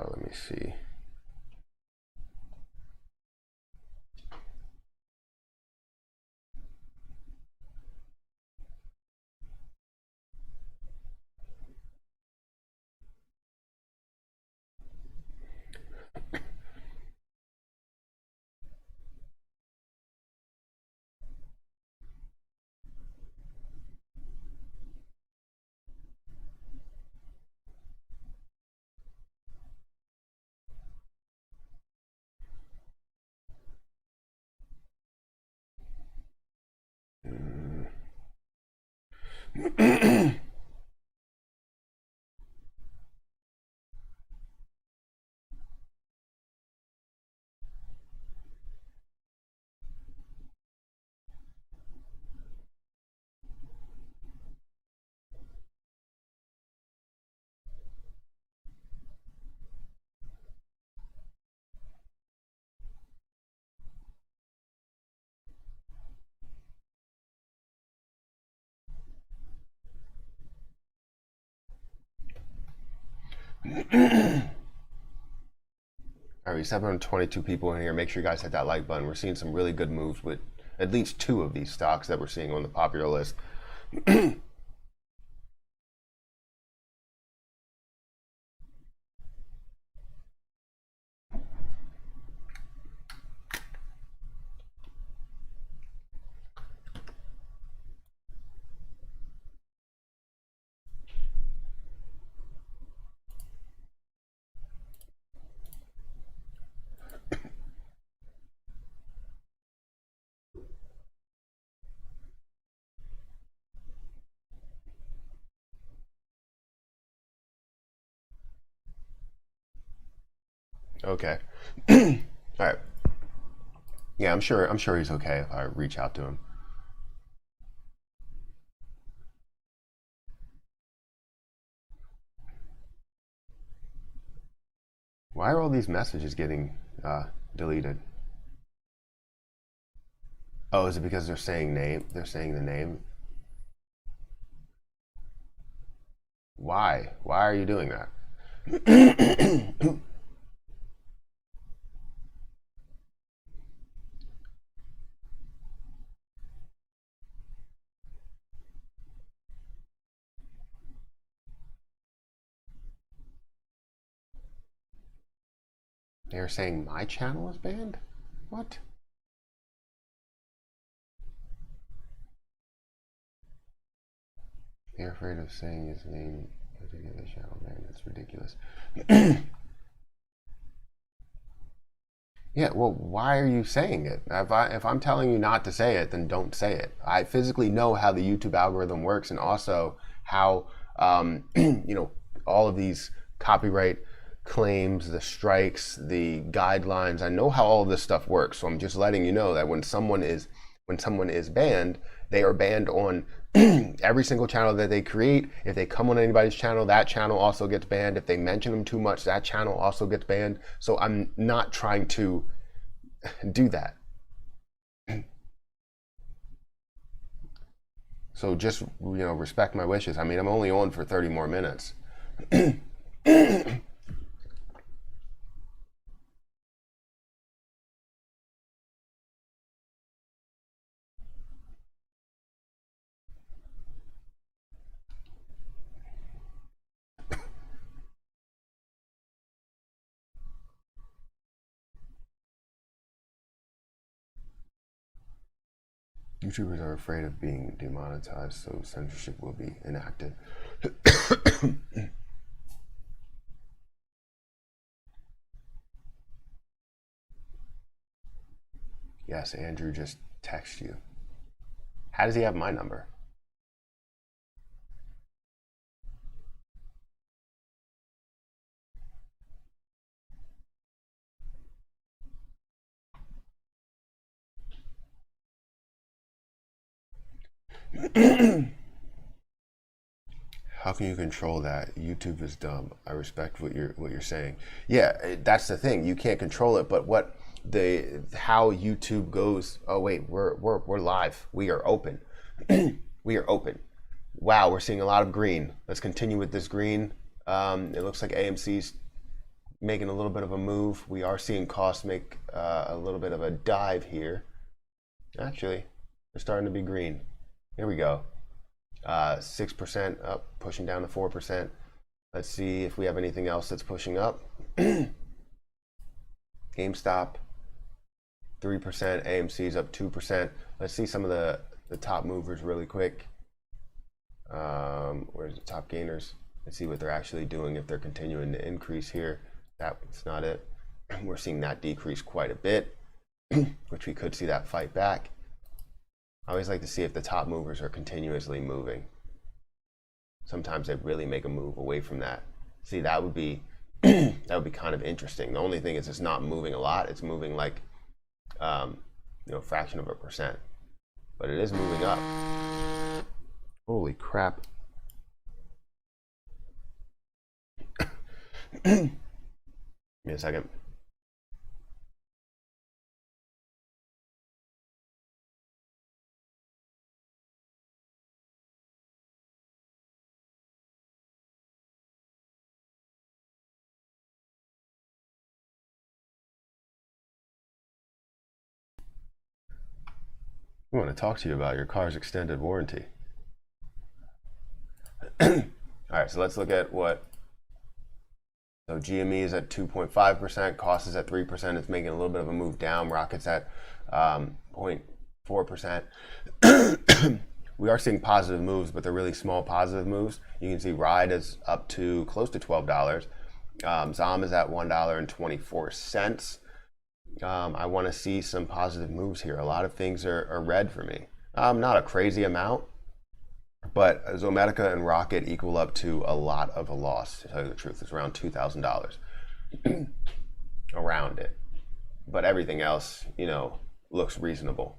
Let me see. All right, 722 people in here. Make sure you guys hit that like button. We're seeing some really good moves with at least two of these stocks that we're seeing on the popular list. Okay. All right. Yeah, I'm sure he's okay if I reach out to him. Why are all these messages getting deleted? Oh, is it because they're saying name? They're saying the name. Why? Why are you doing that? They're saying my channel is banned? What? They're afraid of saying his name. Particular channel, man, that's ridiculous. Yeah, well, why are you saying it? If I'm telling you not to say it, then don't say it. I physically know how the YouTube algorithm works, and also how all of these copyright claims, the strikes, the guidelines. I know how all of this stuff works. So I'm just letting you know that when someone is banned, they are banned on every single channel that they create. If they come on anybody's channel, that channel also gets banned. If they mention them too much, that channel also gets banned. So I'm not trying to do that. So just, respect my wishes. I mean, I'm only on for 30 more minutes. YouTubers are afraid of being demonetized, so censorship will be enacted. Yes, Andrew just texted you. How does he have my number? How can you control that? YouTube is dumb. I respect what you're saying. Yeah, that's the thing. You can't control it, but how YouTube goes. Oh wait, we're live. We are open. We are open. Wow, we're seeing a lot of green. Let's continue with this green. It looks like AMC's making a little bit of a move. We are seeing costs make a little bit of a dive here. Actually, they're starting to be green. Here we go. 6% up, pushing down to 4%. Let's see if we have anything else that's pushing up. GameStop, 3%. AMC's up 2%. Let's see some of the top movers really quick. Where's the top gainers? Let's see what they're actually doing, if they're continuing to increase here. That's not it. We're seeing that decrease quite a bit, which we could see that fight back. I always like to see if the top movers are continuously moving. Sometimes they really make a move away from that. See, that would be that would be kind of interesting. The only thing is it's not moving a lot. It's moving like a fraction of a percent, but it is moving up. Holy crap. Give me a second. I want to talk to you about your car's extended warranty. All right, so let's look at what. So GME is at 2.5%, cost is at 3%. It's making a little bit of a move down. Rocket's at 0.4%. We are seeing positive moves, but they're really small positive moves. You can see Ride is up to close to $12. ZOM is at $1.24. I want to see some positive moves here. A lot of things are red for me. Not a crazy amount, but Zomedica and Rocket equal up to a lot of a loss, to tell you the truth. It's around $2,000 around it. But everything else, looks reasonable.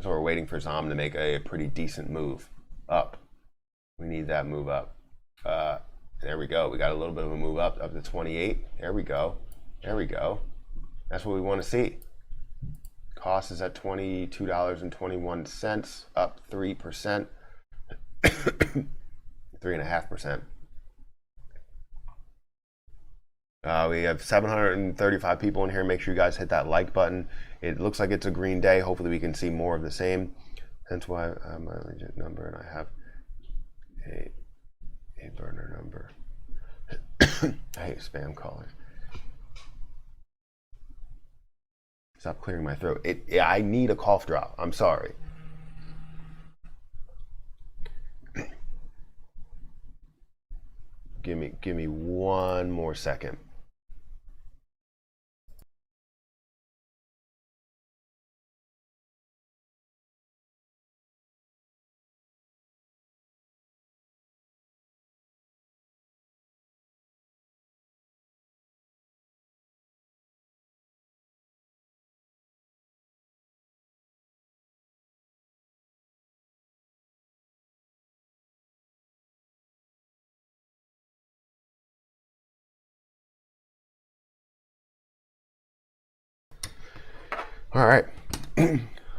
So we're waiting for ZOM to make a pretty decent move up. We need that move up. There we go. We got a little bit of a move up to 28. There we go. There we go. That's what we want to see. Cost is at $22.21, up 3%, 3.5%. We have 735 people in here. Make sure you guys hit that like button. It looks like it's a green day. Hopefully we can see more of the same. That's why I have my legit number and I have a burner number. I hate spam callers. Stop clearing my throat. I need a cough drop. I'm sorry. give me one more second. All right,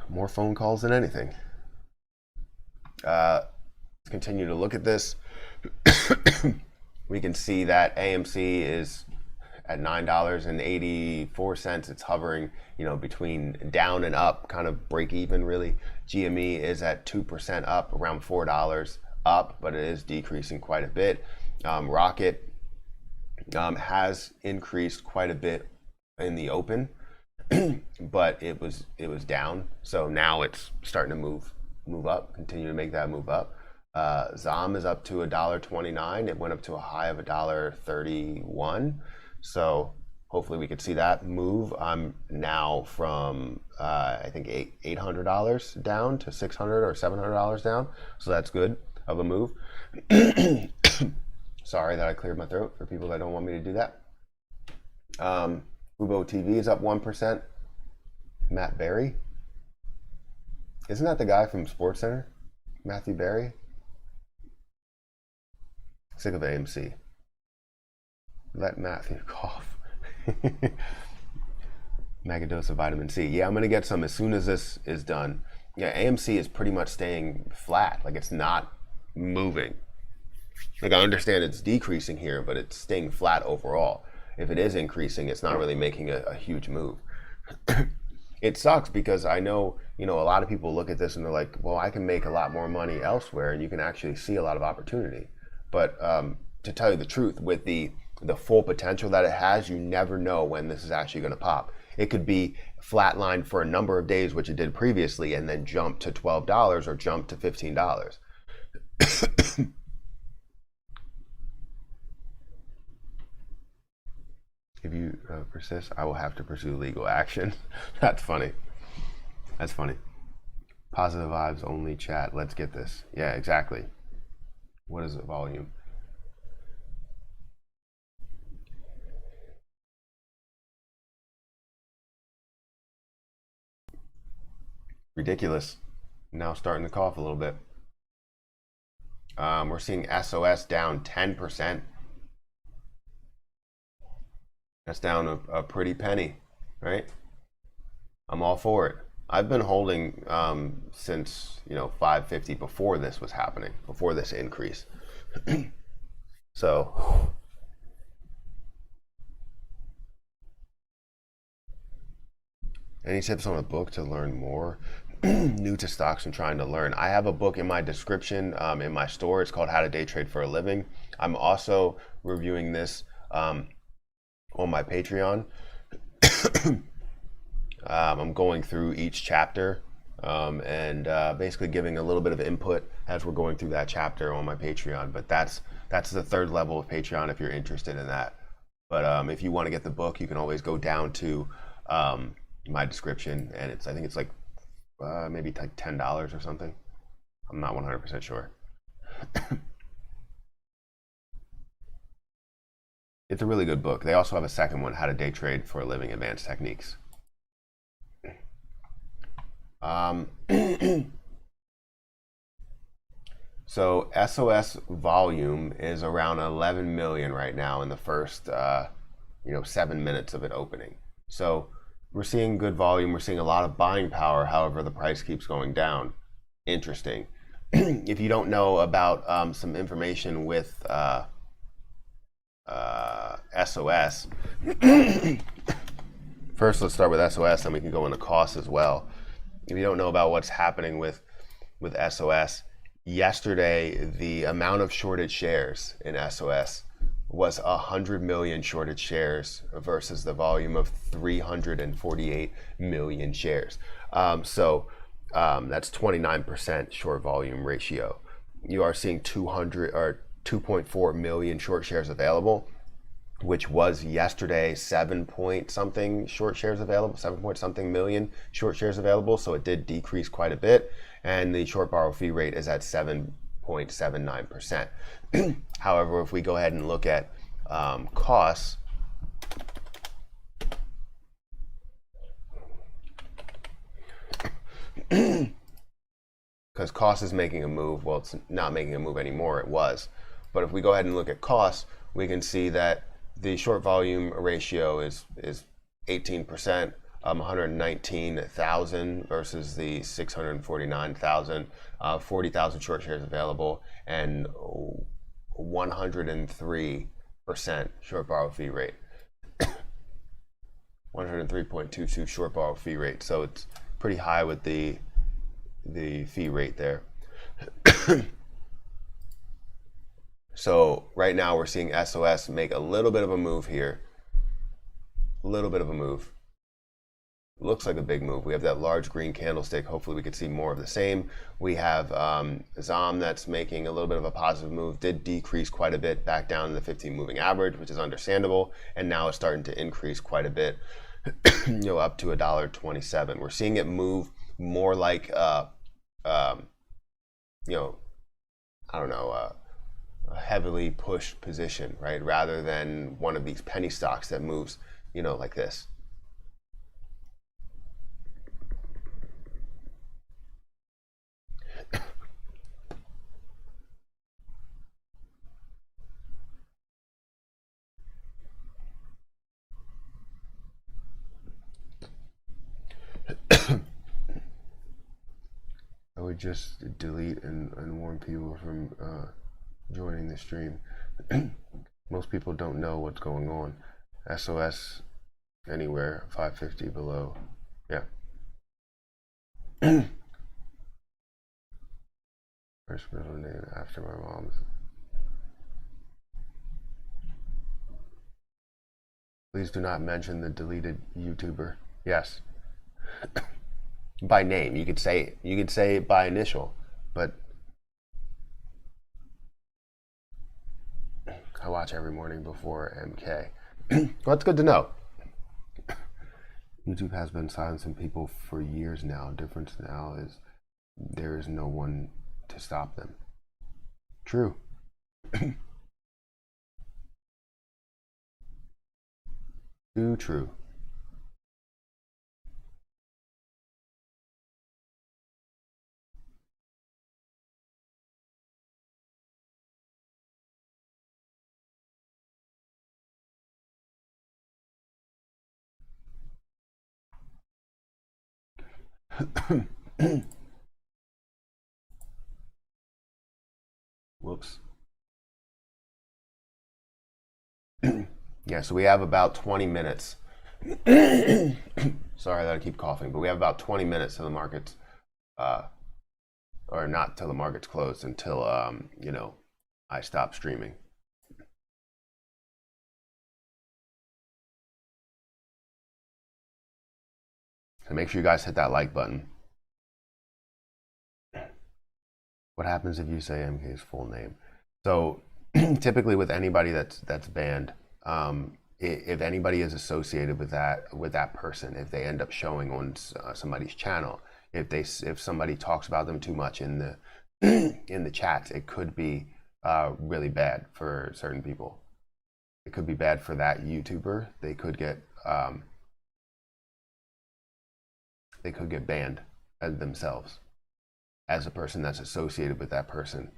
more phone calls than anything. Let's continue to look at this. We can see that AMC is at $9.84. It's hovering, between down and up, kind of break even really. GME is at 2% up, around $4 up, but it is decreasing quite a bit. Rocket has increased quite a bit in the open, but it was down. So now it's starting to move up, continue to make that move up. ZOM is up to $1.29. It went up to a high of $1.31. So hopefully we could see that move. I'm now from I think $800 down to $600 or $700 down. So that's good of a move. Sorry that I cleared my throat for people that don't want me to do that. Fubo TV is up 1%. Matt Berry. Isn't that the guy from SportsCenter? Matthew Berry? Sick of AMC. Let Matthew cough. Mega dose of vitamin C. Yeah, I'm going to get some as soon as this is done. Yeah, AMC is pretty much staying flat. Like, it's not moving. Like, I understand it's decreasing here, but it's staying flat overall. If it is increasing, it's not really making a huge move. It sucks because I know, a lot of people look at this and they're like, well, I can make a lot more money elsewhere, and you can actually see a lot of opportunity. But to tell you the truth, with the full potential that it has, you never know when this is actually going to pop. It could be flatlined for a number of days, which it did previously, and then jump to $12 or jump to $15. If you persist, I will have to pursue legal action. That's funny. That's funny. Positive vibes only chat. Let's get this. Yeah, exactly. What is the volume? Ridiculous. Now starting to cough a little bit. We're seeing SOS down 10%. That's down a pretty penny, right? I'm all for it. I've been holding since 550 before this was happening, before this increase. So any tips on a book to learn more? New to stocks and trying to learn. I have a book in my description in my store. It's called How to Day Trade for a Living. I'm also reviewing this on my Patreon. I'm going through each chapter and basically giving a little bit of input as we're going through that chapter on my Patreon. But that's the third level of Patreon if you're interested in that. But if you want to get the book, you can always go down to my description, and I think it's like maybe like $10 or something. I'm not 100% sure. It's a really good book. They also have a second one, How to Day Trade for a Living, Advanced Techniques. So SOS volume is around 11 million right now in the first 7 minutes of it opening. So we're seeing good volume. We're seeing a lot of buying power. However, the price keeps going down. Interesting. If you don't know about some information with SOS, first let's start with SOS, then we can go into costs as well. If you don't know about what's happening with SOS, yesterday the amount of shorted shares in SOS was 100 million shorted shares versus the volume of 348 million shares. So that's 29% short volume ratio. You are seeing 2.4 million short shares available, which was yesterday 7 point something short shares available, 7 point something million short shares available. So it did decrease quite a bit. And the short borrow fee rate is at 7.79%. However, if we go ahead and look at costs, because cost is making a move. Well, it's not making a move anymore. It was. But if we go ahead and look at costs, we can see that the short volume ratio is 18%, 119,000 versus the 649,000, 40,000 short shares available, and 103% short borrow fee rate. 103.22 short borrow fee rate. So it's pretty high with the fee rate there. So right now we're seeing SOS make a little bit of a move here. A little bit of a move. Looks like a big move. We have that large green candlestick. Hopefully we could see more of the same. We have ZOM that's making a little bit of a positive move. Did decrease quite a bit back down to the 15 moving average, which is understandable. And now it's starting to increase quite a bit, up to $1.27. We're seeing it move more like, I don't know, a heavily pushed position, right? Rather than one of these penny stocks that moves, like this. I would just delete and warn people from joining the stream. Most people don't know what's going on. SOS anywhere, 550 below. Yeah. First middle name after my mom's. Please do not mention the deleted YouTuber. Yes. By name. You could say it by initial, but I watch every morning before MK. Well, that's good to know. YouTube has been silencing people for years now. Difference now is there is no one to stop them. True. Too true. Whoops. Yeah, so we have about 20 minutes. Sorry that I keep coughing, but we have about 20 minutes till the markets, or not till the markets close, until, I stop streaming. So make sure you guys hit that like button. What happens if you say MK's full name? So typically with anybody that's banned, if anybody is associated with that person, if they end up showing on somebody's channel, if somebody talks about them too much in the in the chats, it could be really bad for certain people. It could be bad for that YouTuber. They could get banned themselves as a person that's associated with that person,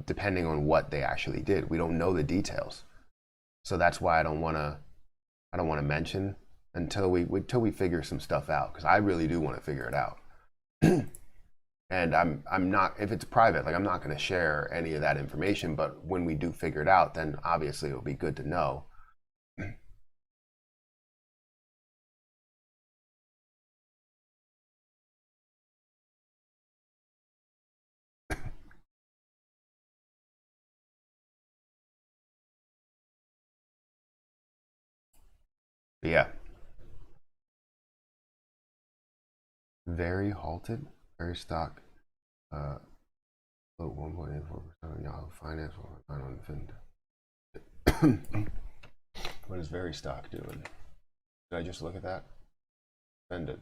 depending on what they actually did. We don't know the details, so that's why I don't want to mention until we figure some stuff out, because I really do want to figure it out. And I'm not, if it's private, like I'm not going to share any of that information, but when we do figure it out, then obviously it'll be good to know. But yeah. Very halted, very stock. 1.84% on Yahoo Finance, 1.9 on Fin. What is Very Stock doing? Did I just look at that? Spend it.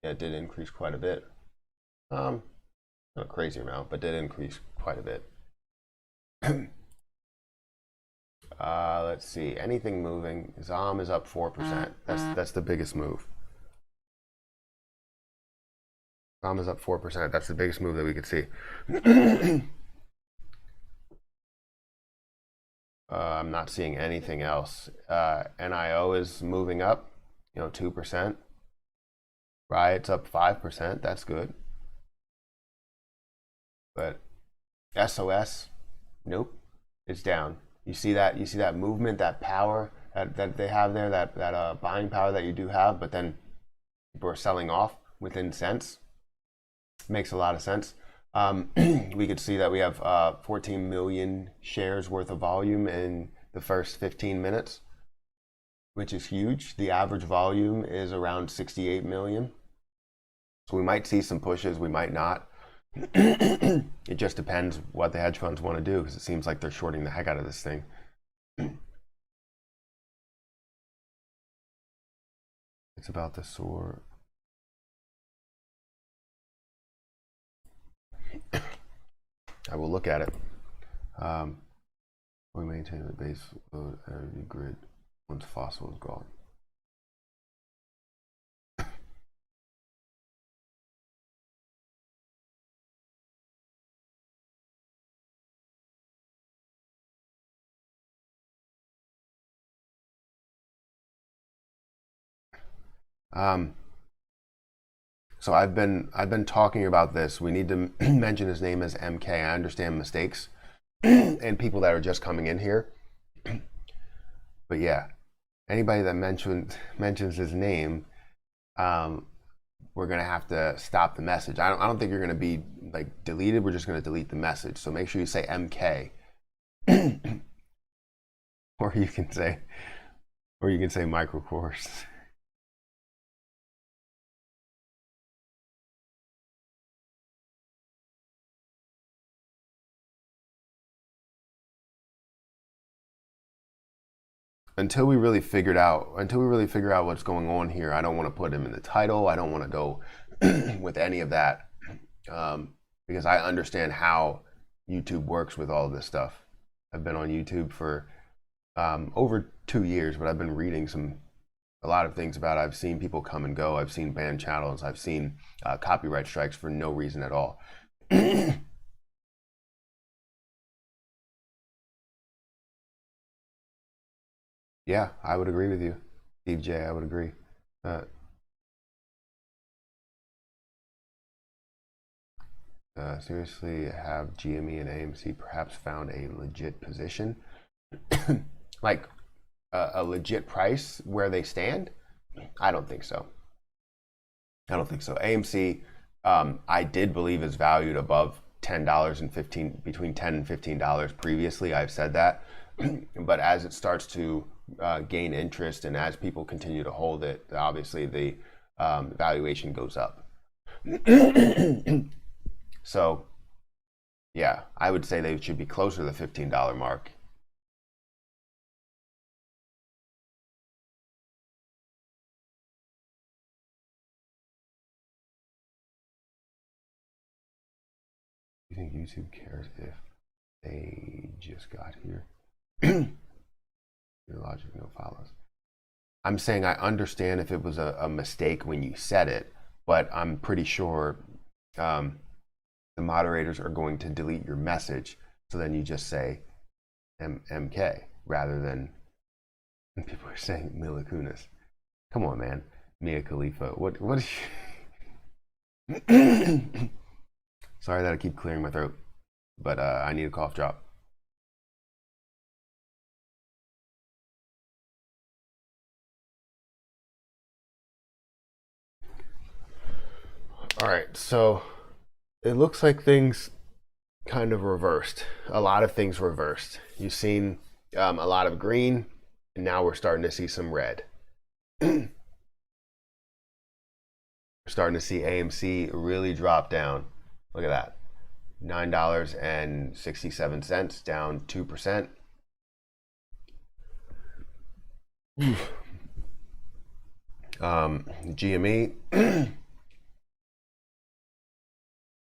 Yeah, it did increase quite a bit. Not a crazy amount, but did increase quite a bit. Let's see. Anything moving? ZOM is up 4%. That's the biggest move. ZOM is up 4%. That's the biggest move that we could see. I'm not seeing anything else. NIO is moving up, 2%. Riot's up 5%. That's good. But SOS, nope, it's down. You see that movement, that power that they have there, that buying power that you do have, but then people are selling off within cents. Makes a lot of sense. We could see that we have 14 million shares worth of volume in the first 15 minutes, which is huge. The average volume is around 68 million. So we might see some pushes, we might not. It just depends what the hedge funds want to do, because it seems like they're shorting the heck out of this thing. It's about the soar. I will look at it. We maintain the base load energy grid once fossil is gone. So I've been talking about this. We need to mention his name as MK. I understand mistakes and people that are just coming in here. But yeah, anybody that mentions his name, we're gonna have to stop the message. I don't think you're gonna be like deleted. We're just gonna delete the message. So make sure you say MK, or you can say micro course. Until we really figure out what's going on here, I don't want to put him in the title. I don't want to go with any of that, because I understand how YouTube works with all of this stuff. I've been on YouTube for over 2 years, but I've been reading a lot of things about it. I've seen people come and go. I've seen banned channels. I've seen copyright strikes for no reason at all. Yeah, I would agree with you, Steve J. I would agree. Seriously, have GME and AMC perhaps found a legit position, like a legit price where they stand? I don't think so. AMC, I did believe is valued above $10 and between $10 and $15 previously. I've said that, but as it starts to gain interest and as people continue to hold it, obviously the valuation goes up. So yeah, I would say they should be closer to the $15 mark. You think YouTube cares if they just got here? Your logic no follows. I'm saying I understand if it was a mistake when you said it, but I'm pretty sure the moderators are going to delete your message, so then you just say MK rather than people are saying Mila Kunis. Come on, man. Mia Khalifa. What is Sorry that I keep clearing my throat, but I need a cough drop. All right, so it looks like things kind of reversed. A lot of things reversed. You've seen a lot of green, and now we're starting to see some red. We're starting to see AMC really drop down. Look at that. $9.67, down 2%. GME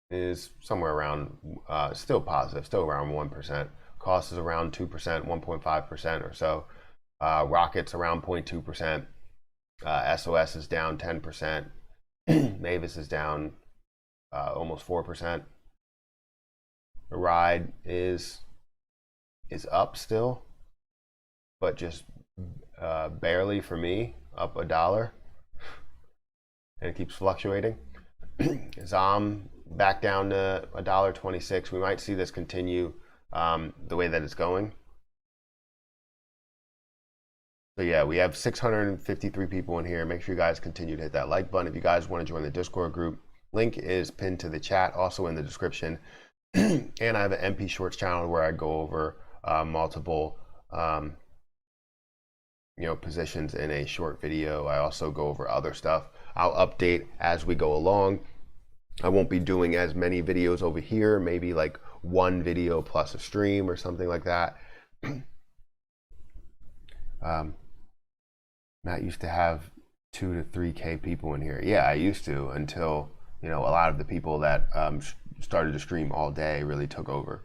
is somewhere around, still positive, still around 1%. Cost is around 2%, 1.5% or so. Rocket's around 0.2%. SOS is down 10%. Mavis is down almost 4%. The ride is up still, but just barely for me, up $1, and it keeps fluctuating. ZOM back down to $1.26. We might see this continue the way that it's going. So yeah, we have 653 people in here. Make sure you guys continue to hit that like button. If you guys want to join the Discord group, link is pinned to the chat, also in the description. And I have an MP Shorts channel where I go over multiple positions in a short video. I also go over other stuff. I'll update as we go along. I won't be doing as many videos over here, maybe like one video plus a stream or something like that. Matt used to have 2 to 3K people in here. Yeah, I used to, until a lot of the people that started to stream all day really took over.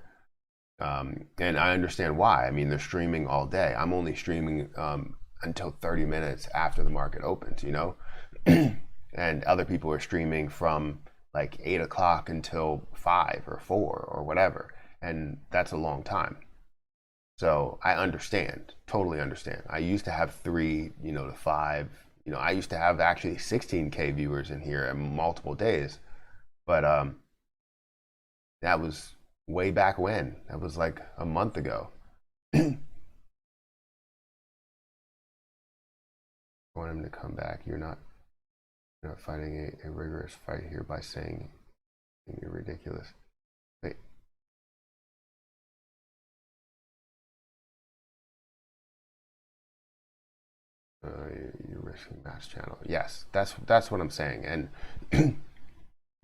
And I understand why. I mean, they're streaming all day. I'm only streaming until 30 minutes after the market opens, and other people are streaming from like 8 o'clock until 5 or 4 or whatever, and that's a long time. So I understand, totally understand. I used to have 3 to 5, I used to have actually 16K viewers in here in multiple days, but that was way back when. That was like a month ago. I want him to come back. You're not fighting a rigorous fight here by saying you're ridiculous. Wait. You're risking mass channel. Yes, that's what I'm saying. And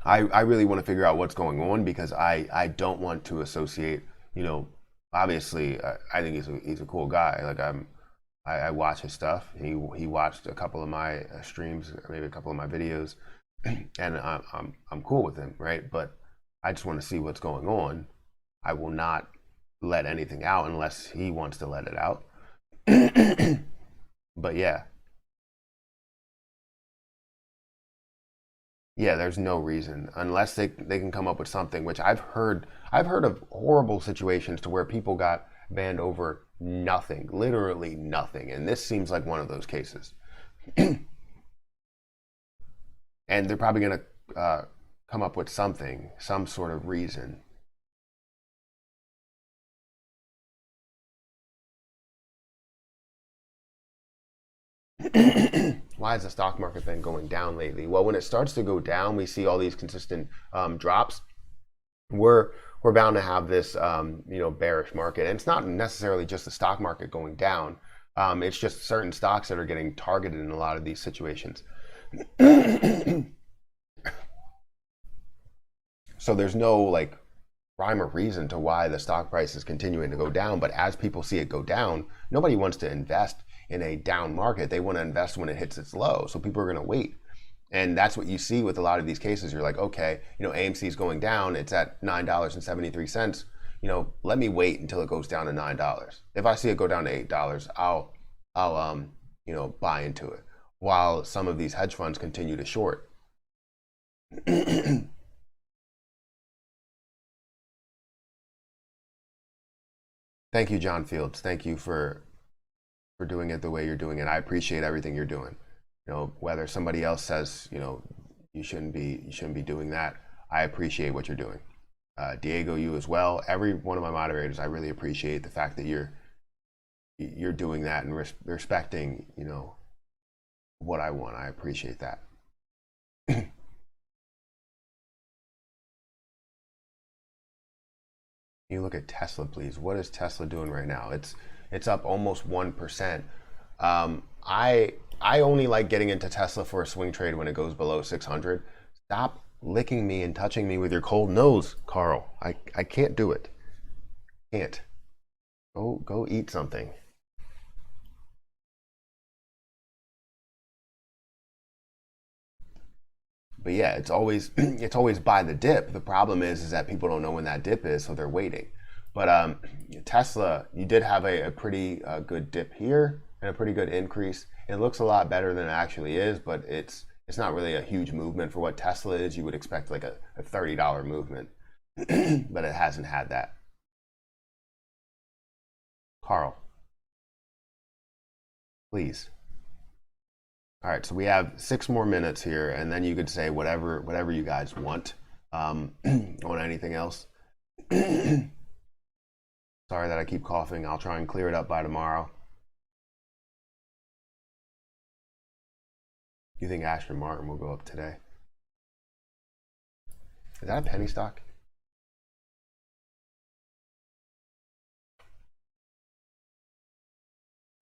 I really want to figure out what's going on, because I don't want to associate, obviously I think he's a cool guy. Like I watch his stuff. He watched a couple of my streams, maybe a couple of my videos, and I'm cool with him, right? But I just want to see what's going on. I will not let anything out unless he wants to let it out. But yeah, there's no reason, unless they can come up with something, which I've heard of horrible situations to where people got banned over nothing, literally nothing, and this seems like one of those cases. And they're probably going to come up with something, some sort of reason. Why has the stock market been going down lately? Well, when it starts to go down, we see all these consistent drops. We're bound to have this bearish market, and it's not necessarily just the stock market going down. It's just certain stocks that are getting targeted in a lot of these situations. So there's no like rhyme or reason to why the stock price is continuing to go down, but as people see it go down, nobody wants to invest in a down market. They want to invest when it hits its low, so people are going to wait. And that's what you see with a lot of these cases. You're like, okay, AMC is going down, it's at $9.73. Let me wait until it goes down to $9. If I see it go down to $8, I'll buy into it, while some of these hedge funds continue to short. Thank you, John Fields. Thank you for doing it the way you're doing it. I appreciate everything you're doing. Whether somebody else says, you shouldn't be doing that, I appreciate what you're doing. Diego, you as well. Every one of my moderators, I really appreciate the fact that you're doing that and respecting, what I want. I appreciate that. You look at Tesla, please. What is Tesla doing right now? It's up almost 1%. I only like getting into Tesla for a swing trade when it goes below 600. Stop licking me and touching me with your cold nose, Carl. I can't do it. Can't. Go eat something. But yeah, it's always it's always by the dip. The problem is that people don't know when that dip is, so they're waiting. But Tesla, you did have a pretty good dip here and a pretty good increase. It looks a lot better than it actually is, but it's not really a huge movement for what Tesla is. You would expect like a $30 movement, but it hasn't had that. Carl, please. All right, so we have 6 more minutes here, and then you could say whatever you guys want on anything else. Sorry that I keep coughing. I'll try and clear it up by tomorrow. You think Aston Martin will go up today? Is that a penny stock?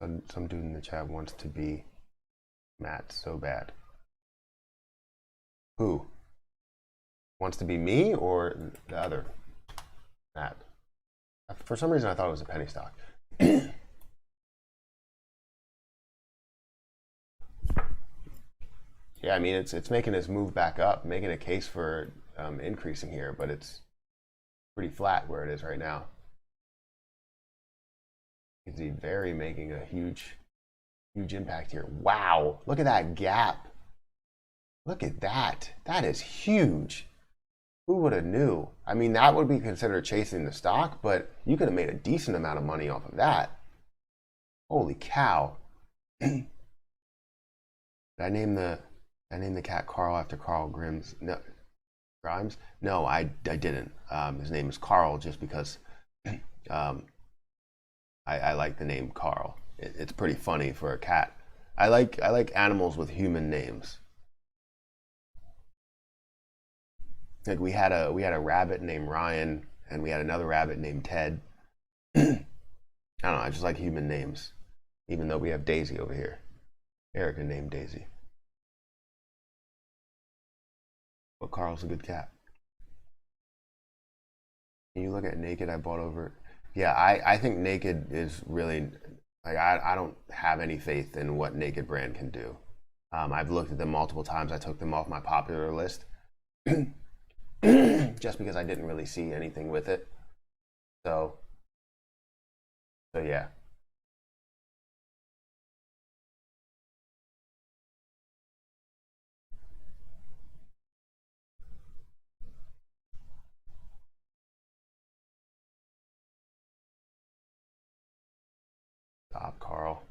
Some dude in the chat wants to be Matt so bad. Who? Wants to be me or the other Matt? For some reason, I thought it was a penny stock. Yeah, I mean, it's making its move back up, making a case for increasing here, but it's pretty flat where it is right now. It's very making a huge impact here. Wow, look at that gap. Look at that. That is huge. Who would have knew? I mean, that would be considered chasing the stock, but you could have made a decent amount of money off of that. Holy cow. Did I name the cat Carl after Carl Grimes? No, Grimes? No, I didn't. His name is Carl just because I like the name Carl. It's pretty funny for a cat. I like animals with human names. Like we had a rabbit named Ryan, and we had another rabbit named Ted. I don't know. I just like human names, even though we have Daisy over here. Erica named Daisy. But Carl's a good cat. Can you look at Naked? I bought over. Yeah, I think Naked is really like I don't have any faith in what Naked brand can do. I've looked at them multiple times. I took them off my popular list just because I didn't really see anything with it. So yeah. Stop, Carl.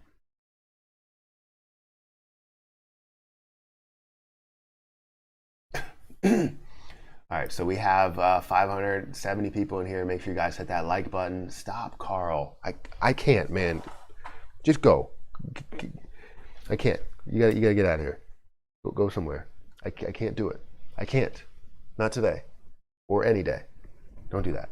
All right, so we have 570 people in here. Make sure you guys hit that like button. Stop, Carl. I can't, man. Just go. I can't. You gotta get out of here. Go somewhere. I can't do it. I can't. Not today, or any day. Don't do that.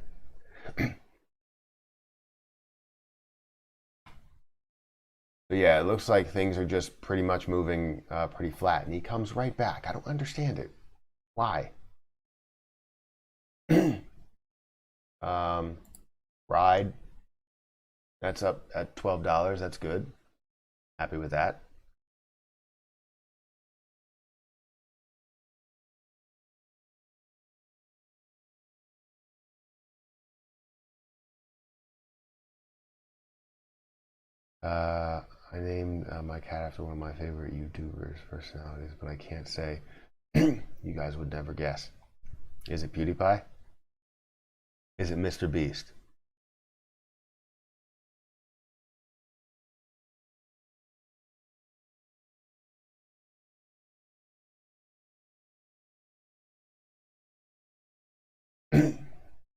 But yeah, it looks like things are just pretty much moving pretty flat, and he comes right back. I don't understand it. Why? Ride. That's up at $12. That's good. Happy with that. I named my cat after one of my favorite YouTubers personalities, but I can't say. You guys would never guess. Is it PewDiePie? Is it Mr. Beast? All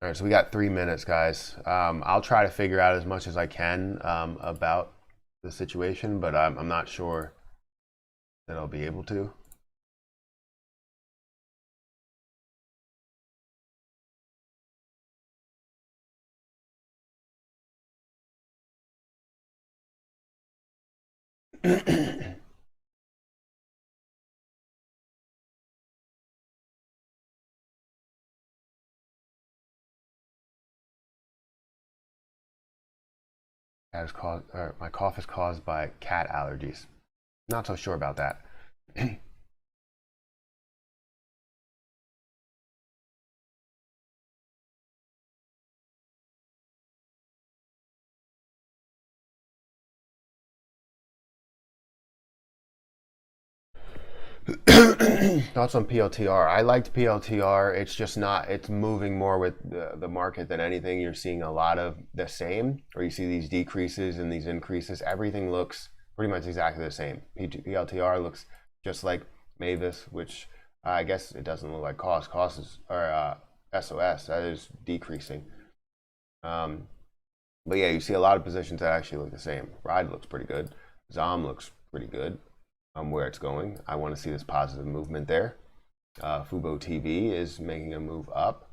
right, so we got 3 minutes, guys. I'll try to figure out as much as I can about the situation, but I'm not sure that I'll be able to. My cough is caused by cat allergies. Not so sure about that. Thoughts on PLTR? I liked PLTR. It's just not, it's moving more with the market than anything. You're seeing a lot of the same, or you see these decreases and these increases. Everything looks pretty much exactly the same. PLTR looks just like Mavis, which I guess it doesn't look like cost. Cost is, or SOS, that is decreasing. But yeah, you see a lot of positions that actually look the same. Ride looks pretty good. Zom looks pretty good. Where it's going, I want to see this positive movement there. Fubo TV is making a move up.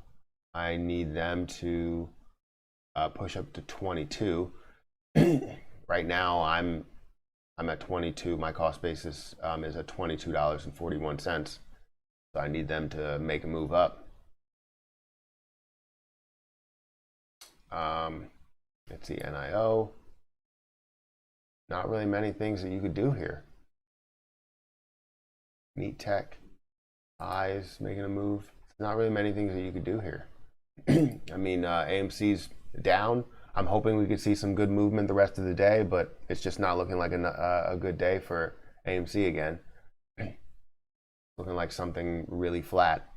I need them to push up to 22. Right now, I'm at 22. My cost basis is at $22.41. So I need them to make a move up. Let's see, NIO. Not really many things that you could do here. Meat Tech, Eyes making a move. Not really many things that you could do here. I mean, AMC's down. I'm hoping we could see some good movement the rest of the day, but it's just not looking like a good day for AMC again. Looking like something really flat,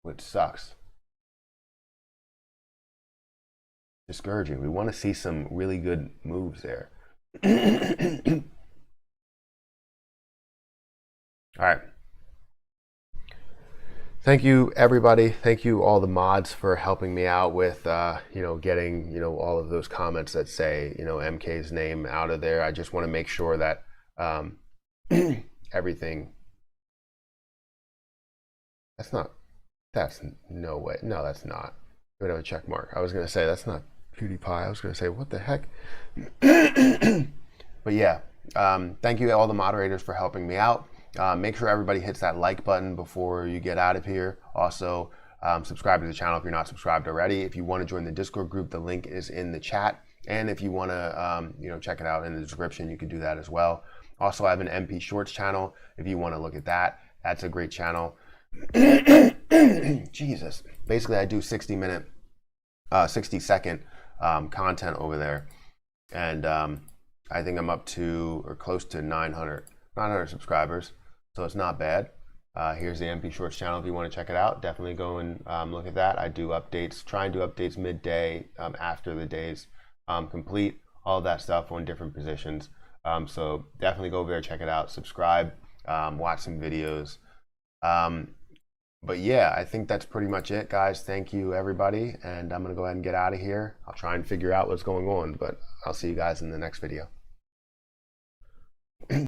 which sucks. Discouraging. We want to see some really good moves there. All right. Thank you, everybody. Thank you, all the mods, for helping me out with, getting, all of those comments that say, MK's name out of there. I just want to make sure that everything. That's no way. No, that's not. We have a check mark. I was going to say, that's not PewDiePie. I was going to say, what the heck? But yeah, thank you, all the moderators, for helping me out. Make sure everybody hits that like button before you get out of here. Also, subscribe to the channel if you're not subscribed already. If you want to join the Discord group, the link is in the chat. And if you want to, check it out in the description, you can do that as well. Also, I have an MP Shorts channel. If you want to look at that, that's a great channel. Jesus. Basically, I do 60-second content over there. And I think I'm up to, or close to 900 subscribers. So it's not bad. Here's the MP Shorts channel if you want to check it out. Definitely go and look at that. I do updates, try and do updates midday after the day's complete, all of that stuff on different positions. So definitely go over there, check it out, subscribe, watch some videos. But yeah, I think that's pretty much it, guys. Thank you, everybody. And I'm going to go ahead and get out of here. I'll try and figure out what's going on, but I'll see you guys in the next video.